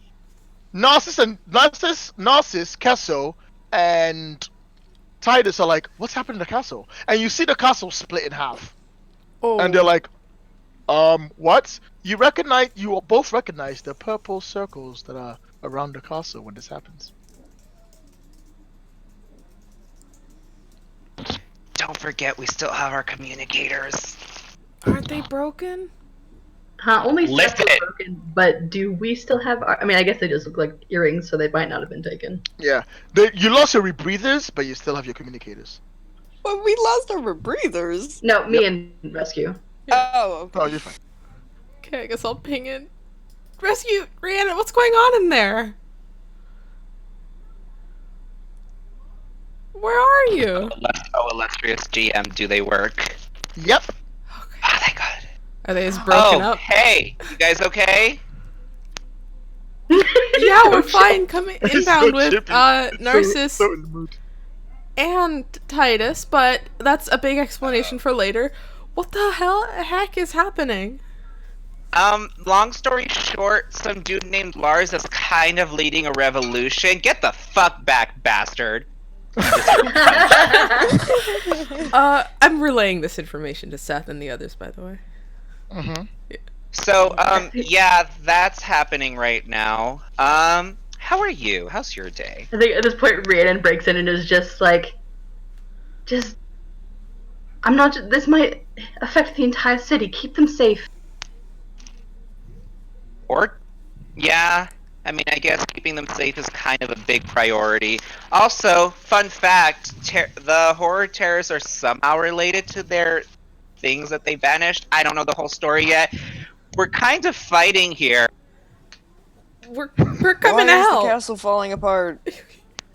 Narsus, Kesso, and Titus are like, "What's happened to the castle?" And you see the castle split in half, and they're like, "What?" You both recognize the purple circles that are around the castle when this happens. Don't forget, we still have our communicators. Aren't they broken? Only stuff Listen. was broken, but do we still have I mean, I guess they just look like earrings, so they might not have been taken. Yeah, you lost your rebreathers, but you still have your communicators. But we lost our rebreathers. No, me and Rescue. Oh, okay. Oh, you're fine. Okay, I guess I'll ping it. Rescue! Rhiannon, what's going on in there? Where are you? Oh, illustrious GM, do they work? Yep. Oh, thank God. Are they just broken Oh, up? hey! You guys okay? Yeah, we're fine. Coming inbound with chippy. Narsus So in the mood. and Titus, but that's a big explanation for later. What the heck is happening? Long story short, some dude named Lars is kind of leading a revolution. Get the fuck back, bastard! I'm relaying this information to Seth and the others, by the way. Mm-hmm. So, yeah, that's happening right now. How are you? How's your day? I think at this point, Rhiannon breaks in and is just like, I'm not. This might affect the entire city. Keep them safe. Or, yeah, I mean, I guess keeping them safe is kind of a big priority. Also, fun fact, the horror terrors are somehow related to their things that they banished. I don't know the whole story yet. We're kind of fighting here. We're coming Why is out. the castle falling apart?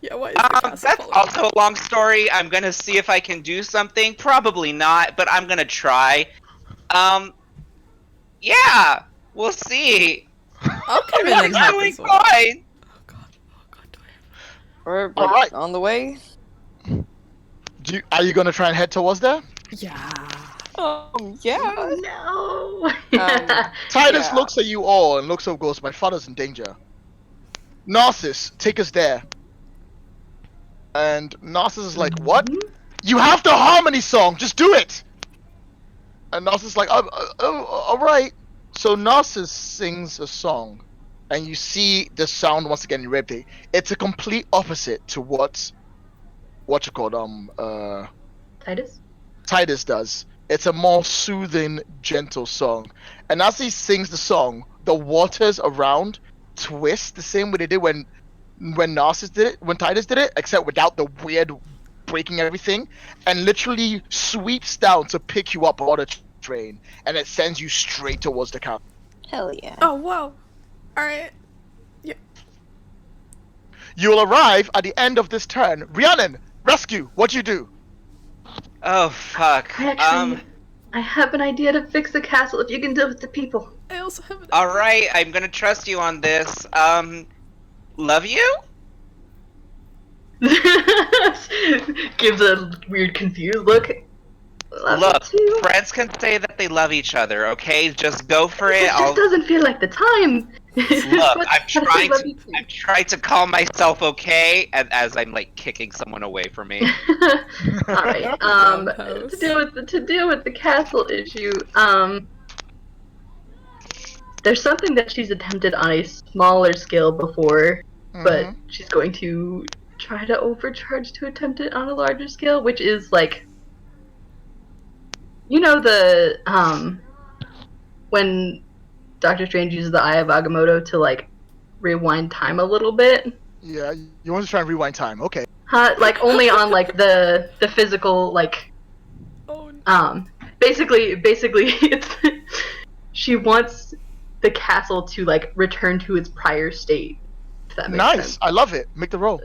Yeah, why is the castle That's falling also a long story. I'm gonna see if I can do something. Probably not, but I'm gonna try. Yeah, we'll see. I'll come in and Everything's help doing as well. fine. Oh god, do We're All right. on the way. Are you gonna try and head towards there? Yeah. Yeah. No. Titus Yeah. looks at you all and looks up, goes, "My father's in danger." Narsus, take us there. And Narsus is like, "What? You have the harmony song. Just do it." And Narsus is like, all right." So Narsus sings a song, and you see the sound once again in Repte. It's a complete opposite to what you call Titus does. It's a more soothing, gentle song. And as he sings the song, the waters around twist the same way they did when Narsus did it, when Titus did it, except without the weird breaking everything, and literally sweeps down to pick you up on a train, and it sends you straight towards the camp. Hell yeah. Oh, whoa. Alright. You'll arrive at the end of this turn. Rhiannon, rescue. What'd you do? Oh fuck. I have an idea to fix the castle if you can deal with the people. I also have an All right, I'm gonna trust you on this. Love you? Gives a weird confused look. Love Look, it too. friends can say that they love each other, okay? Just go for it. It just doesn't feel like the time. Look, But I'm I trying love to you too. I'm trying to calm myself, okay? And as I'm like kicking someone away from me. All right. Ground To house. deal with the castle issue, there's something that she's attempted on a smaller scale before, but she's going to try to overcharge to attempt it on a larger scale, which is like, you know, the when Doctor Strange uses the Eye of Agamotto to like rewind time a little bit. Yeah, you want to try and rewind time. Okay. Like only on like the physical like Oh no. basically it's she wants the castle to like return to its prior state. If that makes Nice. sense. I love it. Make the roll.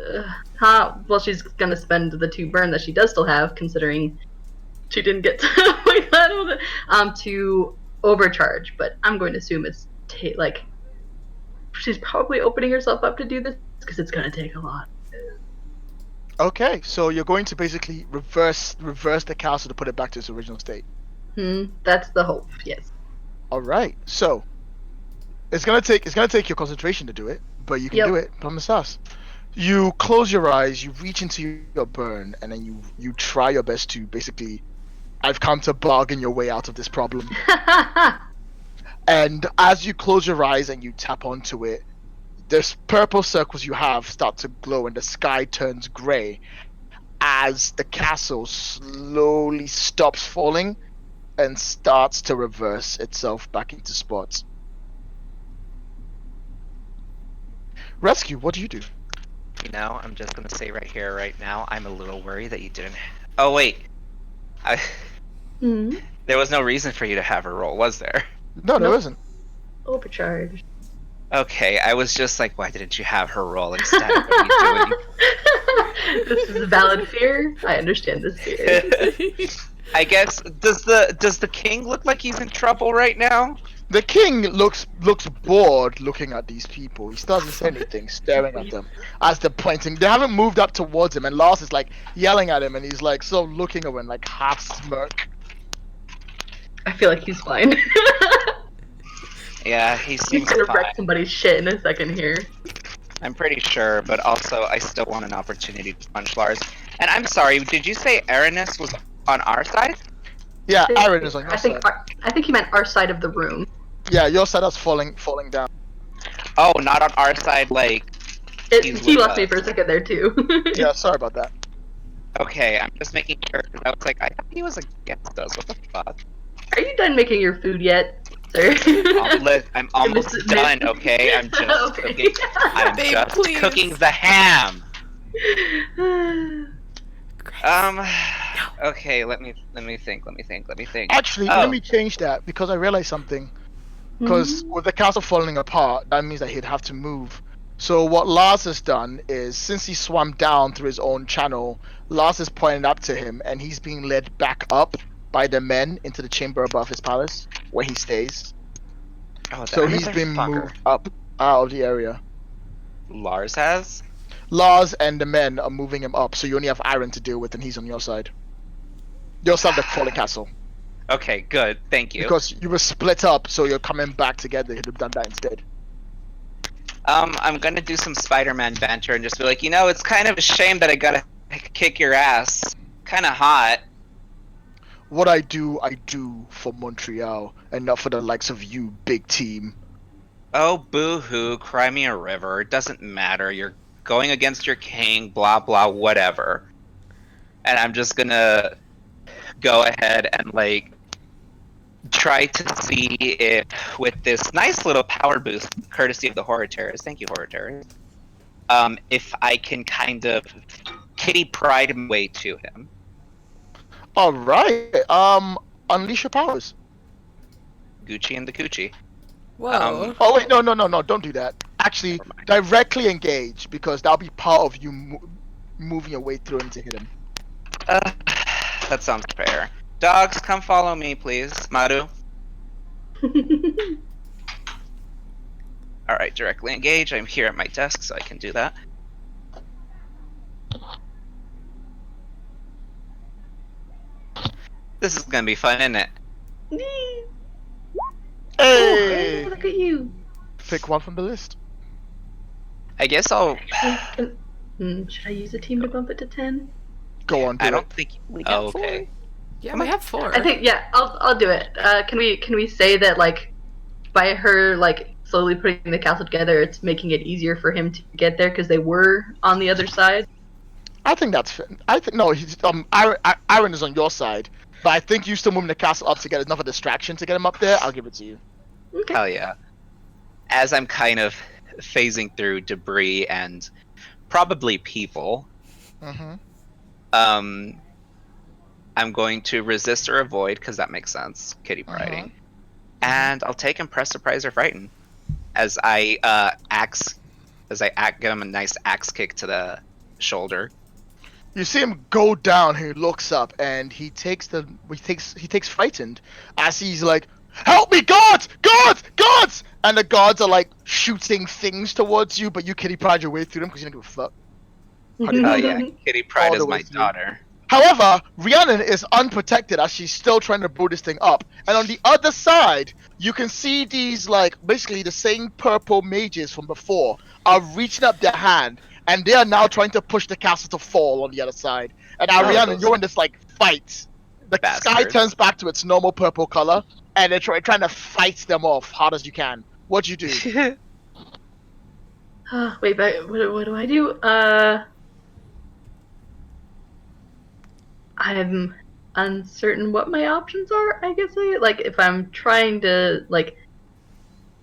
Well, she's gonna spend the 2 burn that she does still have, considering she didn't get to like that to overcharge. But I'm going to assume it's like she's probably opening herself up to do this because it's gonna take a lot. Okay, so you're going to basically reverse the castle to put it back to its original state. That's the hope. Yes. All right. So it's gonna take your concentration to do it, but you can do it. Promise us. You close your eyes, you reach into your burn, and then you try your best to basically, I've come to bargain your way out of this problem. And as you close your eyes and you tap onto it, the purple circles you have start to glow and the sky turns gray as the castle slowly stops falling and starts to reverse itself back into spots. Rescue, what do you do? You know, I'm just gonna say right here, right now, I'm a little worried that you didn't. Oh wait, there was no reason for you to have her roll, was there? No, there isn't. Overcharge. Okay, I was just like, why didn't you have her roll instead? What are you doing? This is a valid fear. I understand this fear. I guess does the king look like he's in trouble right now? The king looks bored looking at these people. He doesn't say anything, staring at them as they're pointing. They haven't moved up towards him, and Lars is like yelling at him, and he's like sort of looking over and like half smirk. I feel like he's fine. Yeah, he He's seems gonna fine. wreck somebody's shit in a second here. I'm pretty sure, but also I still want an opportunity to punch Lars. And I'm sorry, did you say Aranus was on our side? Yeah, Aaron is on your side. I think he meant our side of the room. Yeah, your side is falling down. Oh, not on our side, like He lost me for a second there too. Yeah, sorry about that. Okay, I'm just making sure, because I was like, I thought he was against us, what the fuck? Are you done making your food yet, sir? I'm almost done, okay? I'm just cooking. I'm Babe, just please. cooking the ham. Okay, let me think. Actually, let me change that because I realized something. Because with the castle falling apart, that means that he'd have to move. So what Lars has done is, since he swam down through his own channel, Lars is pointing up to him, and he's being led back up by the men into the chamber above his palace, where he stays. Oh, So he's been moved up out of the area. Lars has? Lars and the men are moving him up, so you only have Aaron to deal with, and he's on your side. Your side of the fallen castle. Okay, good. Thank you. Because you were split up, so you're coming back together. You'd have done that instead. I'm gonna do some Spider-Man banter and just be like, you know, it's kind of a shame that I gotta kick your ass. Kinda hot. What I do for Montreal, and not for the likes of you, big team. Oh, boo-hoo, cry me a river. It doesn't matter. You're going against your king, blah, blah, whatever. And I'm just gonna go ahead and, like, try to see if, with this nice little power boost, courtesy of the Horror Terrors, thank you, Horror Terrors, if I can kind of kitty pride my way to him. Alright, unleash your powers. Gucci and the Coochie. Whoa. Oh wait, no, don't do that. Actually, directly engage, because that'll be part of you moving your way through him to hit him. That sounds fair. Dogs, come follow me, please. Maru. Alright, directly engage. I'm here at my desk, so I can do that. This is gonna be fun, isn't it? Hey! Look at you. Pick one from the list. I guess I'll. Should I use a team to bump it to 10? Go on, do I it. don't think. We got Oh, okay. 4. Yeah, we have 4. I think I'll do it. Can we say that like by her like slowly putting the castle together, it's making it easier for him to get there because they were on the other side. I think that's fair. I think no. He's Aaron is on your side, but I think you still moving the castle up to get enough of a distraction to get him up there. I'll give it to you. Okay. Hell yeah. As I'm kind of phasing through debris and probably people, Mm-hmm. I'm going to resist or avoid because that makes sense. Kitty priding, and I'll take impress, surprise, or frighten as I get him a nice axe kick to the shoulder. You see him go down. He looks up and he takes frightened as he's like, "Help me, guards! Guards! Guards!" And the guards are like shooting things towards you, but you kitty pride your way through them because you don't give a fuck. Oh yeah, Kitty pride All is the way my through. daughter. However, Rhiannon is unprotected as she's still trying to blow this thing up. And on the other side, you can see these, like, basically the same purple mages from before are reaching up their hand, and they are now trying to push the castle to fall on the other side. And now, Oh, Rhiannon, those you're in this, like, fight. The sky bastards. turns back to its normal purple color, and they're trying to fight them off hard as you can. What'd you do? Wait, but what do I do? I'm uncertain what my options are, I guess. Like, if I'm trying to, like,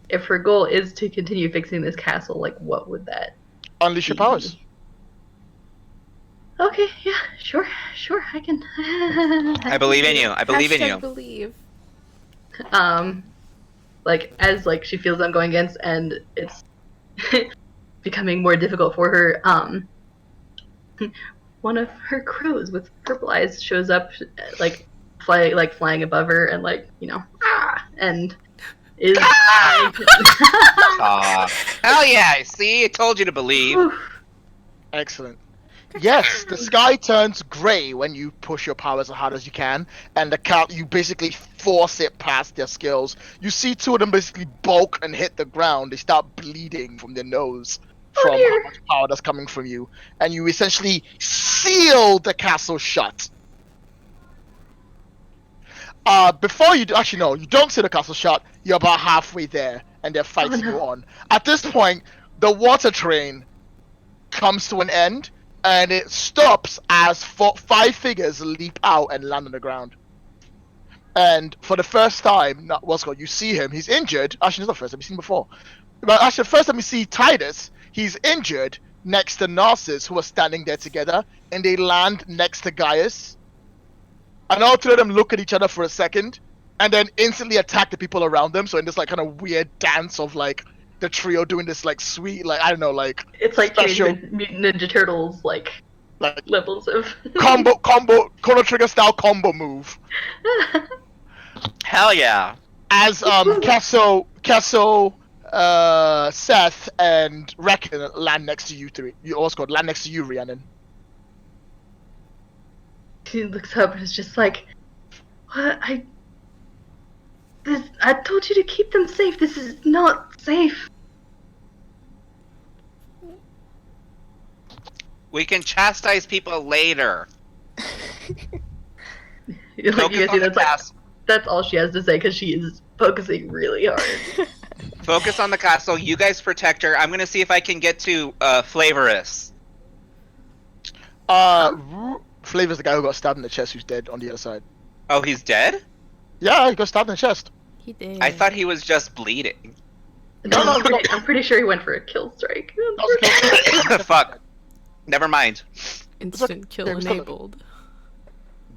if her goal is to continue fixing this castle, like, what would that Unleash your powers. be? Okay, yeah, sure, I can. I believe in you. I believe in Hashtag you. believe. Like, as, like, she feels I'm going against, and it's becoming more difficult for her, one of her crows with purple eyes shows up, like flying above her, and and is. Hell yeah! See, I told you to believe. Excellent. Yes, the sky turns grey when you push your powers as hard as you can, and you basically force it past their skills. You see two of them basically bulk and hit the ground. They start bleeding from their nose from how much power that's coming from you, and you essentially seal the castle shut. Before you do, actually no, you don't seal the castle shut. You're about halfway there, and they're fighting you on. At this point, the water train comes to an end, and it stops as 5 figures leap out and land on the ground. And for the first time, you see him. He's injured. Actually, it's not the first time. You've seen him before. But actually, the first time you see Titus, he's injured next to Narsus, who are standing there together, and they land next to Gaius. And all 2 of them look at each other for a second, and then instantly attack the people around them. So in this like kind of weird dance of like the trio doing this like sweet, like I don't know, like It's like special Mutant Ninja Turtles, like levels of combo Chrono Trigger style combo move. Hell yeah! As Kesso, Seth, and Rekken land next to you three. You also land next to you, Rhiannon. She looks up and is just like, "What? I told you to keep them safe. This is not safe." We can chastise people later. You Focus can see on the castle. that's all she has to say because she is focusing really hard. Focus on the castle. You guys protect her. I'm gonna see if I can get to Flavorous. Flavor's the guy who got stabbed in the chest, who's dead on the other side. Oh, he's dead? Yeah, he got stabbed in the chest. He did. I thought he was just bleeding. No, I'm pretty sure he went for a kill strike. Fuck. Never mind. Instant kill Yeah, enabled.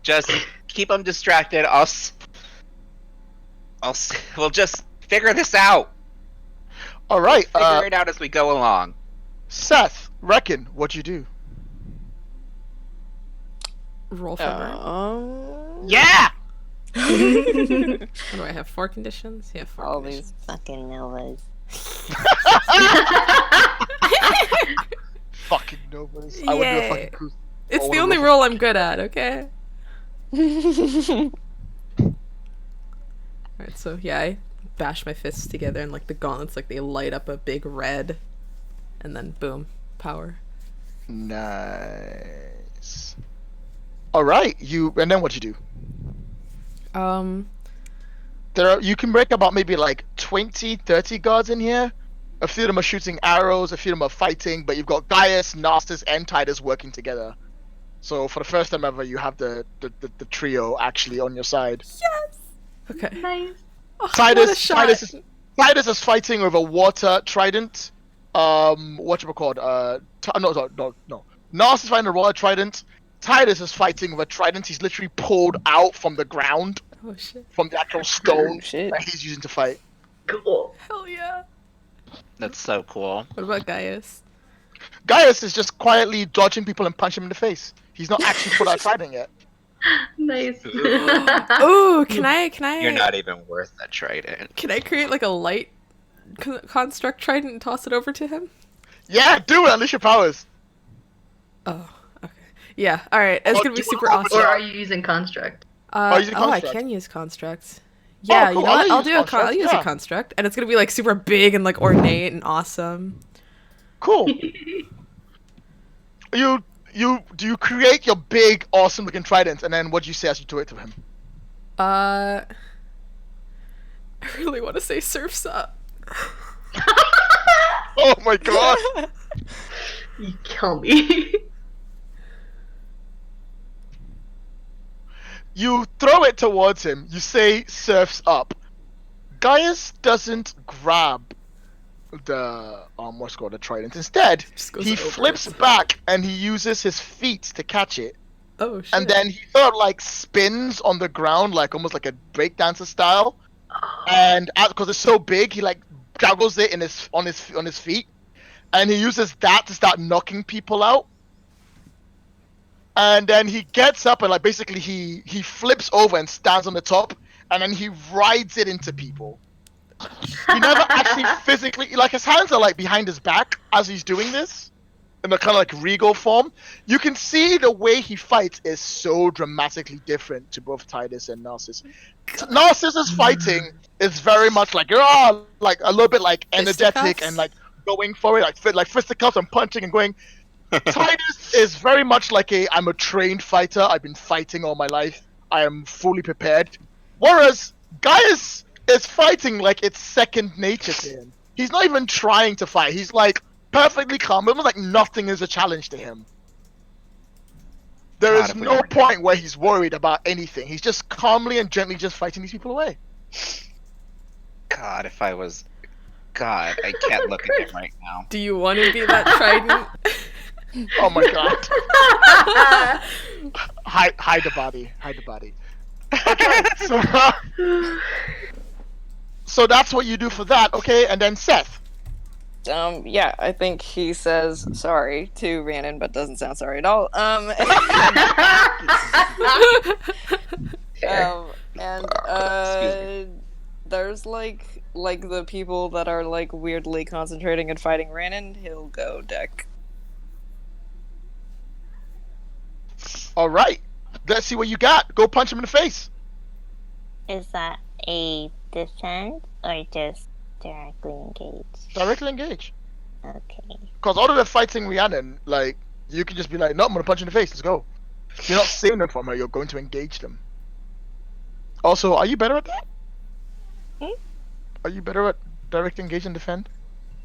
Just keep him distracted. We'll just figure this out. All right, Figure it out as we go along. Seth, Rekken, what'd you do? Roll for burn. Yeah! What do I have? 4 conditions? Yeah, 4 All conditions. these fucking Novas. Fucking nobodies. I would do a Yay. fucking cruise. It's I the wanna only roll role I'm good at, okay? Alright, so yeah, I bash my fists together and like the gauntlets, like they light up a big red, and then boom, power. Nice. All right, and then what you do? You can break about maybe like 20, 30 guards in here. A few of them are shooting arrows, a few of them are fighting, but you've got Gaius, Narsus, and Titus working together. So for the first time ever, you have the trio actually on your side. Yes. Okay. Nice. Oh, what a shot. Titus is fighting with a water trident. Whatchamacallit? No. Narsus is fighting a water trident. Titus is fighting with a trident he's literally pulled out from the ground. Oh shit. From the actual stone shit. that he's using to fight. Cool. Hell yeah. That's so cool. What about Gaius? Gaius is just quietly dodging people and punching him in the face. He's not actually put out trident yet. Nice. Ooh, can I? You're not even worth that trident. Can I create like a light construct trident and toss it over to him? Yeah, do it. Unleash your powers. Oh, okay. Yeah. All right. It's gonna be super awesome. Or are you using construct? use a Oh, I construct. can use constructs. Yeah, cool. you know what? I'll use a construct, and it's gonna be like super big and like ornate and awesome. Cool. Do you create your big, awesome looking trident, and then what do you say as you do it to him? I really want to say surfs up. Oh my god. You kill me. You throw it towards him. You say surfs up. Gaius doesn't grab the the trident. Instead, Just goes he over flips it. back and he uses his feet to catch it. Oh shit. And then he sort of like spins on the ground like almost like a breakdancer style. And because it's so big, he like juggles it on his feet, and he uses that to start knocking people out. And then he gets up and like basically he flips over and stands on the top, and then he rides it into people. He never actually physically, like his hands are like behind his back as he's doing this, in a kind of like regal form. You can see the way he fights is so dramatically different to both Titus and Narsus. Narcissus fighting is very much like a little bit like energetic Fisticuffs? and like going for it, like fisticuffs and punching and going. Titus is very much like I'm a trained fighter. I've been fighting all my life. I am fully prepared. Whereas Gaius is fighting like it's second nature to him. He's not even trying to fight. He's like perfectly calm. Almost like nothing is a challenge to him. There God, is if we no were- point where he's worried about anything. He's just calmly and gently just fighting these people away. God, if I was... God, I can't look at him right now. Do you want to be that trident? Oh my god. Hide the body. Hide the body. Okay, so that's what you do for that, okay? And then Seth. Yeah, I think he says sorry to Rhiannon, but doesn't sound sorry at all. There's like the people that are like weirdly concentrating and fighting Rhiannon. He'll go deck. All right. Let's see what you got. Go punch him in the face. Is that a defend or just directly engage? Directly engage. Okay. Because although they're fighting Rhiannon, like, you can just be like, no, I'm going to punch you in the face. Let's go. You're not saving them from her. You're going to engage them. Also, are you better at that? Are you better at direct engage and defend?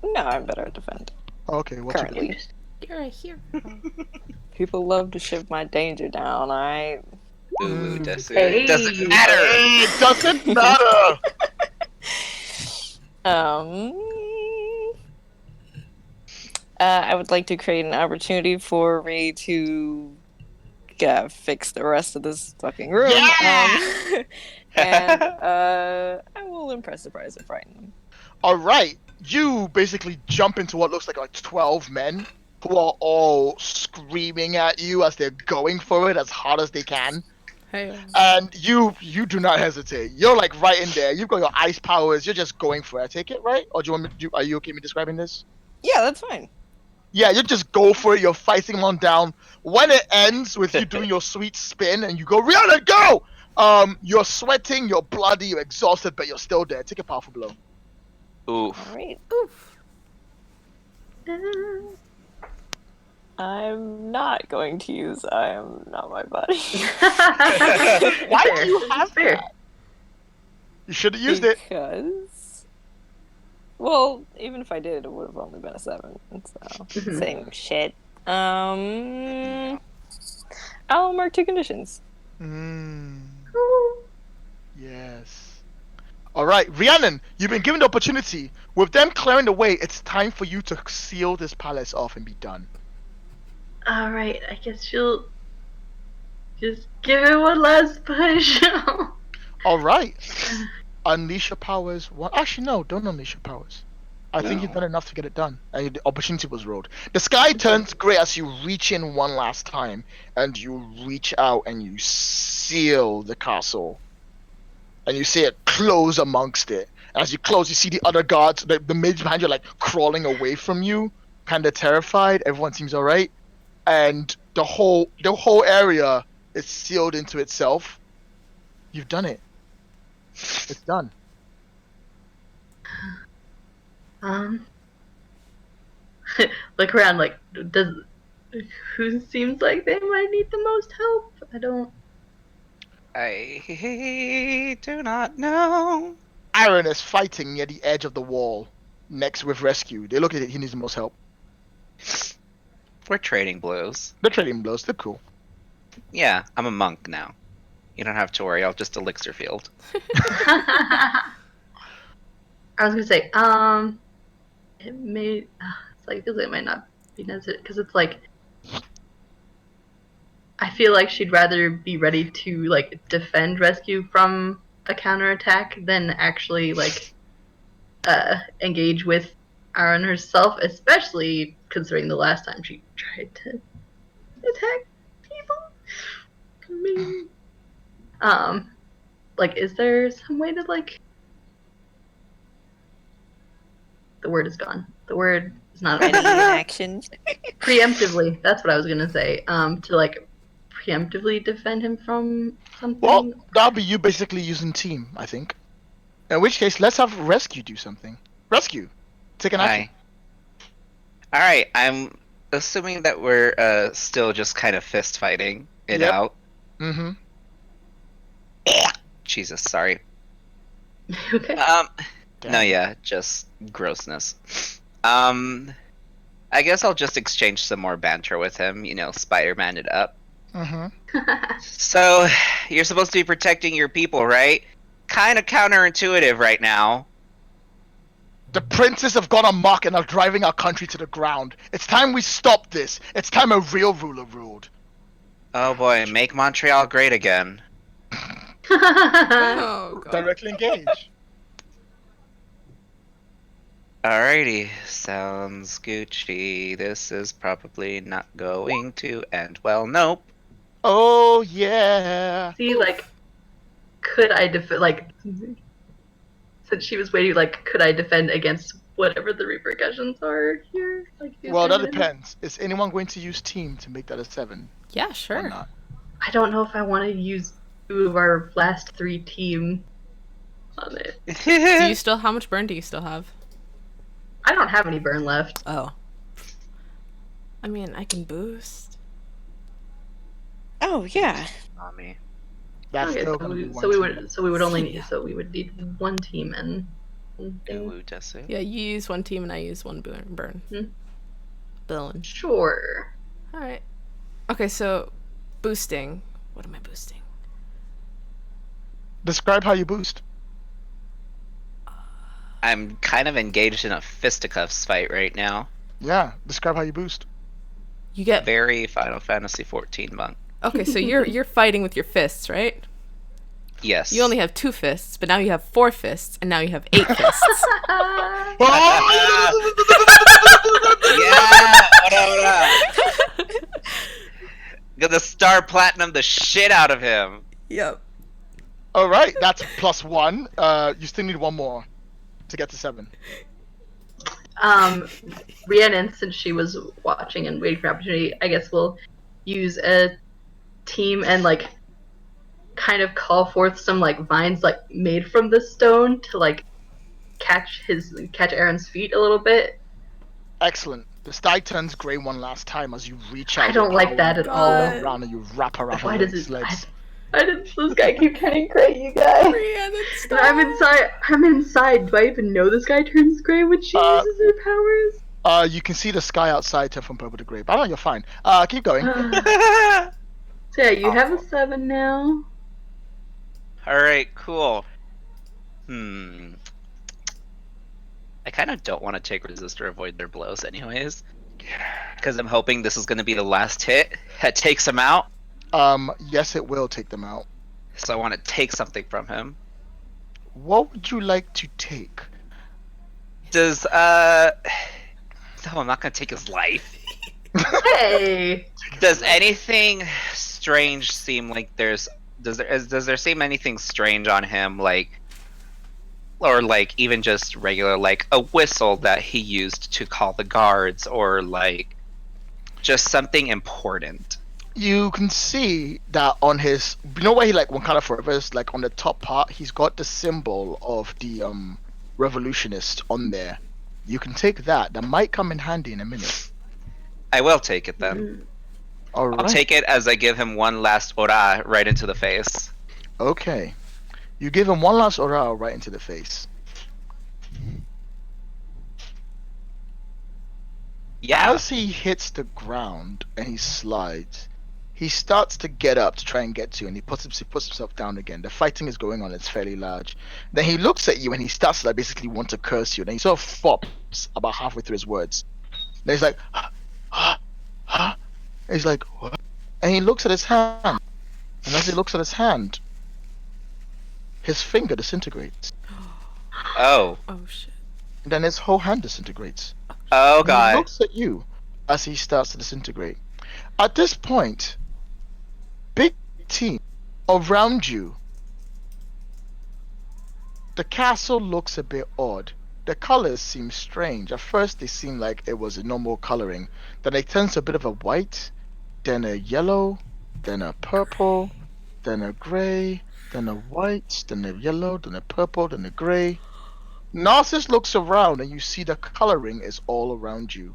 No, I'm better at defend. Okay, what's your Currently. You're a hero. People love to shift my danger down. Ooh, does Hey. it? Doesn't matter! It doesn't matter! I would like to create an opportunity for Ray to fix the rest of this fucking room. Yeah! And I will impress, surprise, and frighten them. Alright, you basically jump into what looks like 12 men who are all screaming at you as they're going for it as hard as they can. Hey. And you do not hesitate. You're like right in there. You've got your ice powers. You're just going for it. I take it, right? Or do you want me to are you okay with me describing this? Yeah, that's fine. Yeah, you just go for it. You're fighting them on down. When it ends with you doing your sweet spin and you go, Rhiannon, go! You're sweating, you're bloody, you're exhausted, but you're still there. Take a powerful blow. Oof. Alright. Oof. I'm not going to use I am not my body. Why Fair. do you have Fair. that? You should have used it. Because. Well, even if I did, it would have only been a 7. So, Mhm. same shit. I'll mark 2 conditions. Yes. All right, Rhiannon, you've been given the opportunity. With them clearing the way, it's time for you to seal this palace off and be done. All right, I guess she'll just give it one last push. All right. Unleash your powers. Well, actually, no, don't unleash your powers. I think you've No. done enough to get it done, and the opportunity was rolled. The sky turns grey as you reach in one last time, and you reach out and you seal the castle. And you see it close amongst it. As you close, you see the other guards, the maids behind you, like crawling away from you, kind of terrified. Everyone seems all right, and the whole area is sealed into itself. You've done it. It's done. Look around, like, who seems like they might need the most help? I don't. I do not know. Aaron is fighting near the edge of the wall, next with Rescue. They look at it. He needs the most help. We're trading blows. They're trading blows. They're cool. Yeah, I'm a monk now. You don't have to worry. I'll just elixir field. I was gonna say, it may. It's like, feels like it might not be necessary because it's like. I feel like she'd rather be ready to like defend Rescue from a counterattack than actually like engage with Aaron herself, especially considering the last time she tried to attack people. Like, is there some way to like? The word is gone. The word is not Ready in action. preemptively. That's what I was gonna say. To like preemptively defend him from something. Well, that'll be you basically using team, I think. In which case, let's have Rescue do something. Rescue, take an action. All right, I'm assuming that we're still just kind of fist fighting it Yep. out. Mm-hmm. Jesus, sorry. Okay. No, yeah, just grossness. I guess I'll just exchange some more banter with him. You know, Spider-Man it up. Mm-hmm. So, you're supposed to be protecting your people, right? Kind of counterintuitive right now. The princes have gone amok and are driving our country to the ground. It's time we stop this. It's time a real ruler ruled. Oh boy, make Montreal great again. Oh god. Directly engage. Alrighty, sounds Gucci. This is probably not going to end well. Nope. Oh yeah. See, like, could I defend? Like, since she was waiting, like, could I defend against whatever the repercussions are here? Like, is Well, that there any- depends. Is anyone going to use team to make that a 7 Yeah, or sure. not? I don't know if I want to use 2 of our last 3 team on it. Do you still? How much burn do you still have? I don't have any burn left. Oh. I mean, I can boost. Oh yeah. Mommy. That's Okay, still so gonna be we, one so we team. would so we would only Yeah. so we would need 1 team and Ooh, does it? Yeah, you use one team and I use one burn. Hmm. Villain. sure. All right. Okay, so boosting. What am I boosting? Describe how you boost. I'm kind of engaged in a fisticuffs fight right now. Yeah, describe how you boost. You get Very Final Fantasy 14 monk. okay. So you're fighting with your fists, right? Yes. You only have 2 fists, but now you have 4 fists, and now you have 8 fists. Yeah! What up? Gonna star platinum the shit out of him. Yep. All right, that's +1. You still need 1 more to get to 7. Rhiannon, since she was watching and waiting for an opportunity, I guess we'll use a team and like kind of call forth some like vines like made from the stone to like catch Aaron's feet a little bit. Excellent. The sky turns grey one last time as you reach I out. don't your like power that and at all. God. around and you wrap around Why her does it? legs. Why does this guy keep turning gray, you guys? Rhiannon, stop. I'm inside. I'm inside. Do I even know this guy turns gray when she uses her powers? You can see the sky outside turn from purple to grey. But I know you're fine. Keep going. So yeah, you have a Awful. 7 now. Alright, cool. I kind of don't want to take resist or avoid their blows anyways. Because I'm hoping this is going to be the last hit that takes him out. Yes, it will take them out. So I want to take something from him. What would you like to take? Does, No, I'm not going to take his life. Hey! Does anything strange seem like does there seem anything strange on him, like, or like even just regular, like a whistle that he used to call the guards, or like just something important? You can see that on his, you know where he like Wakanda Forever is, like on the top part, he's got the symbol of the revolutionist on there. You can take that. That might come in handy in a minute. I will take it then. All right. I'll take it as I give him one last ora right into the face. Okay. You give him one last aura right into the face. Yeah. As he hits the ground and he slides, he starts to get up to try and get to you, and he puts himself down again. The fighting is going on, it's fairly large. Then he looks at you and he starts to like basically want to curse you. Then he sort of flops about halfway through his words. Then he's like, and he's like, what? And he looks at his hand. And as he looks at his hand, his finger disintegrates. Oh. Oh shit. And then his whole hand disintegrates. Oh And he god. looks at you as he starts to disintegrate. At this point, big team around you, the castle looks a bit odd. The colors seem strange. At first, they seem like it was a normal coloring. Then it turns to a bit of a white, then a yellow, then a purple, then a gray, then a white, then a yellow, then a purple, then a gray. Narsus looks around and you see the coloring is all around you,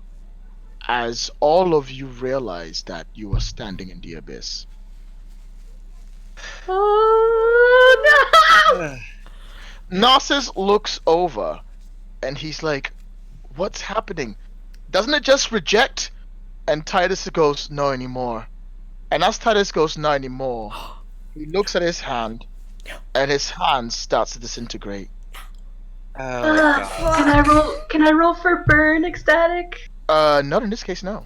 as all of you realize that you are standing in the abyss. Oh no! Narsus looks over and he's like, what's happening? Doesn't it just reject? And Titus goes, no anymore. And as Titus goes, no anymore, he looks at his hand and his hand starts to disintegrate. Oh god. Can I roll for burn ecstatic? Not in this case, no.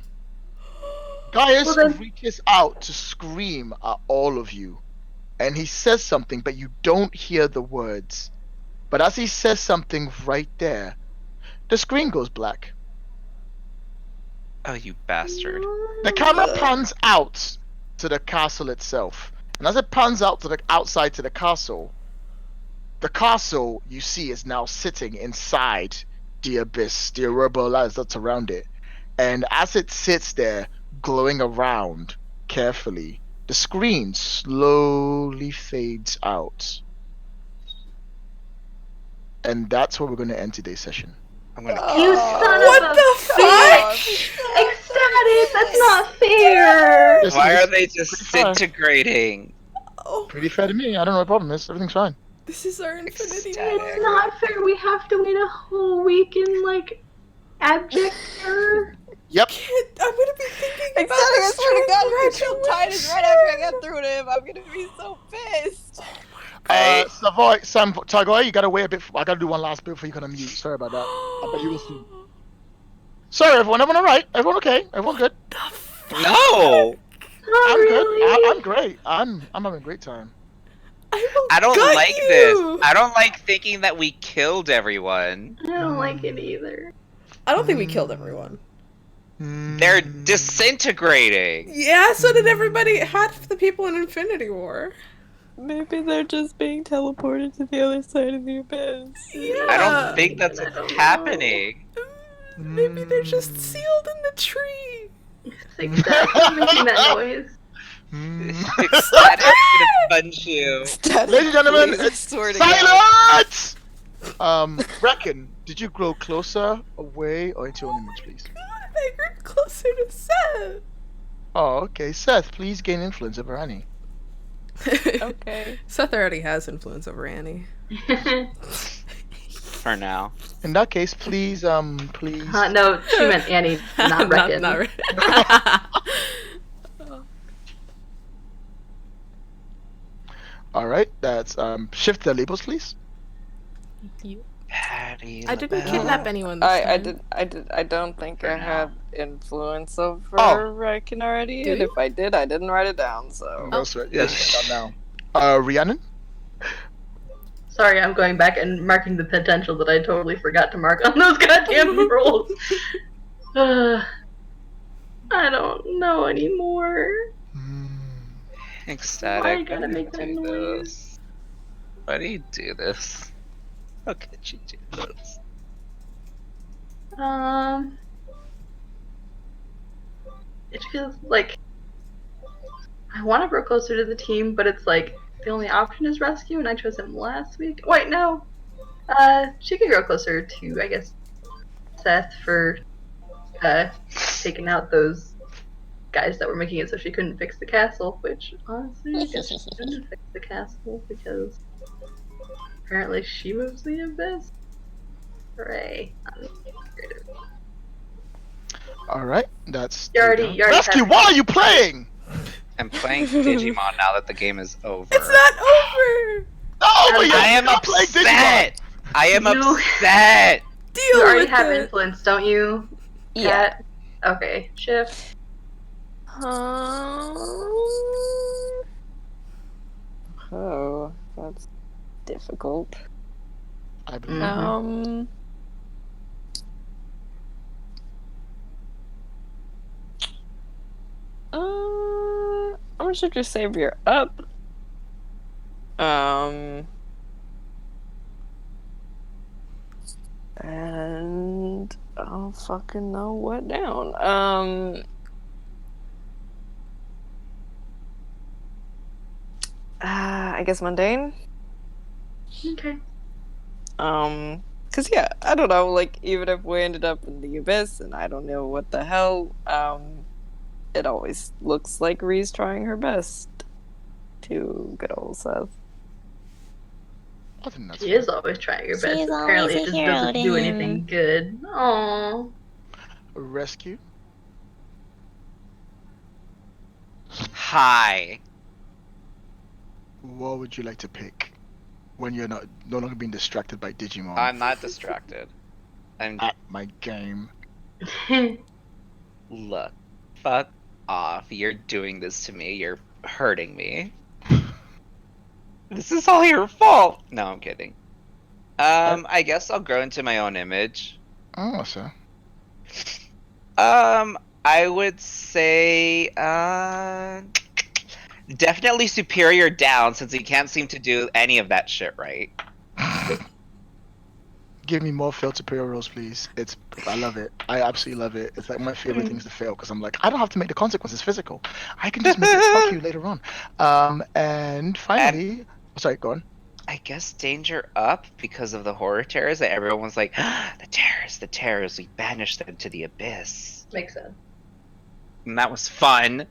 Gaius Well, then- reaches out to scream at all of you, and he says something, but you don't hear the words. But as he says something right there, the screen goes black. Oh, you bastard. The camera pans out to the castle itself, and as it pans out to the outside to the castle you see is now sitting inside the abyss, the Aurora lights that's around it. And as it sits there, glowing around carefully, the screen slowly fades out. And that's where we're going to end today's session. I'm gonna You son What of a the bitch! Ecstatic! That's not fair! This Why is are they disintegrating? Oh, pretty fair to me. I don't know what the problem is. Everything's fine. this is our infinity Ecstatic. war. It's not fair. We have to wait a whole week in like abject terror. Yep. Kid, I'm gonna be thinking about Ecstatic, I this swear to God, train if you killed Titus right after I got through to him, I'm gonna be so pissed. Savoy, Sam, Tagoy, you gotta wait a bit. I gotta do one last bit before you can unmute. Sorry about that. I bet you will soon. Sorry, everyone. Everyone alright? Everyone okay? Everyone good? No! Not I'm really. good. I'm great. I'm having a great time. I don't gut like you. this. I don't like thinking that we killed everyone. I don't like it either. I don't think we killed everyone. They're disintegrating. Yeah, so did everybody. Half the people in Infinity War. Maybe they're just being teleported to the other side of the abyss. Yeah. I don't think that's I what's don't know. happening. Maybe they're just sealed in the tree. Ecstatic is making that noise. Ecstatic, I'm gonna punch you. Static, Ladies and gentlemen, please, I it's swear to God. silence! Reckon, did you grow closer, away, or into your own image, please? I grew closer to Seth. Oh, okay. Seth, please gain influence over Annie. Okay. Seth already has influence over Annie. For now. In that case, please. No, she meant Annie, not Reckon. All right, that's shift the labels, please. You. Patty I didn't LaBelle. kidnap anyone this time. I don't think For I now. had influence over Oh. Rekken already, Do and you? if I did, I didn't write it down, so... That's right. Yes, now. Rhiannon. Sorry, I'm going back and marking the potential that I totally forgot to mark on those goddamn rolls. I don't know anymore. Ecstatic. Why you Why gotta do you make that do noise? this? Why do you do this? How could you do this? It feels like I want to grow closer to the team, but it's like the only option is rescue, and I chose him last week. Wait, no. She could grow closer to, I guess, Seth for taking out those guys that were making it so she couldn't fix the castle. Which honestly, I guess she couldn't fix the castle because apparently she moves the abyss. Hooray! I'm creative. All right, that's. You already Rescue. have- Why are you playing? I'm playing Digimon now that the game is over. It's not over. No, but I am you're playing Digimon. upset. I am You- upset. Deal You already with have it. influence, don't you? Yeah. Kat? Okay, shift. Oh, that's difficult. I believe. Mhm. I'm gonna shift your savior up. And I'll fucking know what down. I guess mundane. Okay. Cause yeah, I don't know, like, even if we ended up in the abyss and I don't know what the hell, it always looks like Ree's trying her best to good old Seth. I think that's She fair. is always trying her She best. is always Apparently, a it just hero doesn't to do him. anything good. Aww. Rescue. Hi. What would you like to pick when you're no longer being distracted by Digimon I'm not distracted. I'm at my game? look. Fuck off. You're doing this to me. You're hurting me. This is all your fault. No, I'm kidding. I guess I'll grow into my own image. Oh, sir. I would say, definitely superior down since he can't seem to do any of that shit right. Give me more failed superior roles, please. I love it. I absolutely love it. It's like my favorite things to fail because I'm like, I don't have to make the consequences physical. I can just make it fuck you later on. And finally, sorry, go on. I guess danger up because of the horror terrors that everyone's like, the terrors, we banished them to the abyss. Makes sense. And that was fun.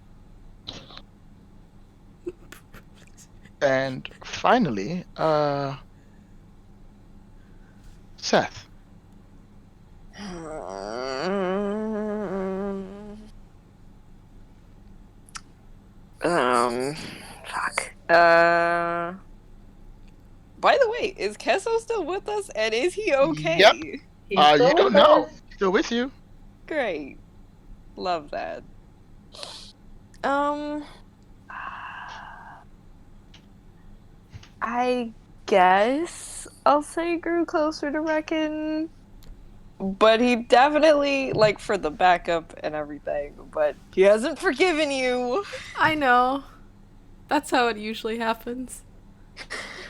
And finally, Seth. Fuck. By the way, is Kesso still with us, and is he okay? Yep. He's You still don't with know. us. Still with you. Great. Love that. I guess I'll say grew closer to Rekken. But he definitely, like, for the backup and everything, but he hasn't forgiven you. I know. That's how it usually happens.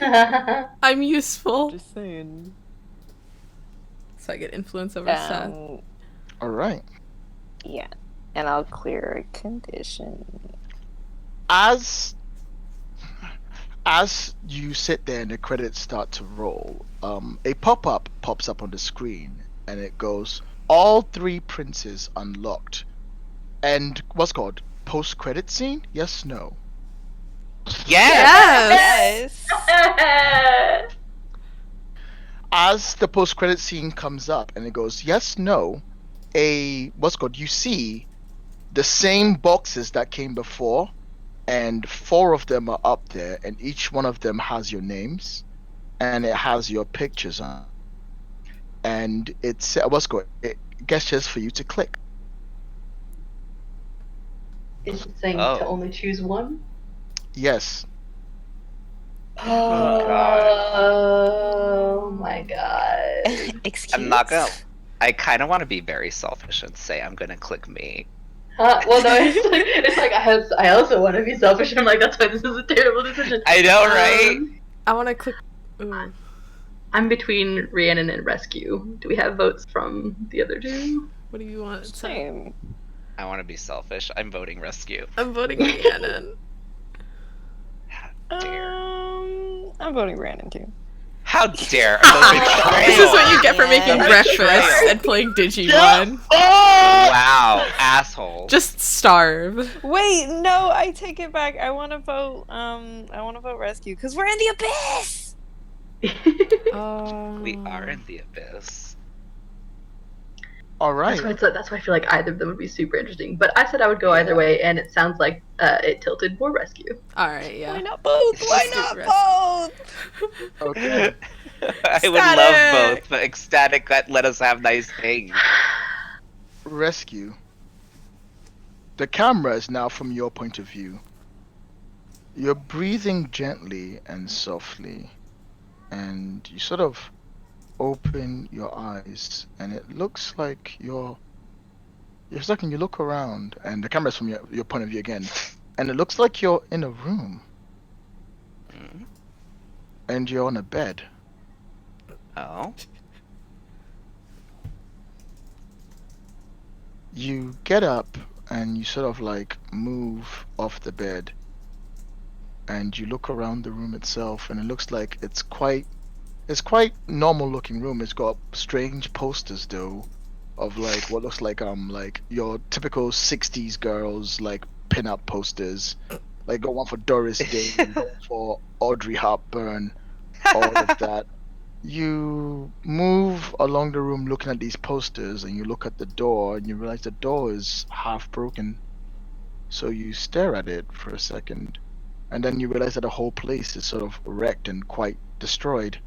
I'm useful. Just saying. So I get influence over Seth. All right. Yeah. And I'll clear a condition. As you sit there and the credits start to roll, a pop-up pops up on the screen and it goes, all 3 princes unlocked. And what's called post-credit scene? Yes, no. Yes. Yes. As the post-credit scene comes up and it goes, yes, no, you see the same boxes that came before, and 4 of them are up there, and each one of them has your names and it has your pictures on, and it's it gestures for you to click. Is it saying Oh. to only choose one? Yes. Oh my god. Excuse? I'm not gonna. I kind of want to be very selfish and say I'm gonna click me. Huh? Well, no, it's like I also want to be selfish. I'm like, that's why this is a terrible decision. I know, right? I want to click. Ooh. I'm between Rhiannon and Rescue. Do we have votes from the other 2? What do you want? Sam? Same. I want to be selfish. I'm voting rescue. I'm voting Rhiannon. Dare. I'm voting Rhiannon too. How dare! The This is what you get for Yeah. making The breakfast betrayal. and playing Digimon. Wow, asshole. Just starve. Wait, no, I take it back. I want to vote. I want to vote Rescue because we're in the abyss. We are in the abyss. All right. That's why I feel like either of them would be super interesting. But I said I would go either way, and it sounds like it tilted more Rescue. All right, yeah. Why not both? Why Let's not do both? Okay. I would love both, but ecstatic let us have nice things. Rescue. The camera is now from your point of view. You're breathing gently and softly, and you sort of open your eyes, and it looks like you're stuck, and you look around, and the camera's from your point of view again, and it looks like you're in a room, and you're on a bed. Oh. You get up and you sort of like move off the bed, and you look around the room itself, and it looks like it's quite normal looking room. It's got strange posters though of like what looks like your typical 60s girls like pin-up posters. Like got one for Doris Day, got one for Audrey Hepburn, all of that. You move along the room looking at these posters, and you look at the door and you realize the door is half broken. So you stare at it for a second, and then you realize that the whole place is sort of wrecked and quite destroyed.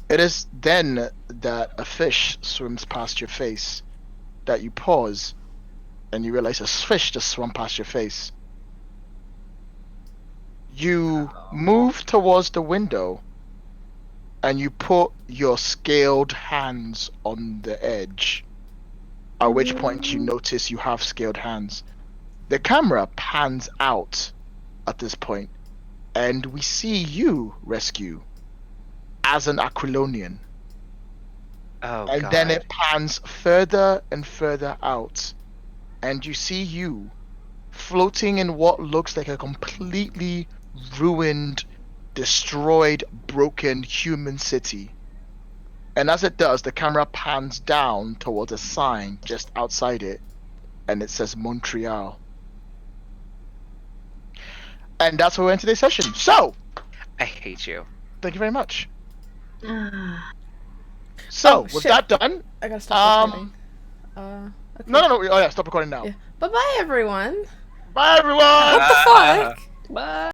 It is then that a fish swims past your face, that you pause, and you realize a fish just swam past your face. You move towards the window, and you put your scaled hands on the edge, at which point you notice you have scaled hands. The camera pans out at this point, and we see you, Rescue, as an Aquilonian. Oh, And God. then it pans further and further out, and you see you floating in what looks like a completely ruined, destroyed, broken human city. And as it does, the camera pans down towards a sign just outside it, and it says Montreal. And that's where we end today's session. So, I hate you. thank you very much. So, with shit. that done, I gotta stop recording. Okay. no. Oh yeah, stop recording now. Yeah. Bye bye, everyone. Bye everyone. What the fuck? Bye.